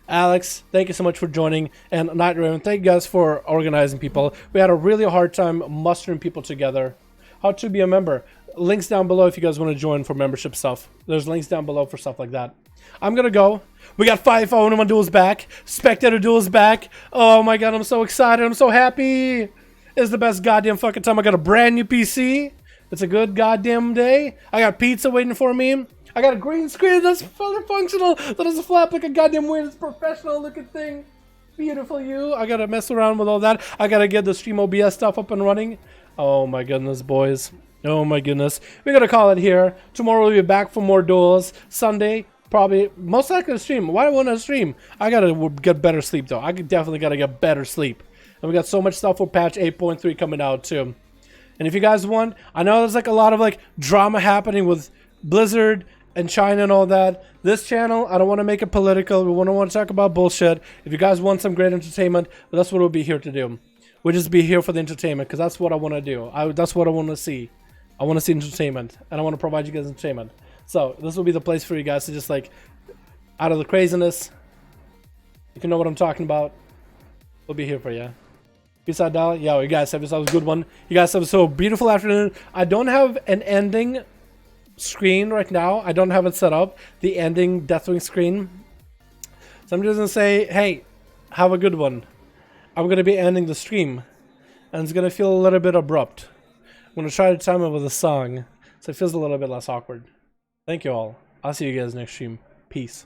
Alex, thank you so much for joining. And Night Raven, thank you guys for organizing people. We had a really hard time mustering people together. How to be a member. Links down below if you guys want to join for membership stuff. There's links down below for stuff like that. I'm gonna go. We got 5V5 1V1 DUELS back. Spectator Duels back. Oh my god, I'm so excited. I'm so happy. It's the best goddamn fucking time. I got a brand new PC. It's a good goddamn day. I got pizza waiting for me. I got a green screen that's fully functional. That doesn't flap like a goddamn weird. It's a professional looking thing. Beautiful you. I gotta mess around with all that. I gotta get the Stream OBS stuff up and running. Oh my goodness, boys. Oh my goodness. We're gonna call it here. Tomorrow we'll be back for more duels. Sunday, probably, most likely to stream. Why do I want to stream? I gotta get better sleep though. I definitely gotta get better sleep. And we got so much stuff for patch 8.3 coming out too. And if you guys want, I know there's like a lot of like drama happening with Blizzard and China and all that. This channel, I don't want to make it political. We don't want to talk about bullshit. If you guys want some great entertainment, that's what we'll be here to do. We'll just be here for the entertainment because that's what I want to do. That's what I want to see. I want to see entertainment and I want to provide you guys entertainment. So this will be the place for you guys to just like, out of the craziness, if you know what I'm talking about, we'll be here for you. Peace out, Dala. Yo, you guys have yourselves a good one. You guys have a so beautiful afternoon. I don't have an ending screen right now. I don't have it set up. The ending Deathwing screen. So I'm just going to say, hey, have a good one. I'm going to be ending the stream. And it's going to feel a little bit abrupt. I'm going to try to time it with a song. So it feels a little bit less awkward. Thank you all. I'll see you guys next stream. Peace.